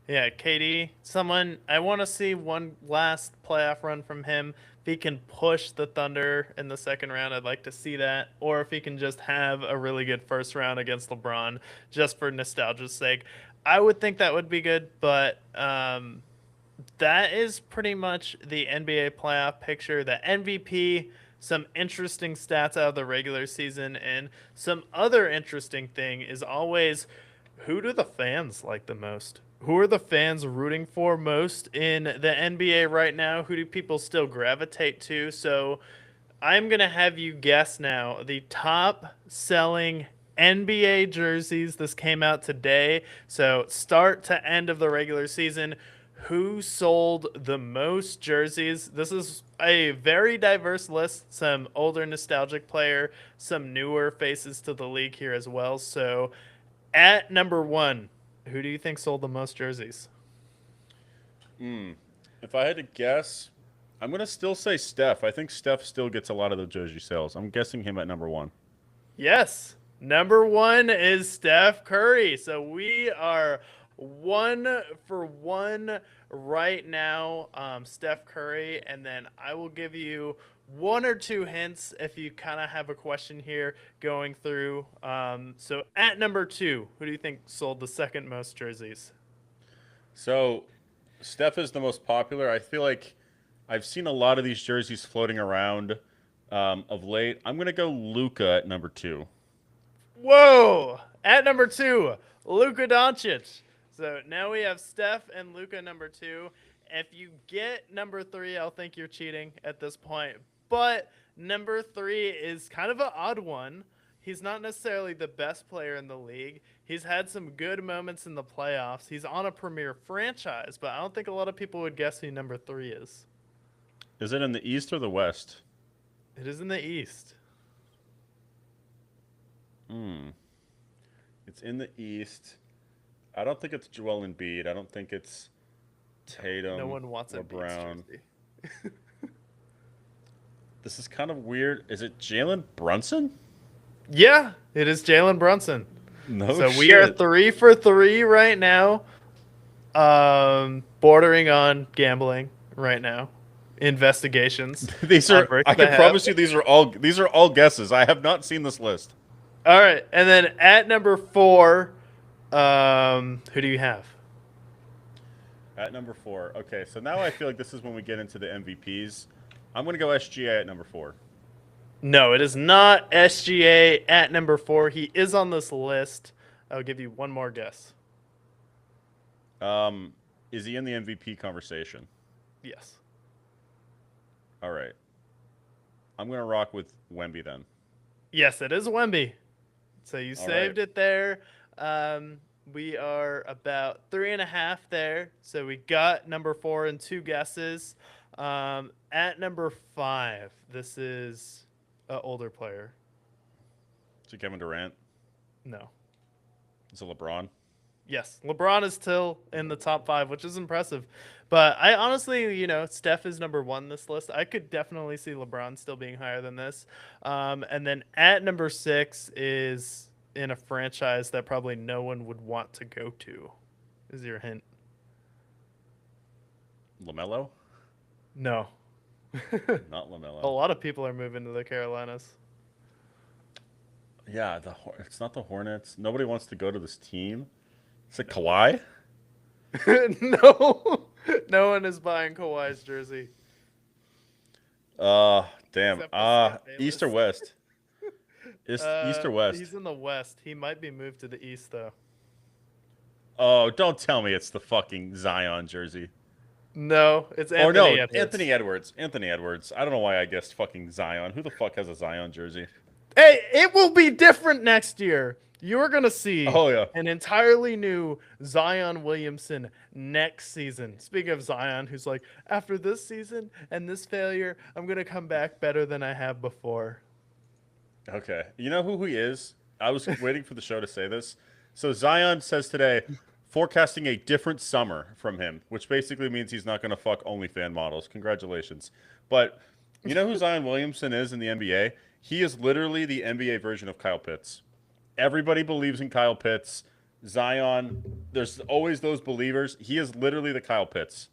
Yeah, KD, someone I want to see one last playoff run from him. If he can push the Thunder in the second round, I'd like to see that. Or if he can just have a really good first round against LeBron, just for nostalgia's sake. I would think that would be good, but that is pretty much the NBA playoff picture. The MVP, some interesting stats out of the regular season, and some other interesting thing is always, who do the fans like the most? Who are the fans rooting for most in the NBA right now? Who do people still gravitate to? So I'm going to have you guess now the top selling NBA jerseys. This came out today. So, start to end of the regular season, who sold the most jerseys? This is a very diverse list. Some older nostalgic player, some newer faces to the league here as well. So, at number 1, who do you think sold the most jerseys? If I had to guess, I'm gonna still say Steph. I think Steph still gets a lot of the jersey sales. I'm guessing him at number one. Yes. Number 1 is Steph Curry. So we are 1 for 1 right now. Steph Curry. And then I will give you 1 or 2 hints if you kind of have a question here going through. So at number 2, who do you think sold the second most jerseys? So Steph is the most popular. I feel like I've seen a lot of these jerseys floating around of late. I'm gonna go Luca at number two. Whoa! At number 2, Luka Doncic. So now we have Steph and Luka number 2. If you get number 3, I'll think you're cheating at this point. But number 3 is kind of an odd one. He's not necessarily the best player in the league. He's had some good moments in the playoffs. He's on a premier franchise, but I don't think a lot of people would guess who number 3 is. Is it in the East or the West? It is in the East. It's in the East. I don't think it's Joel Embiid. I don't think it's Tatum No one wants or a Brown. jersey. This is kind of weird. Is it Jalen Brunson? Yeah, it is Jalen Brunson. No So shit. we are 3 for 3 right now. Bordering on gambling right now. Investigations. These on are. Brick's I can behalf. promise you, these are all guesses. I have not seen this list. All right, and then at number 4, who do you have? At number 4. Okay, so now I feel like this is when we get into the MVPs. I'm gonna go SGA at number 4. No, it is not SGA at number 4. He is on this list. I'll give you one more guess. Is he in the MVP conversation? Yes. All right. I'm gonna rock with Wemby then. Yes, it is Wemby. So you All saved right. it there. We are about 3.5 there. So we got number 4 and 2 guesses. At number 5, this is an older player. Is it Kevin Durant? No. Is it LeBron? Yes, LeBron is still in the top 5, which is impressive. But I honestly, Steph is number 1 this list. I could definitely see LeBron still being higher than this. And then at number 6 is in a franchise that probably no one would want to go to. Is your hint? LaMelo? No. Not A LaMelo. lot of people are moving to the Carolinas. Yeah, it's not the Hornets. Nobody wants to go to this team. Is it Kawhi? No. No one is buying Kawhi's jersey. Damn. Except for Skip East or Bayless. West? East or West? He's in the West. He might be moved to the East, though. Oh, don't tell me it's the fucking Zion jersey. No, it's Anthony Or no, Edwards. Anthony Edwards. Anthony Edwards. I don't know why I guessed fucking Zion. Who the fuck has a Zion jersey? Hey, it will be different next year. You're going to see Oh, yeah. an entirely new Zion Williamson next season. Speaking of Zion, who's like, after this season and this failure, I'm going to come back better than I have before. Okay. You know who he is? I was waiting for the show to say this. So Zion says today, forecasting a different summer from him, which basically means he's not going to fuck OnlyFans models. Congratulations. But you know who Zion Williamson is in the NBA? He is literally the NBA version of Kyle Pitts. Everybody believes in Kyle Pitts. Zion, there's always those believers. He is literally the Kyle Pitts.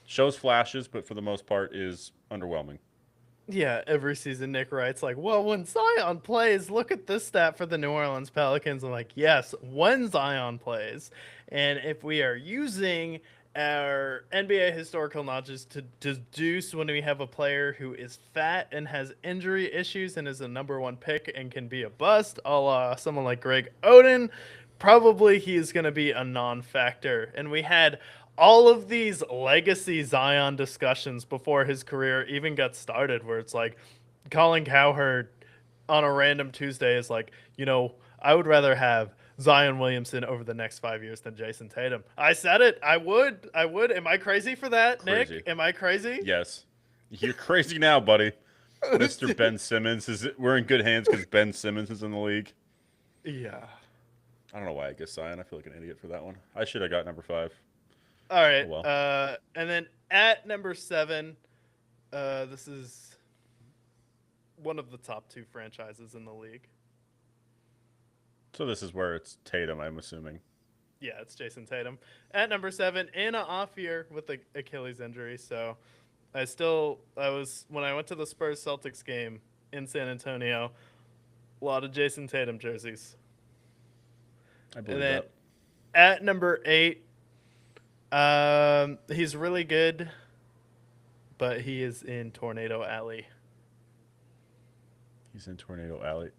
Shows flashes, but for the most part is underwhelming. Yeah, every season Nick writes like, well, when Zion plays, look at this stat for the New Orleans Pelicans. I'm like, yes, when Zion plays. And if we are using our NBA historical knowledge to deduce when we have a player who is fat and has injury issues and is a number 1 pick and can be a bust, a la someone like Greg Oden, probably he is going to be a non-factor. And we had all of these legacy Zion discussions before his career even got started, where it's like Colin Cowherd on a random Tuesday is like, I would rather have Zion Williamson over the next 5 years than Jason Tatum. I said it. I would. I would. Am I crazy for that, Crazy. Nick? Am I crazy? Yes. You're crazy now, buddy. Mr. Ben Simmons we're in good hands because Ben Simmons is in the league. Yeah. I don't know why I guess Zion. I feel like an idiot for that one. I should have got number 5. All right. Oh, well. And then at number 7, this is one of the top 2 franchises in the league. So this is where it's Tatum, I'm assuming. Yeah, it's Jason Tatum. At number 7, in an off year with the Achilles injury. So when I went to the Spurs Celtics game in San Antonio, a lot of Jason Tatum jerseys. I believe And then that. at number 8, he's really good, but he is in Tornado Alley. He's in Tornado Alley.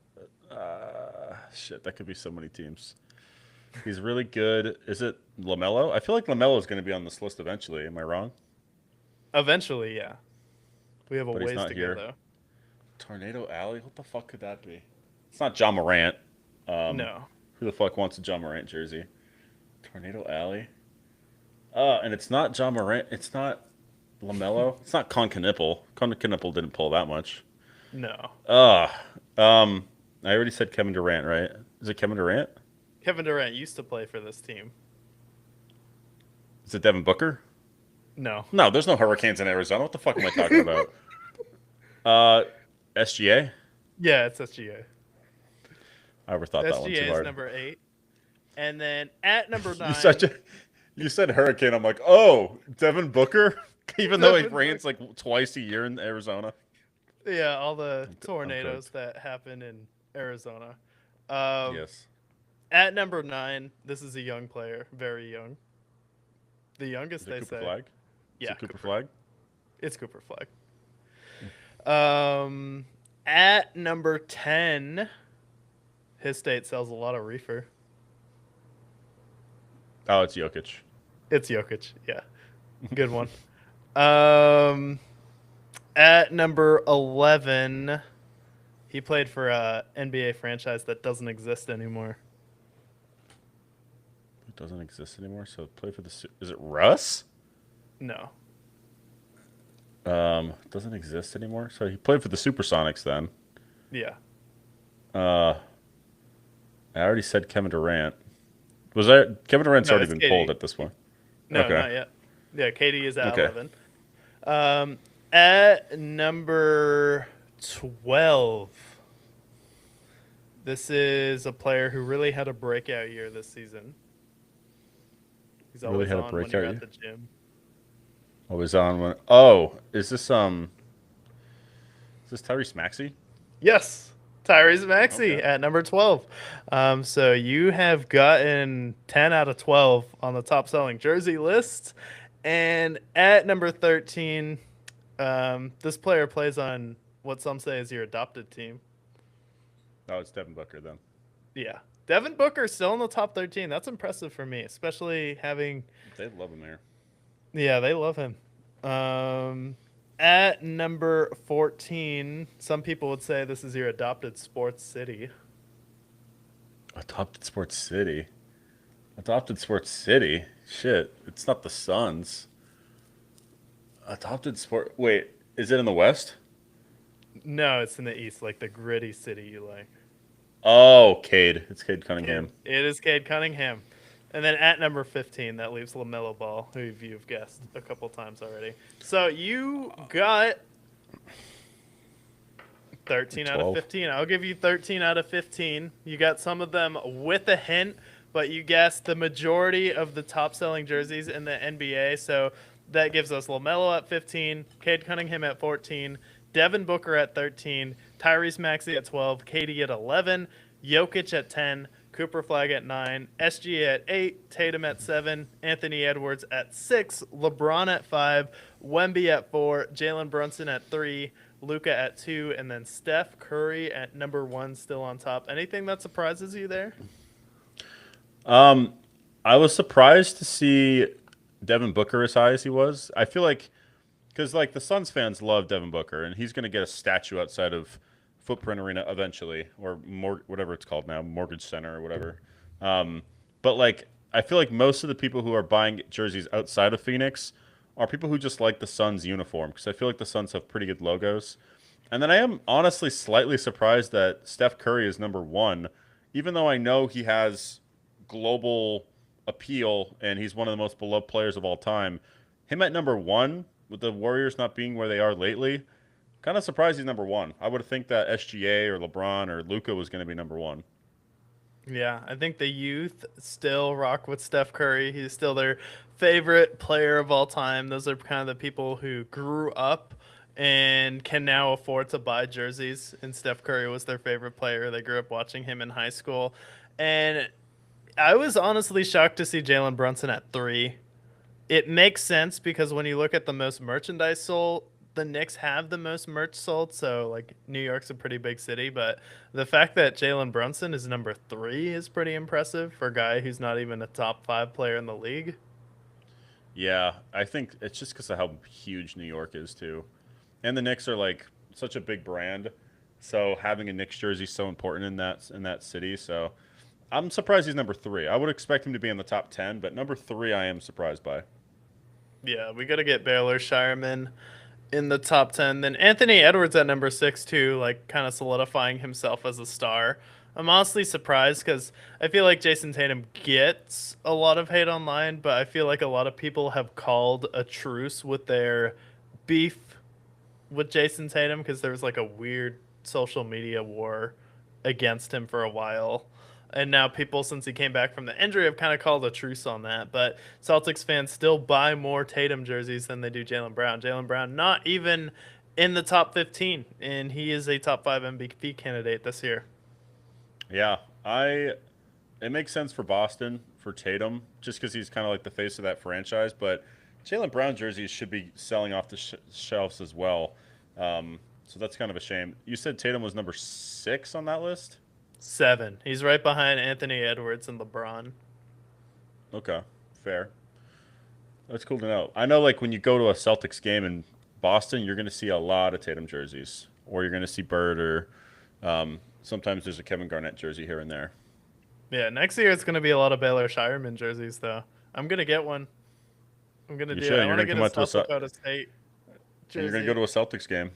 Shit, that could be so many teams. He's really good. Is it LaMelo? I feel like LaMelo is going to be on this list eventually. Am I wrong? Eventually, yeah. We have a But he's ways not to here. go, though. Tornado Alley? What the fuck could that be? It's not John Morant. No. Who the fuck wants a John Morant jersey? Tornado Alley? And it's not John Morant. It's not LaMelo. It's not Con Knipple. Con Knipple didn't pull that much. No. I already said Kevin Durant, right? Is it Kevin Durant? Kevin Durant used to play for this team. Is it Devin Booker? No. No, there's no Hurricanes in Arizona. What the fuck am I talking about? SGA? Yeah, it's SGA. I overthought that one too SGA is hard. number 8. And then at number 9. You said Hurricane. I'm like, oh, Devin Booker? Even though he Devin rains like twice a year in Arizona. Yeah, all the tornadoes that happen in Arizona. Yes. At number 9, this is a young player, very young. The youngest, Is it they Cooper say. Flag? Yeah, Is it Cooper Flag? It's Cooper Flag. At number 10, his state sells a lot of reefer. Oh, it's Jokic. It's Jokic, yeah. Good one. At number 11, he played for a NBA franchise that doesn't exist anymore. It doesn't exist anymore, so play for the... Is it Russ? No. Doesn't exist anymore, so he played for the Supersonics then. Yeah. I already said Kevin Durant. Kevin Durant's already been KD. pulled at this point. No, Okay. not yet. Yeah, KD is at Okay. 11. At number 12, this is a player who really had a breakout year this season. He's Really always had a on when breakout you're year? at the gym. Always on when... Oh, is this Tyrese Maxey? Yes, Tyrese Maxey Okay. at number 12. So you have gotten 10 out of 12 on the top selling jersey list. And at number 13, this player plays on what some say is your adopted team. Oh, it's Devin Booker then. Yeah. Devin Booker still in the top 13. That's impressive for me, especially having... They love him here. Yeah, they love him. At number 14, some people would say this is your adopted sports city. Adopted Sports City? Adopted Sports City? Shit, it's not the Suns. Adopted Sport... Wait, is it in the West? No, it's in the East, like the gritty city you like. Oh, Cade. It's Cade Cunningham. It is Cade Cunningham. And then at number 15, that leaves LaMelo Ball, who you've guessed a couple times already. So you got 13 out of 15. I'll give you 13 out of 15. You got some of them with a hint, but you guessed the majority of the top-selling jerseys in the NBA. So that gives us LaMelo at 15, Cade Cunningham at 14, Devin Booker at 13, Tyrese Maxey at 12, KD at 11, Jokic at 10, Cooper Flag at 9, SGA at 8, Tatum at 7, Anthony Edwards at 6, LeBron at 5, Wemby at 4, Jalen Brunson at 3, Luka at 2, and then Steph Curry at number 1 still on top. Anything that surprises you there? I was surprised to see Devin Booker as high as he was. I feel like, because like the Suns fans love Devin Booker, and he's going to get a statue outside of Footprint Arena eventually, or whatever it's called now, Mortgage Center or whatever. But like, I feel like most of the people who are buying jerseys outside of Phoenix are people who just like the Suns uniform because I feel like the Suns have pretty good logos. And then I am honestly slightly surprised that Steph Curry is number one, even though I know he has global appeal and he's one of the most beloved players of all time. Him at number one, with the Warriors not being where they are lately, kind of surprised he's number one. I would think that SGA or LeBron or Luka was going to be number one. Yeah, I think the youth still rock with Steph Curry. He's still their favorite player of all time. Those are kind of the people who grew up and can now afford to buy jerseys. And Steph Curry was their favorite player. They grew up watching him in high school. And I was honestly shocked to see Jalen Brunson at 3. It makes sense because when you look at the most merchandise sold, the Knicks have the most merch sold. So, like, New York's a pretty big city. But the fact that Jalen Brunson is number 3 is pretty impressive for a guy who's not even a top 5 player in the league. Yeah, I think it's just because of how huge New York is too, and the Knicks are like such a big brand, so having a Knicks jersey is so important in that city. So I'm surprised he's number 3. I would expect him to be in the top 10, but number 3 I am surprised by. Yeah, we got to get Baylor Shireman in the top 10. Then Anthony Edwards at number 6, too, like kind of solidifying himself as a star. I'm honestly surprised because I feel like Jason Tatum gets a lot of hate online, but I feel like a lot of people have called a truce with their beef with Jason Tatum because there was like a weird social media war against him for a while. And now people, since he came back from the injury, have kind of called a truce on that. But Celtics fans still buy more Tatum jerseys than they do Jaylen Brown. Jaylen Brown not even in the top 15, and he is a top 5 MVP candidate this year. Yeah, it makes sense for Boston for Tatum just because he's kind of like the face of that franchise. But Jaylen Brown jerseys should be selling off the shelves as well. So that's kind of a shame. You said Tatum was number 6 on that list? 7. He's right behind Anthony Edwards and LeBron. Okay, fair. That's cool to know. I know, like, when you go to a Celtics game in Boston, you're going to see a lot of Tatum jerseys, or you're going to see Bird, or sometimes there's a Kevin Garnett jersey here and there. Yeah, next year it's going to be a lot of Baylor Shireman jerseys, though. I'm going to get one. I'm going to do it. I want to get a South Dakota State jersey. You're going to go to a Celtics game.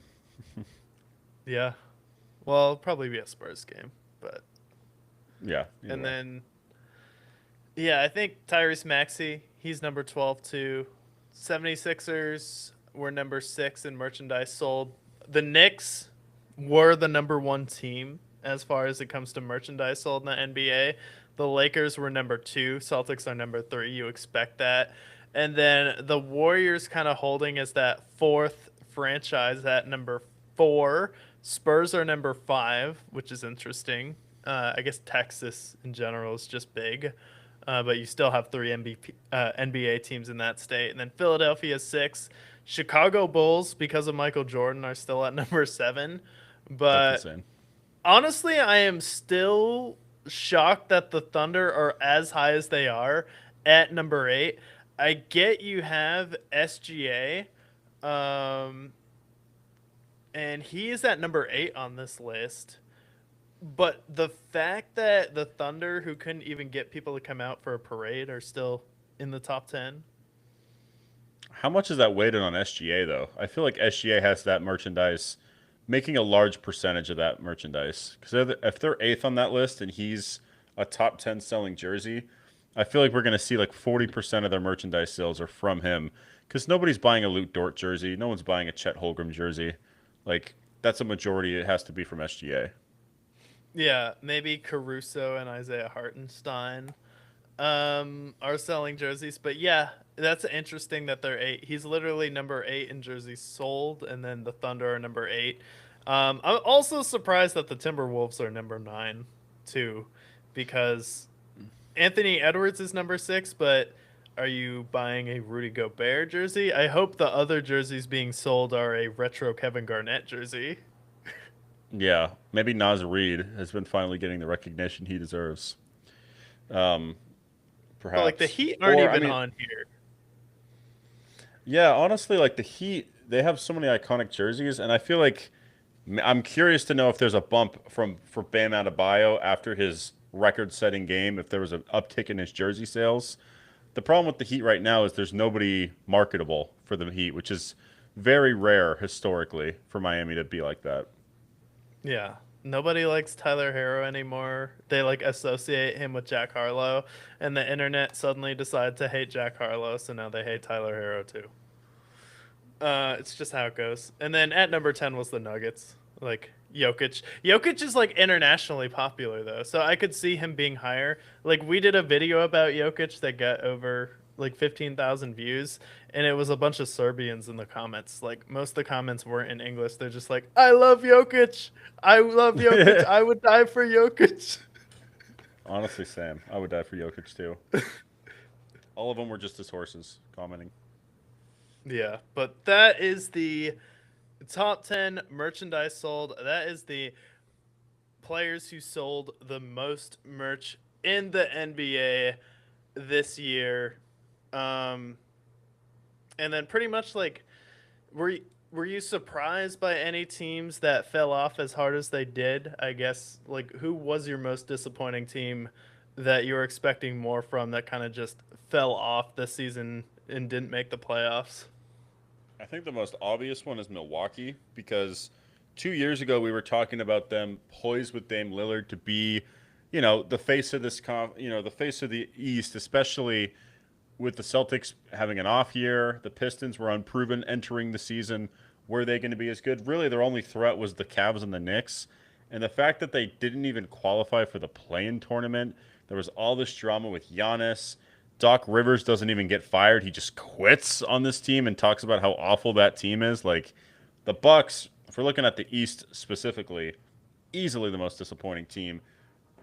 Yeah. Well, it'll probably be a Spurs game, but yeah. And then, yeah, I think Tyrese Maxey, he's number 12 too. 76ers were number 6 in merchandise sold. The Knicks were the number 1 team as far as it comes to merchandise sold in the NBA. The Lakers were number 2. Celtics are number 3. You expect that. And then the Warriors kind of holding as that 4th franchise at number 4. Spurs are number 5, which is interesting. I guess Texas in general is just big. But you still have 3 NBA teams in that state. And then Philadelphia 6. Chicago Bulls, because of Michael Jordan, are still at number 7. But honestly, I am still shocked that the Thunder are as high as they are at number 8. I get you have SGA, and he is at number 8 on this list. But the fact that the Thunder, who couldn't even get people to come out for a parade, are still in the top 10. How much is that weighted on SGA, though? I feel like SGA has that merchandise, making a large percentage of that merchandise. Because if they're 8th on that list and he's a top 10 selling jersey, I feel like we're going to see like 40% of their merchandise sales are from him. Because nobody's buying a Luke Dort jersey. No one's buying a Chet Holmgren jersey. Like, that's a majority. It has to be from SGA. Yeah, maybe Caruso and Isaiah Hartenstein are selling jerseys. But yeah, that's interesting that they're 8. He's literally number 8 in jerseys sold, and then the Thunder are number 8. I'm also surprised that the Timberwolves are number 9 too, because Anthony Edwards is number 6, but are you buying a Rudy Gobert jersey? I hope the other jerseys being sold are a retro Kevin Garnett jersey. Yeah, maybe Naz Reid has been finally getting the recognition he deserves. Perhaps. But like the Heat aren't on here. Yeah, honestly, like the Heat, they have so many iconic jerseys, and I feel like I'm curious to know if there's a bump for Bam Adebayo after his record-setting game, if there was an uptick in his jersey sales. The problem with the Heat right now is there's nobody marketable for the Heat, which is very rare historically for Miami to be like that. Yeah. Nobody likes Tyler Harrow anymore. They like associate him with Jack Harlow, and the internet suddenly decided to hate Jack Harlow, so now they hate Tyler Harrow too. It's just how it goes. And then at number 10 was the Nuggets. Like Jokic. Jokic is like internationally popular though. So I could see him being higher. Like we did a video about Jokic that got over like 15,000 views and it was a bunch of Serbians in the comments. Like most of the comments weren't in English. They're just like, "I love Jokic. I love Jokic. I would die for Jokic." Honestly, Sam, I would die for Jokic too. All of them were just his horses commenting. Yeah, but that is the top 10 merchandise sold. That is the players who sold the most merch in the NBA this year. Um, and then pretty much like, were you surprised by any teams that fell off as hard as they did? I guess like who was your most disappointing team that you were expecting more from that kind of just fell off this season and didn't make the playoffs? I think the most obvious one is Milwaukee because 2 years ago we were talking about them poised with Dame Lillard to be, the face of the face of the East, especially with the Celtics having an off year. The Pistons were unproven entering the season. Were they going to be as good? Really, their only threat was the Cavs and the Knicks. And the fact that they didn't even qualify for the play-in tournament, there was all this drama with Giannis. Doc Rivers doesn't even get fired. He just quits on this team and talks about how awful that team is. Like the Bucks, if we're looking at the East specifically, easily the most disappointing team.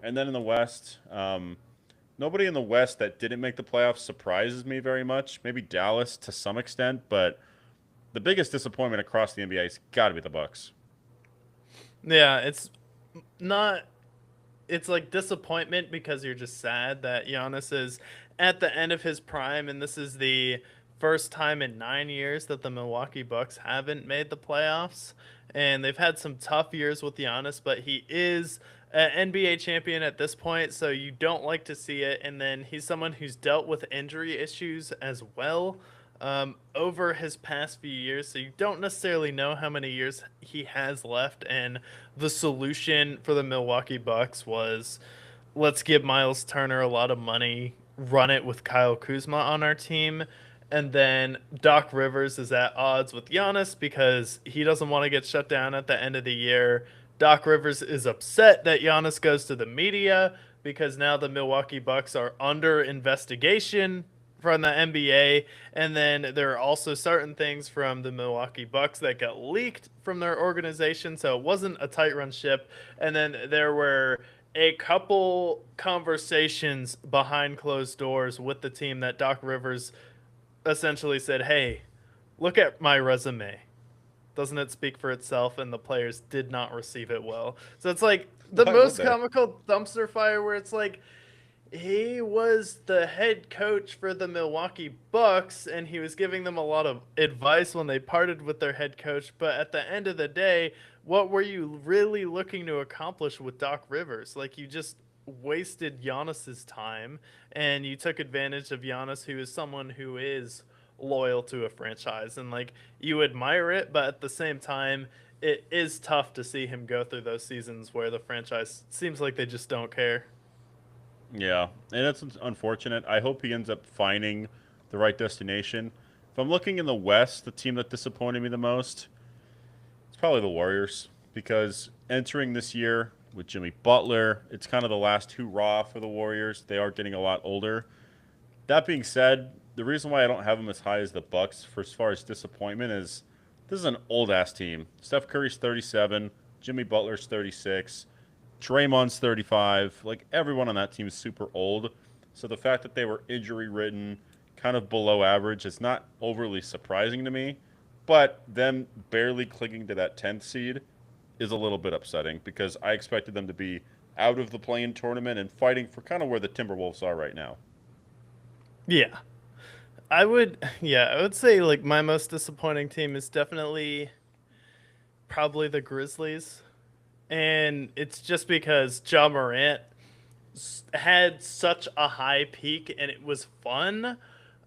And then in the West, nobody in the West that didn't make the playoffs surprises me very much. Maybe Dallas to some extent, but the biggest disappointment across the NBA has got to be the Bucks. Yeah, not it's like disappointment because you're just sad that Giannis is at the end of his prime, and this is the first time in 9 years that the Milwaukee Bucks haven't made the playoffs. And they've had some tough years with Giannis, but he is an NBA champion at this point, so you don't like to see it. And then he's someone who's dealt with injury issues as well over his past few years, so you don't necessarily know how many years he has left. And the solution for the Milwaukee Bucks was let's give Miles Turner a lot of money, run it with Kyle Kuzma on our team. And then Doc Rivers is at odds with Giannis because he doesn't want to get shut down at the end of the year. Doc Rivers is upset that Giannis goes to the media because now the Milwaukee Bucks are under investigation from the NBA. And then there are also certain things from the Milwaukee Bucks that got leaked from their organization, so it wasn't a tight run ship. And then there were a couple conversations behind closed doors with the team that Doc Rivers essentially said, "Hey, look at my resume. Doesn't it speak for itself?" And the players did not receive it well. So it's like the Why would most they? comical dumpster fire where it's like he was the head coach for the Milwaukee Bucks and he was giving them a lot of advice when they parted with their head coach, but at the end of the day, what were you really looking to accomplish with Doc Rivers? Like you just wasted Giannis's time and you took advantage of Giannis, who is someone who is loyal to a franchise, and like you admire it, but at the same time it is tough to see him go through those seasons where the franchise seems like they just don't care. Yeah, and it's unfortunate. I hope he ends up finding the right destination. If I'm looking in the West, the team that disappointed me the most, it's probably the Warriors because entering this year with Jimmy Butler, it's kind of the last hurrah for the Warriors. They are getting a lot older. That being said, the reason why I don't have them as high as the Bucks for as far as disappointment is this is an old ass team. Steph Curry's 37, Jimmy Butler's 36. Draymond's 35. Like everyone on that team is super old. So the fact that they were injury ridden, kind of below average, is not overly surprising to me. But them barely clinging to that 10th seed is a little bit upsetting because I expected them to be out of the play-in tournament and fighting for kind of where the Timberwolves are right now. Yeah. I would say like my most disappointing team is definitely probably the Grizzlies. And it's just because Ja Morant had such a high peak and it was fun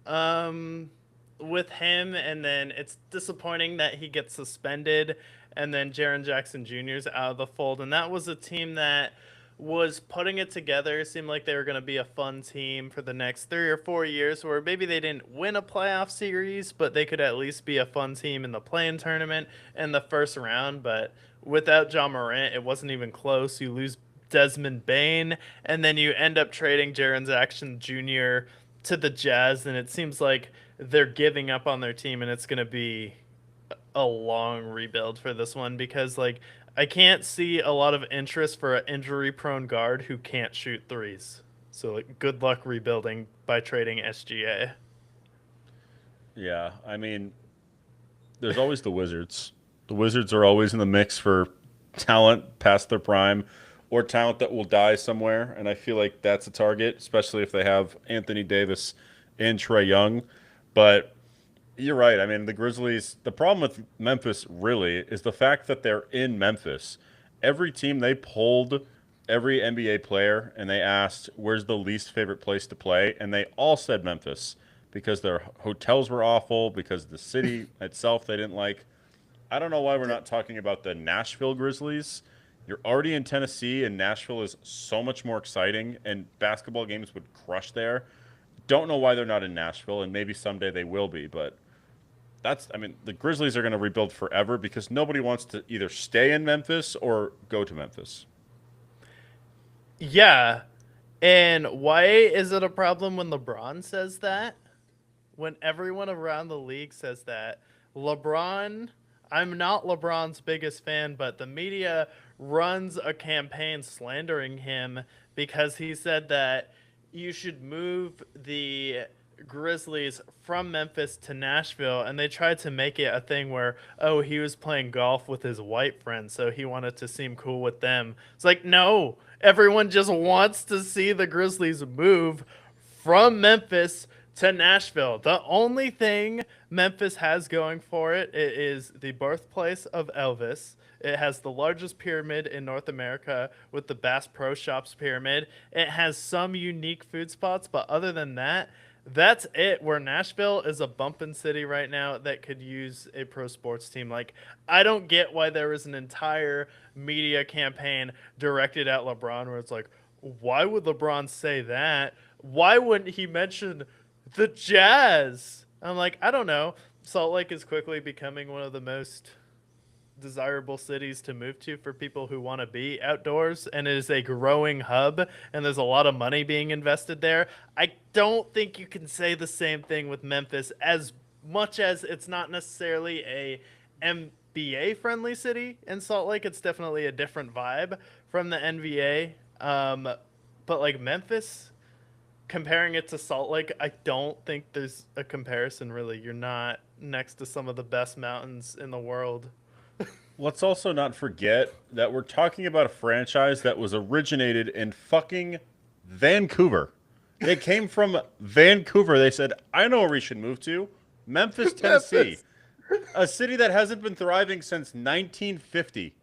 um, with him. And then it's disappointing that he gets suspended. And then Jaren Jackson Jr. is out of the fold. And that was a team that was putting it together. It seemed like they were going to be a fun team for the next 3 or 4 years, where maybe they didn't win a playoff series, but they could at least be a fun team in the play-in tournament in the first round. But without Ja Morant, it wasn't even close. You lose Desmond Bain, and then you end up trading Jaren Jackson Jr. to the Jazz, and it seems like they're giving up on their team, and it's going to be a long rebuild for this one because like I can't see a lot of interest for an injury prone guard who can't shoot threes. So like good luck rebuilding by trading SGA. Yeah, I mean, there's always the Wizards. The Wizards are always in the mix for talent past their prime or talent that will die somewhere. And I feel like that's a target, especially if they have Anthony Davis and Trae Young. But you're right. I mean, the Grizzlies, the problem with Memphis really is the fact that they're in Memphis. Every team they polled every NBA player and they asked, where's the least favorite place to play? And they all said Memphis because their hotels were awful, because the city itself they didn't like. I don't know why we're not talking about the Nashville Grizzlies. You're already in Tennessee, and Nashville is so much more exciting, and basketball games would crush there. Don't know why they're not in Nashville, and maybe someday they will be, but I mean, the Grizzlies are going to rebuild forever because nobody wants to either stay in Memphis or go to Memphis. Yeah. And why is it a problem when LeBron says that? When everyone around the league says that. LeBron, I'm not LeBron's biggest fan, but the media runs a campaign slandering him because he said that you should move the Grizzlies from Memphis to Nashville, and they tried to make it a thing where, oh, he was playing golf with his white friends, so he wanted to seem cool with them. It's like, no, everyone just wants to see the Grizzlies move from Memphis to Nashville. The only thing Memphis has going for it is the birthplace of Elvis. It has the largest pyramid in North America with the Bass Pro Shops pyramid. It has some unique food spots, but other than that, that's it. Where Nashville is a bumpin' city right now that could use a pro sports team. Like, I don't get why there is an entire media campaign directed at LeBron where it's like, why would LeBron say that? Why wouldn't he mention the Jazz? I'm like, I don't know. Salt Lake is quickly becoming one of the most desirable cities to move to for people who want to be outdoors, and it is a growing hub, and there's a lot of money being invested there. I don't think you can say the same thing with Memphis, as much as it's not necessarily a NBA friendly city in Salt Lake. It's definitely a different vibe from the NBA. But like Memphis, comparing it to Salt Lake, I don't think there's a comparison really. You're not next to some of the best mountains in the world. Let's also not forget that we're talking about a franchise that was originated in fucking Vancouver. They came from Vancouver. They said, I know where we should move to. Memphis, Tennessee. A city that hasn't been thriving since 1950.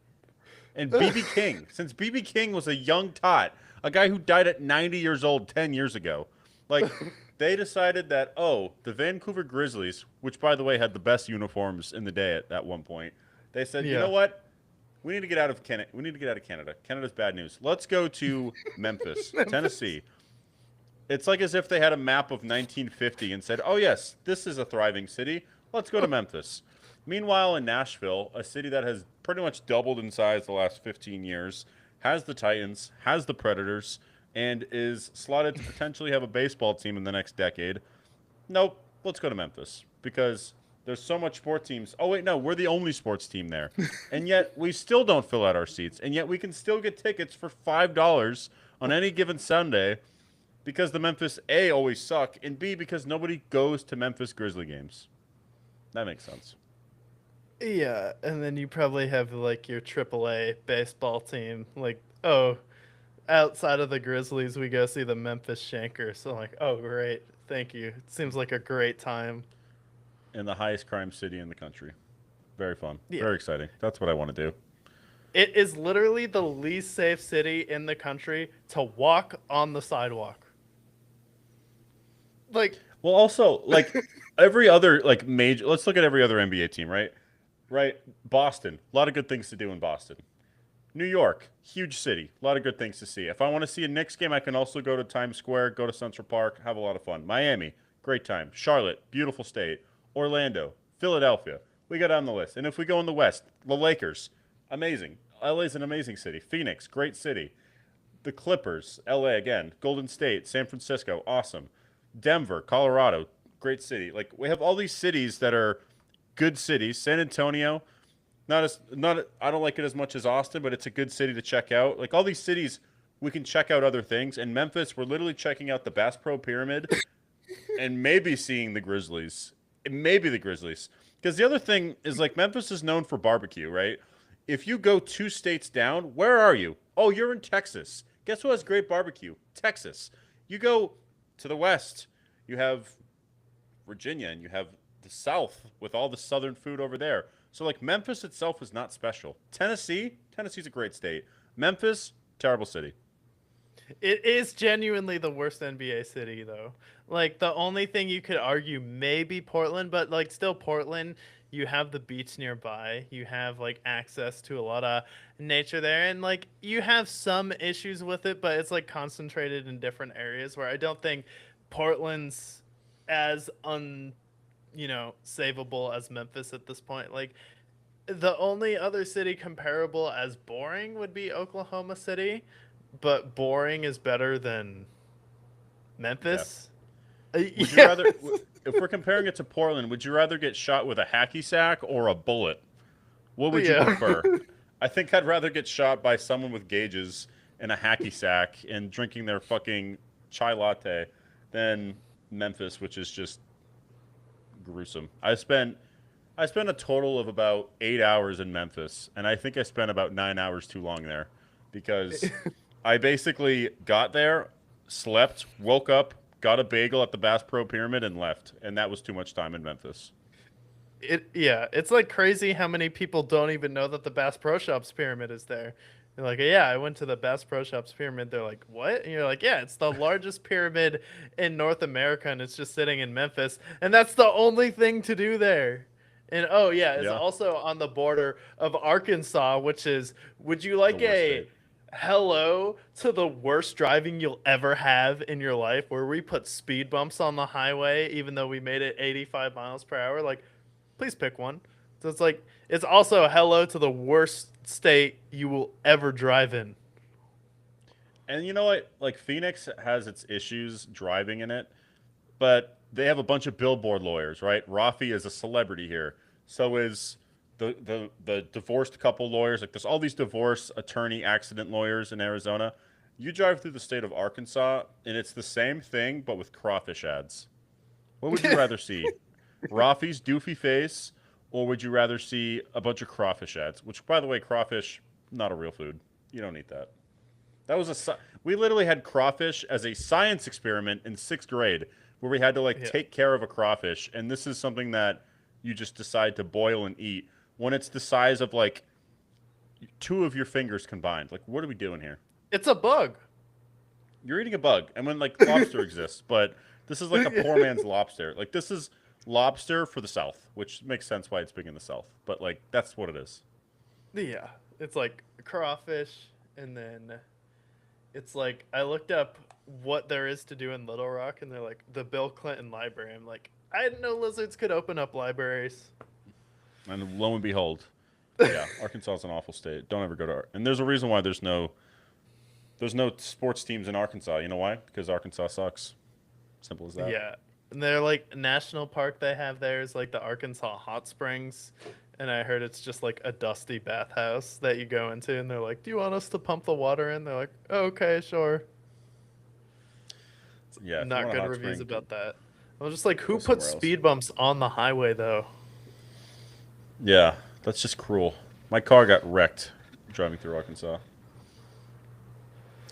And B.B. King. Since B.B. King was a young tot. A guy who died at 90 years old 10 years ago. Like, they decided that, oh, the Vancouver Grizzlies, which, by the way, had the best uniforms in the day at one point, they said, you know what? We need to get out of Canada. We need to get out of Canada. Canada's bad news. Let's go to Memphis, Tennessee. It's like as if they had a map of 1950 and said, oh, yes, this is a thriving city. Let's go to Memphis. Meanwhile, in Nashville, a city that has pretty much doubled in size the last 15 years, has the Titans, has the Predators, and is slotted to potentially have a baseball team in the next decade. Nope, let's go to Memphis because there's so much sports teams. Oh, wait, no, we're the only sports team there. And yet we still don't fill out our seats. And yet we can still get tickets for $5 on any given Sunday because the Memphis A always suck, and B because nobody goes to Memphis Grizzly games. That makes sense. Yeah, and then you probably have like your AAA baseball team. Like, oh, outside of the Grizzlies, we go see the Memphis Shankers. So I'm like, oh, great, thank you. It seems like a great time. In the highest crime city in the country. Very fun. Yeah. Very exciting. That's what I want to do. It is literally the least safe city in the country to walk on the sidewalk. Like, Well, also like every other like major. Let's look at every other NBA team, right? Right. Boston. A lot of good things to do in Boston. New York, huge city, a lot of good things to see. If I want to see a Knicks game, I can also go to Times Square, go to Central Park, have a lot of fun. Miami, great time. Charlotte, beautiful state. Orlando, Philadelphia, we go down the list. And if we go in the West, the Lakers, amazing. LA's an amazing city. Phoenix, great city. The Clippers, LA again. Golden State, San Francisco, awesome. Denver, Colorado, great city. Like we have all these cities that are good cities. San Antonio, not I don't like it as much as Austin, but it's a good city to check out. Like all these cities, we can check out other things. In Memphis, we're literally checking out the Bass Pro Pyramid and maybe seeing the Grizzlies. Maybe the Grizzlies. Because the other thing is like Memphis is known for barbecue, right? If you go 2 states down, where are you? Oh, you're in Texas. Guess who has great barbecue? Texas. You go to the west, you have Virginia, and you have the South with all the Southern food over there. So like Memphis itself is not special. Tennessee's a great state. Memphis, terrible city. it is genuinely the worst NBA city, though. Like, the only thing you could argue maybe Portland, but, like, still Portland, you have the beach nearby. You have, like, access to a lot of nature there. And, like, you have some issues with it, but it's, like, concentrated in different areas where I don't think Portland's as savable as Memphis at this point. Like, the only other city comparable as boring would be Oklahoma City, but boring is better than Yeah. Memphis. Would you rather, if we're comparing it to Portland, would you rather get shot with a hacky sack or a bullet? What would you Yeah. prefer? I think I'd rather get shot by someone with gauges and a hacky sack and drinking their fucking chai latte than Memphis, which is just gruesome. I spent a total of about 8 hours in Memphis, and I think I spent about 9 hours too long there because I basically got there, slept, woke up, got a bagel at the Bass Pro Pyramid, and left. And that was too much time in Memphis. It's like crazy how many people don't even know that the Bass Pro Shops pyramid is there. They're like, yeah, I went to the Bass Pro Shops pyramid. They're like, what? And you're like, yeah, it's the largest pyramid in North America, and it's just sitting in Memphis, and that's the only thing to do there. And oh yeah, it's Yeah, also on the border of Arkansas, which is, would you the like worst a state. hello to the worst driving you'll ever have in your life, where we put speed bumps on the highway even though we made it 85 miles per hour? Like, please pick one. So it's like, it's also hello to the worst state you will ever drive in. And you know what? Like Phoenix has its issues driving in it, but they have a bunch of billboard lawyers, right? Rafi is a celebrity here. So is the divorced couple lawyers. Like there's all these divorce attorney accident lawyers in Arizona. You drive through the state of Arkansas, and it's the same thing, but with crawfish ads. What would you rather see? Rafi's doofy face, or would you rather see a bunch of crawfish ads? Which, by the way, crawfish, not a real food. You don't eat that. That was we literally had crawfish as a science experiment in 6th grade where we had to like Yeah. take care of a crawfish, and this is something that you just decide to boil and eat when it's the size of like two of your fingers combined. Like, what are we doing here? It's a bug. You're eating a bug, and when like lobster exists, but this is like a poor man's lobster. Like this is lobster for the South, which makes sense why it's big in the South. But like that's what it is. Yeah. It's like crawfish, and then it's like, I looked up what there is to do in Little Rock, and they're like, the Bill Clinton Library. I'm like, I didn't know lizards could open up libraries. And lo and behold, yeah, Arkansas is an awful state. Don't ever go to and there's a reason why there's no sports teams in Arkansas. You know why? Because Arkansas sucks. Simple as that. Yeah. And they're like, national park they have there is like the Arkansas Hot Springs. And I heard it's just like a dusty bathhouse that you go into, and they're like, do you want us to pump the water in? They're like, oh, okay, sure. Yeah, if you Not want a good hot reviews spring, about that. I was just like, go who puts somewhere else. speed bumps on the highway though? Yeah, that's just cruel. My car got wrecked driving through Arkansas.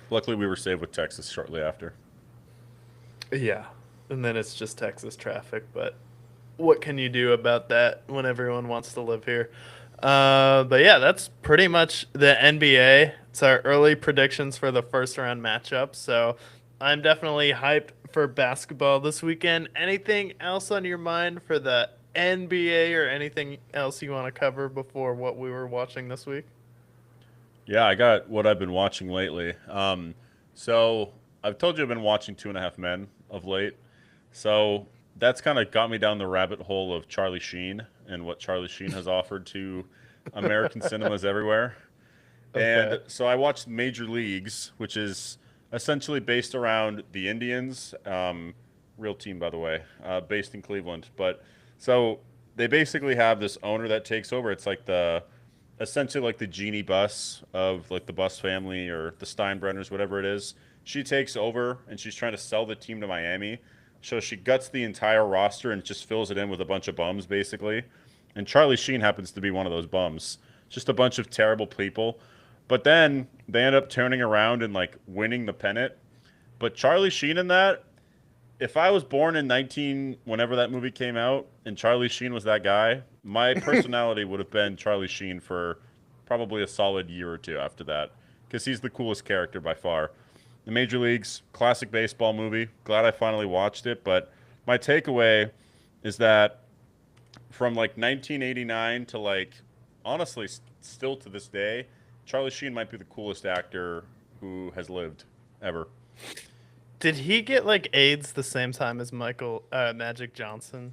Luckily, we were saved with Texas shortly after. Yeah. And then it's just Texas traffic, but what can you do about that when everyone wants to live here? But yeah, that's pretty much the NBA. It's our early predictions for the first round matchup. So I'm definitely hyped for basketball this weekend. Anything else on your mind for the NBA or anything else you want to cover before what we were watching this week? Yeah, I got what I've been watching lately. So I've told you I've been watching Two and a Half Men of late. So that's kind of got me down the rabbit hole of Charlie Sheen and what Charlie Sheen has offered to American cinemas everywhere. Okay. And so I watched Major Leagues, which is essentially based around the Indians, real team by the way, based in Cleveland. But so they basically have this owner that takes over. It's like the essentially like the genie bus of like the Bus family or the Steinbrenners, whatever it is. She takes over and she's trying to sell the team to Miami. So she guts the entire roster and just fills it in with a bunch of bums, basically. And Charlie Sheen happens to be one of those bums. Just a bunch of terrible people. But then they end up turning around and like winning the pennant. But Charlie Sheen in that, if I was born in 19 whenever that movie came out and Charlie Sheen was that guy, my personality would have been Charlie Sheen for probably a solid year or two after that because he's the coolest character by far. The Major Leagues, classic baseball movie. Glad I finally watched it, but my takeaway is that from like 1989 to like honestly still to this day, Charlie Sheen might be the coolest actor who has lived ever. Did he get like AIDS the same time as Michael Magic Johnson?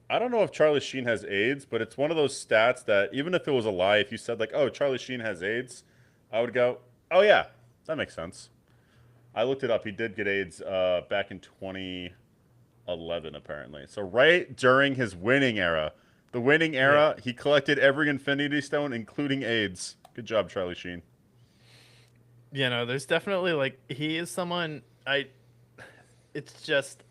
I don't know if Charlie Sheen has AIDS, but it's one of those stats that even if it was a lie, if you said like, "Oh, Charlie Sheen has AIDS," I would go, "Oh yeah, that makes sense." I looked it up. He did get AIDS back in 2011, apparently. So right during his winning era, the winning Yeah. era, he collected every Infinity Stone, including AIDS. Good job, Charlie Sheen. There's definitely like he is someone I it's just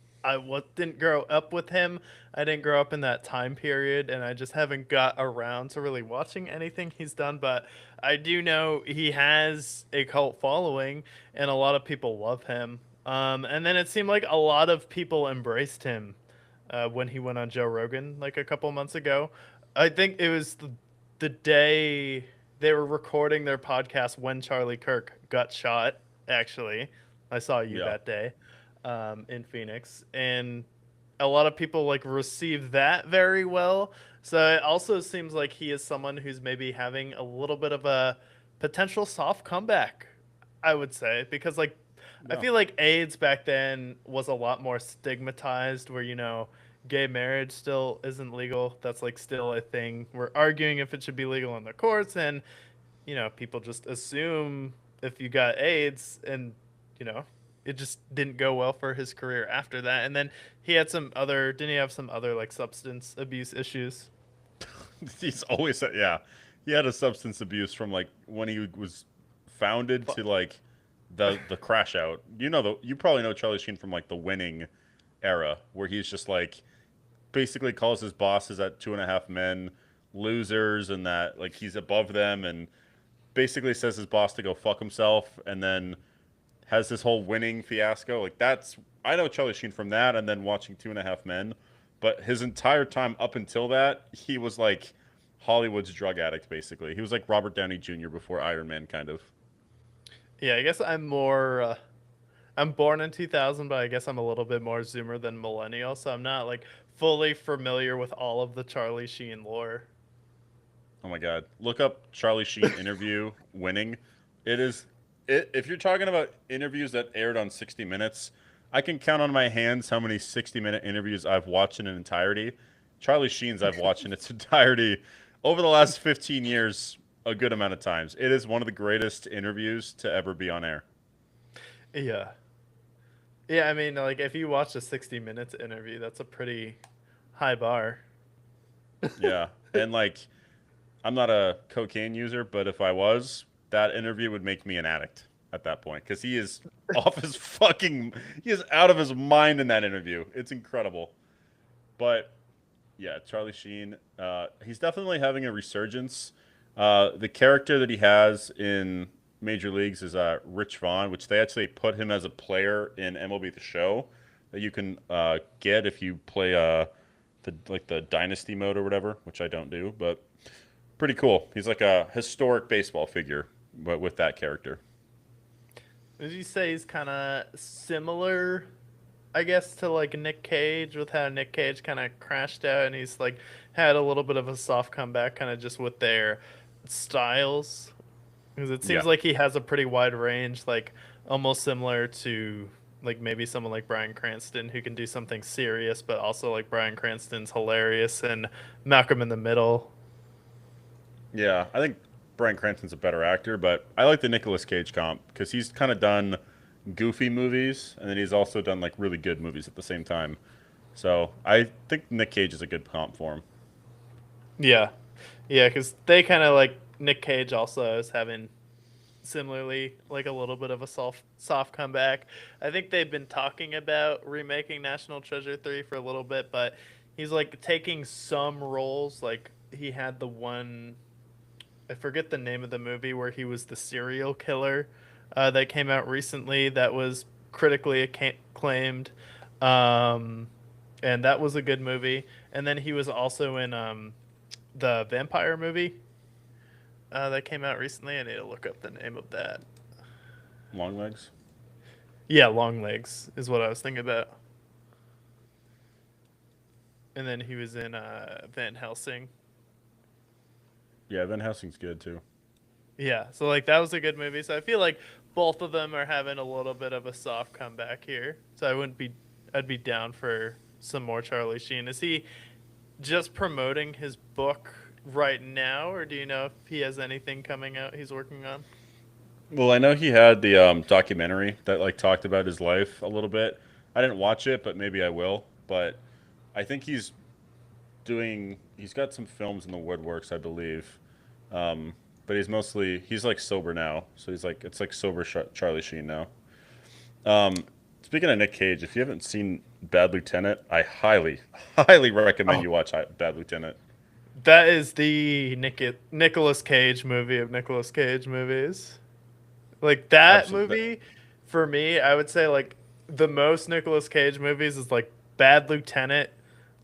didn't grow up with him. I didn't grow up in that time period, and I just haven't got around to really watching anything he's done. But I do know he has a cult following, and a lot of people love him. And then it seemed like a lot of people embraced him when he went on Joe Rogan like a couple months ago. I think it was the day they were recording their podcast when Charlie Kirk got shot. Actually, I saw you Yeah. that day in Phoenix, and a lot of people like receive that very well. So it also seems like he is someone who's maybe having a little bit of a potential soft comeback, I would say, because like I Yeah. feel like AIDS back then was a lot more stigmatized, where gay marriage still isn't legal. That's like still a thing. We're arguing if it should be legal in the courts, and people just assume if you got AIDS, and you know, it just didn't go well for his career after that. And then he had didn't he have some other like substance abuse issues? He's always said, yeah. He had a substance abuse from like when he was founded to like the crash out. You probably know Charlie Sheen from like the winning era where he's just like basically calls his bosses at Two and a Half Men losers and that like he's above them and basically says his boss to go fuck himself and then has this whole winning fiasco. Like that's I know Charlie Sheen from that and then watching Two and a Half Men, but his entire time up until that, he was like Hollywood's drug addict basically. He was like Robert Downey Jr. before Iron Man kind of. Yeah, I guess I'm more. I'm born in 2000, but I guess I'm a little bit more Zoomer than millennial, so I'm not like fully familiar with all of the Charlie Sheen lore. Oh my god. Look up Charlie Sheen interview winning. It is if you're talking about interviews that aired on 60 Minutes, I can count on my hands how many 60-minute interviews I've watched in entirety. Charlie Sheen's I've watched in its entirety over the last 15 years a good amount of times. It is one of the greatest interviews to ever be on air. Yeah. Yeah, I mean, like if you watch a 60 minutes interview, that's a pretty high bar. Yeah. And like I'm not a cocaine user, but if I was, that interview would make me an addict at that point because he is off his fucking, he is out of his mind in that interview. It's incredible. But yeah, Charlie Sheen, he's definitely having a resurgence. The character that he has in Major Leagues is Rich Vaughn, which they actually put him as a player in MLB The Show that you can get if you play the dynasty mode or whatever, which I don't do, but pretty cool. He's like a historic baseball figure, but with that character. Would you say he's kind of similar, I guess, to like Nick Cage, with how Nick Cage kind of crashed out and he's like had a little bit of a soft comeback, kind of just with their styles? Because it seems Yeah, like he has a pretty wide range, like almost similar to like maybe someone like Bryan Cranston, who can do something serious, but also like Bryan Cranston's hilarious and Malcolm in the Middle. yeah. I think Bryan Cranston's a better actor, but I like the Nicolas Cage comp because he's kind of done goofy movies and then he's also done like really good movies at the same time. So I think Nick Cage is a good comp for him. Yeah, yeah, because they kind of like Nick Cage also is having similarly like a little bit of a soft comeback. I think they've been talking about remaking National Treasure 3 for a little bit, but he's like taking some roles. Like he had the one, I forget the name of the movie where he was the serial killer, that came out recently that was critically acclaimed. Um, and that was a good movie. And then he was also in the vampire movie that came out recently. I need to look up the name of that. Long legs. Yeah, Long Legs is what I was thinking about. And then he was in Van Helsing. Yeah, Van Helsing's good too. Yeah, so like that was a good movie. So I feel like both of them are having a little bit of a soft comeback here. So I'd be down for some more Charlie Sheen. Is he just promoting his book right now, or do you know if he has anything coming out he's working on? Well, I know he had the documentary that like talked about his life a little bit. I didn't watch it, but maybe I will. But I think he's got some films in the woodworks, I believe. But he's like sober now, so he's like it's like sober Charlie Sheen now. Um, Speaking of Nick Cage, if you haven't seen Bad Lieutenant, I highly recommend Oh, you watch Bad Lieutenant. that is the Nicolas Cage movie of Nicolas Cage movies. Like that Absolutely. movie, for me, I would say like the most Nicolas Cage movies is like Bad Lieutenant,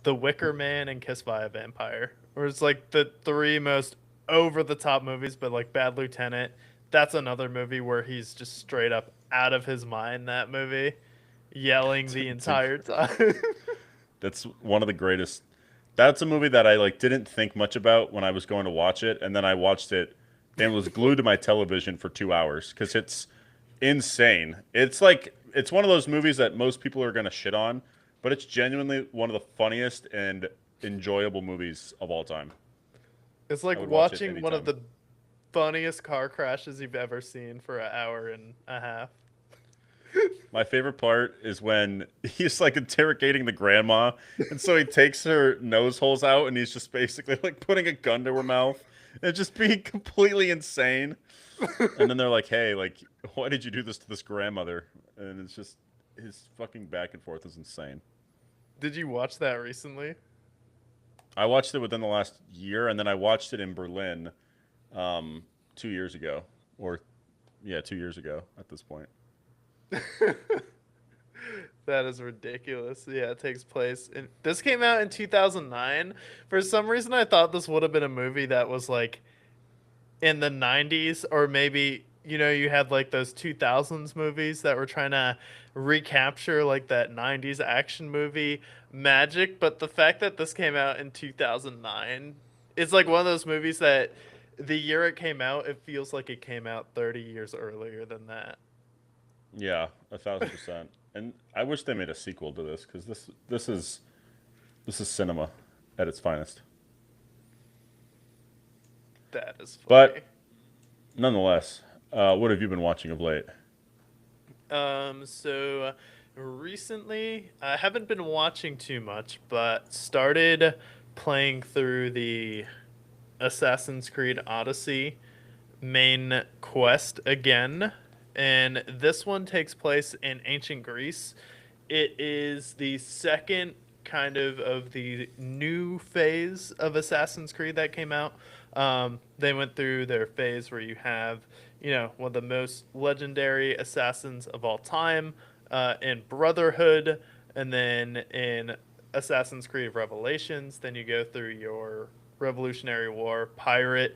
The Wicker Man, and Kiss by a Vampire. Or it's like the three most over the top movies, but like Bad Lieutenant, that's another movie where he's just straight up out of his mind, that movie, yelling the It's entire time. That's one of the greatest. That's a movie that I like didn't think much about when I was going to watch it, and then I watched it and was glued to my television for 2 hours because it's insane. It's one of those movies that most people are gonna shit on, but it's genuinely one of the funniest and enjoyable movies of all time. It's I like would watch it watching one of anytime. the funniest car crashes you've ever seen for an hour and a half. My favorite part is when he's like interrogating the grandma, and so he takes her nose holes out, and he's just basically like putting a gun to her mouth and just being completely insane. And then they're like, "Hey, like, why did you do this to this grandmother?" And it's just his fucking back and forth is insane. Did you watch that recently? I watched it within the last year, and then I watched it in Berlin, um, 2 years ago, or yeah, 2 years ago at this point. That is ridiculous. Yeah, it takes place. This came out in 2009. For some reason, I thought this would have been a movie that was like in the 90s, or maybe, you had like those 2000s movies that were trying to recapture like that 90s action movie magic. But the fact that this came out in 2009, it's like one of those movies that the year it came out, it feels like it came out 30 years earlier than that. Yeah, 1,000%. And I wish they made a sequel to this because this is cinema at its finest. That is funny. But nonetheless, what have you been watching of late? So recently, I haven't been watching too much, but started playing through the Assassin's Creed Odyssey main quest again. And this one takes place in ancient Greece. It is the second of the new phase of Assassin's Creed that came out. They went through their phase where you have, one of the most legendary assassins of all time in Brotherhood, and then in Assassin's Creed Revelations, then you go through your Revolutionary War, Pirate,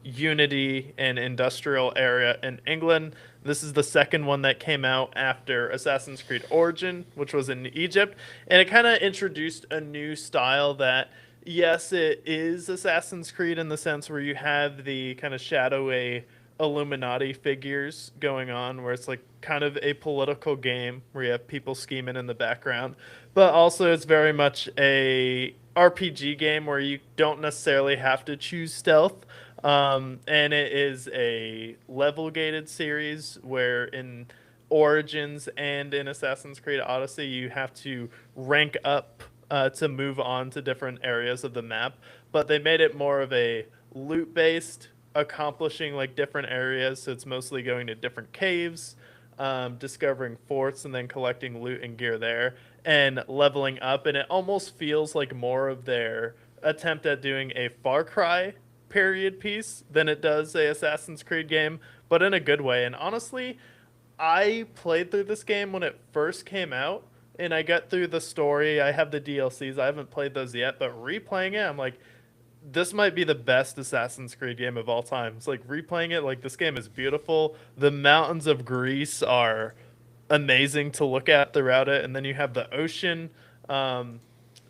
Unity, and Industrial Era in England. This is the second one that came out after Assassin's Creed Origin, which was in Egypt, and it kind of introduced a new style that, yes, it is Assassin's Creed in the sense where you have the kind of shadowy Illuminati figures going on, where it's like kind of a political game where you have people scheming in the background, but also it's very much a RPG game where you don't necessarily have to choose stealth. And it is a level gated series where in Origins and in Assassin's Creed Odyssey you have to rank up to move on to different areas of the map, but they made it more of a loot based, accomplishing like different areas. So it's mostly going to different caves, discovering forts, and then collecting loot and gear there and leveling up. And it almost feels like more of their attempt at doing a Far Cry period piece than it does a Assassin's Creed game, but in a good way. And honestly, I played through this game when it first came out, and I got through the story. I have the DLCs. I haven't played those yet, but replaying it, I'm like, this might be the best Assassin's Creed game of all time. It's like replaying it, like this game is beautiful. The mountains of Greece are amazing to look at throughout it, and then you have the ocean.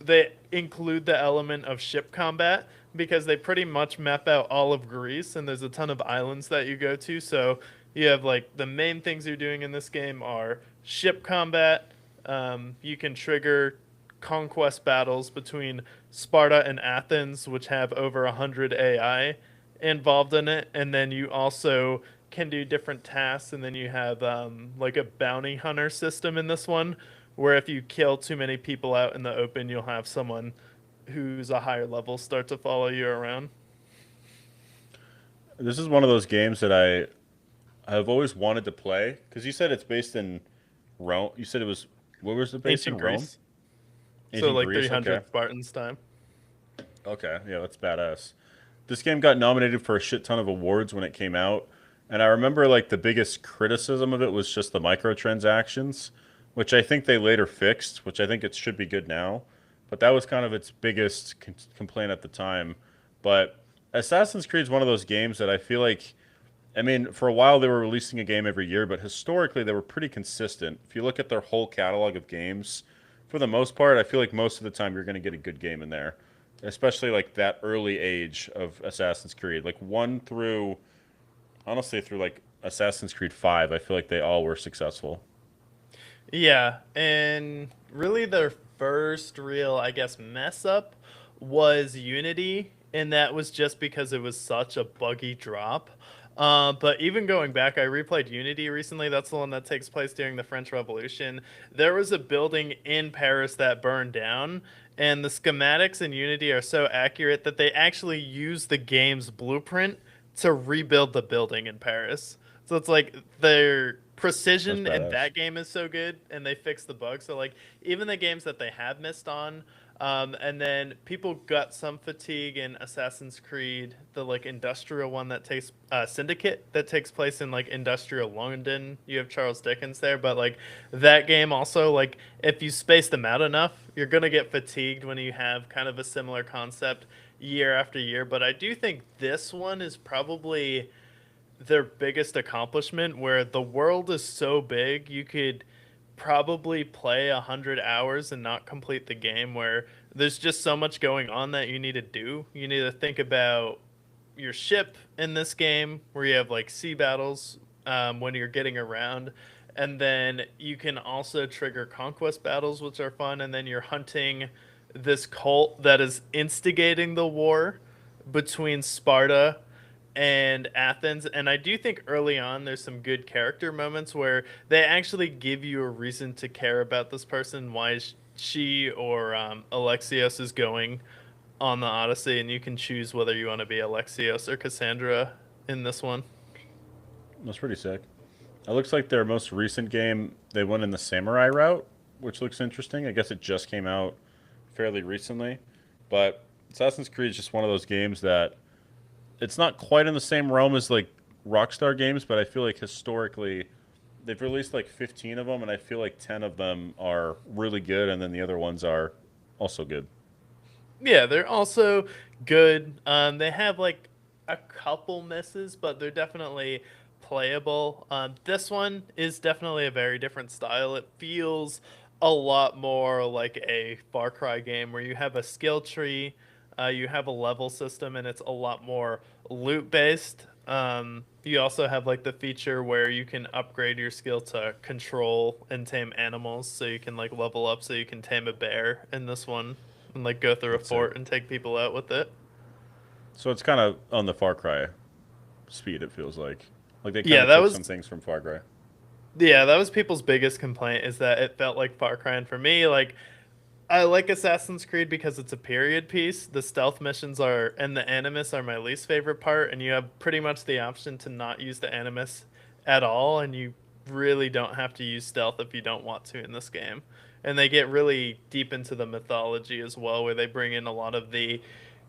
They include the element of ship combat because they pretty much map out all of Greece, and there's a ton of islands that you go to. So you have like the main things you're doing in this game are ship combat. You can trigger conquest battles between Sparta and Athens, which have over 100 AI involved in it, and then you also can do different tasks, and then you have like a bounty hunter system in this one, where if you kill too many people out in the open, you'll have someone who's a higher level start to follow you around. This is one of those games that I have always wanted to play because you said it's based in Rome. You said it was what was it based Ancient in Rome? Greece. So Ancient like Greece. 300 Okay. Spartans time. Okay. Yeah, that's badass. This game got nominated for a shit ton of awards when it came out, and I remember like the biggest criticism of it was just the microtransactions, which I think they later fixed, which I think it should be good now. But that was kind of its biggest complaint at the time. But Assassin's Creed is one of those games that I feel like, I mean, for a while they were releasing a game every year, but historically they were pretty consistent. If you look at their whole catalog of games, for the most part, I feel like most of the time you're going to get a good game in there, especially like that early age of Assassin's Creed, like one through, honestly, through like Assassin's Creed 5. I feel like they all were successful. Yeah, and really their first real, I guess, mess up was Unity, and that was just because it was such a buggy drop. But even going back, I replayed Unity recently. That's the one that takes place during the French Revolution. There was a building in Paris that burned down, and the schematics in Unity are so accurate that they actually use the game's blueprint to rebuild the building in Paris. So it's like their That's precision in badass. that game is so good, and they fix the bugs. So like even the games that they have missed on, and then people got some fatigue in Assassin's Creed, the like industrial one that takes Syndicate that takes place in like industrial London. You have Charles Dickens there, but like that game also, like if you space them out enough, you're gonna get fatigued when you have kind of a similar concept year after year. But I do think this one is probably their biggest accomplishment, where the world is so big you could probably play 100 hours and not complete the game, where there's just so much going on that you need to do. You need to think about your ship in this game, where you have like sea battles when you're getting around, and then you can also trigger conquest battles, which are fun, and then you're hunting this cult that is instigating the war between Sparta and Athens. And I do think early on there's some good character moments where they actually give you a reason to care about this person, why she or Alexios is going on the Odyssey, and you can choose whether you want to be Alexios or Cassandra in this one. That's pretty sick. It looks like their most recent game, they went in the samurai route, which looks interesting. I guess it just came out fairly recently. But Assassin's Creed is just one of those games that it's not quite in the same realm as like Rockstar games, but I feel like historically they've released like 15 of them, and I feel like 10 of them are really good, and then the other ones are also good. Yeah, they're also good. They have like a couple misses, but they're definitely playable. This one is definitely a very different style. It feels a lot more like a Far Cry game where you have a skill tree, you have a level system, and it's a lot more loot based. You also have like the feature where you can upgrade your skill to control and tame animals, so you can like level up, so you can tame a bear in this one and like go through a That's sick. fort and take people out with it. So it's kind of on the Far Cry speed. It feels like they kind Yeah, of that took was some things from Far Cry. yeah, that was people's biggest complaint is that it felt like Far Cry. And for me, like I like Assassin's Creed because it's a period piece. The stealth missions are and the Animus are my least favorite part, and you have pretty much the option to not use the Animus at all, and you really don't have to use stealth if you don't want to in this game. And they get really deep into the mythology as well, where they bring in a lot of the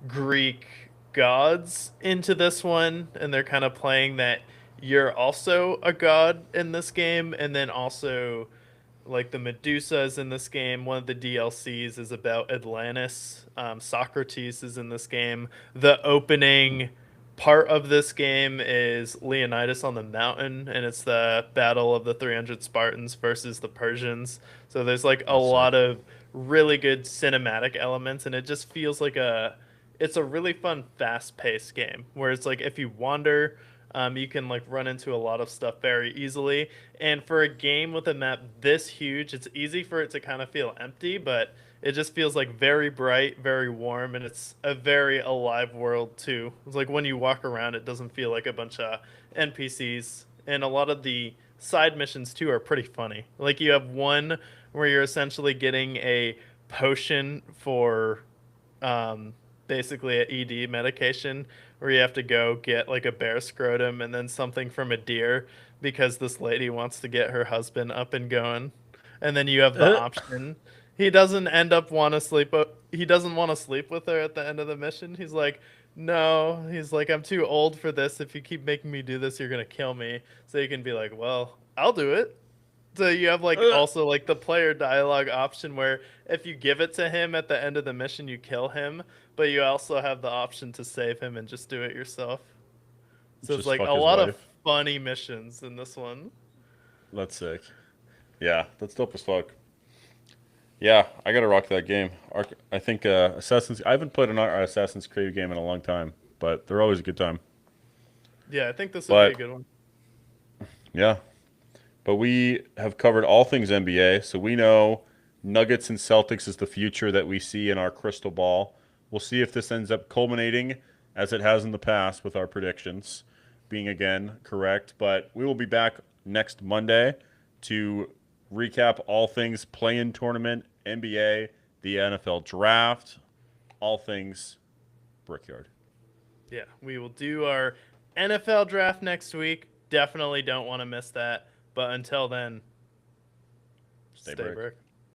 Greek gods into this one, and they're kind of playing that you're also a god in this game, and then also like the Medusas in this game. One of the DLCs is about Atlantis. Socrates is in this game. The opening part of this game is Leonidas on the mountain, and it's the battle of the 300 Spartans versus the Persians. So there's like a That's sick. lot of really good cinematic elements, and it just feels like it's a really fun, fast-paced game where it's like if you wander, you can like run into a lot of stuff very easily. And for a game with a map this huge, it's easy for it to kind of feel empty, but it just feels like very bright, very warm, and it's a very alive world too. It's like when you walk around, it doesn't feel like a bunch of NPCs. And a lot of the side missions too are pretty funny. Like you have one where you're essentially getting a potion for basically a ED medication where you have to go get like a bear scrotum and then something from a deer because this lady wants to get her husband up and going. And then you have the option. He doesn't end up want to sleep. He doesn't want to sleep with her at the end of the mission. He's like, no. He's like, I'm too old for this. If you keep making me do this, you're gonna kill me. So you can be like, well, I'll do it. So you have like also like the player dialogue option where if you give it to him at the end of the mission, you kill him, but you also have the option to save him and just do it yourself. So it's Just like fuck a his lot of wife. funny missions in this one. That's sick. Yeah, that's dope as fuck. Yeah, I gotta rock that game. I think Assassin's. I haven't played an Assassin's Creed game in a long time, but they're always a good time. Yeah, I think this would be a But good one. yeah, but we have covered all things NBA, so we know Nuggets and Celtics is the future that we see in our crystal ball. We'll see if this ends up culminating as it has in the past with our predictions being again correct. But we will be back next Monday to recap all things play-in tournament, NBA, the NFL draft, all things Brickyard. Yeah, we will do our NFL draft next week. Definitely don't want to miss that. But until then, Stay stay brick. brick.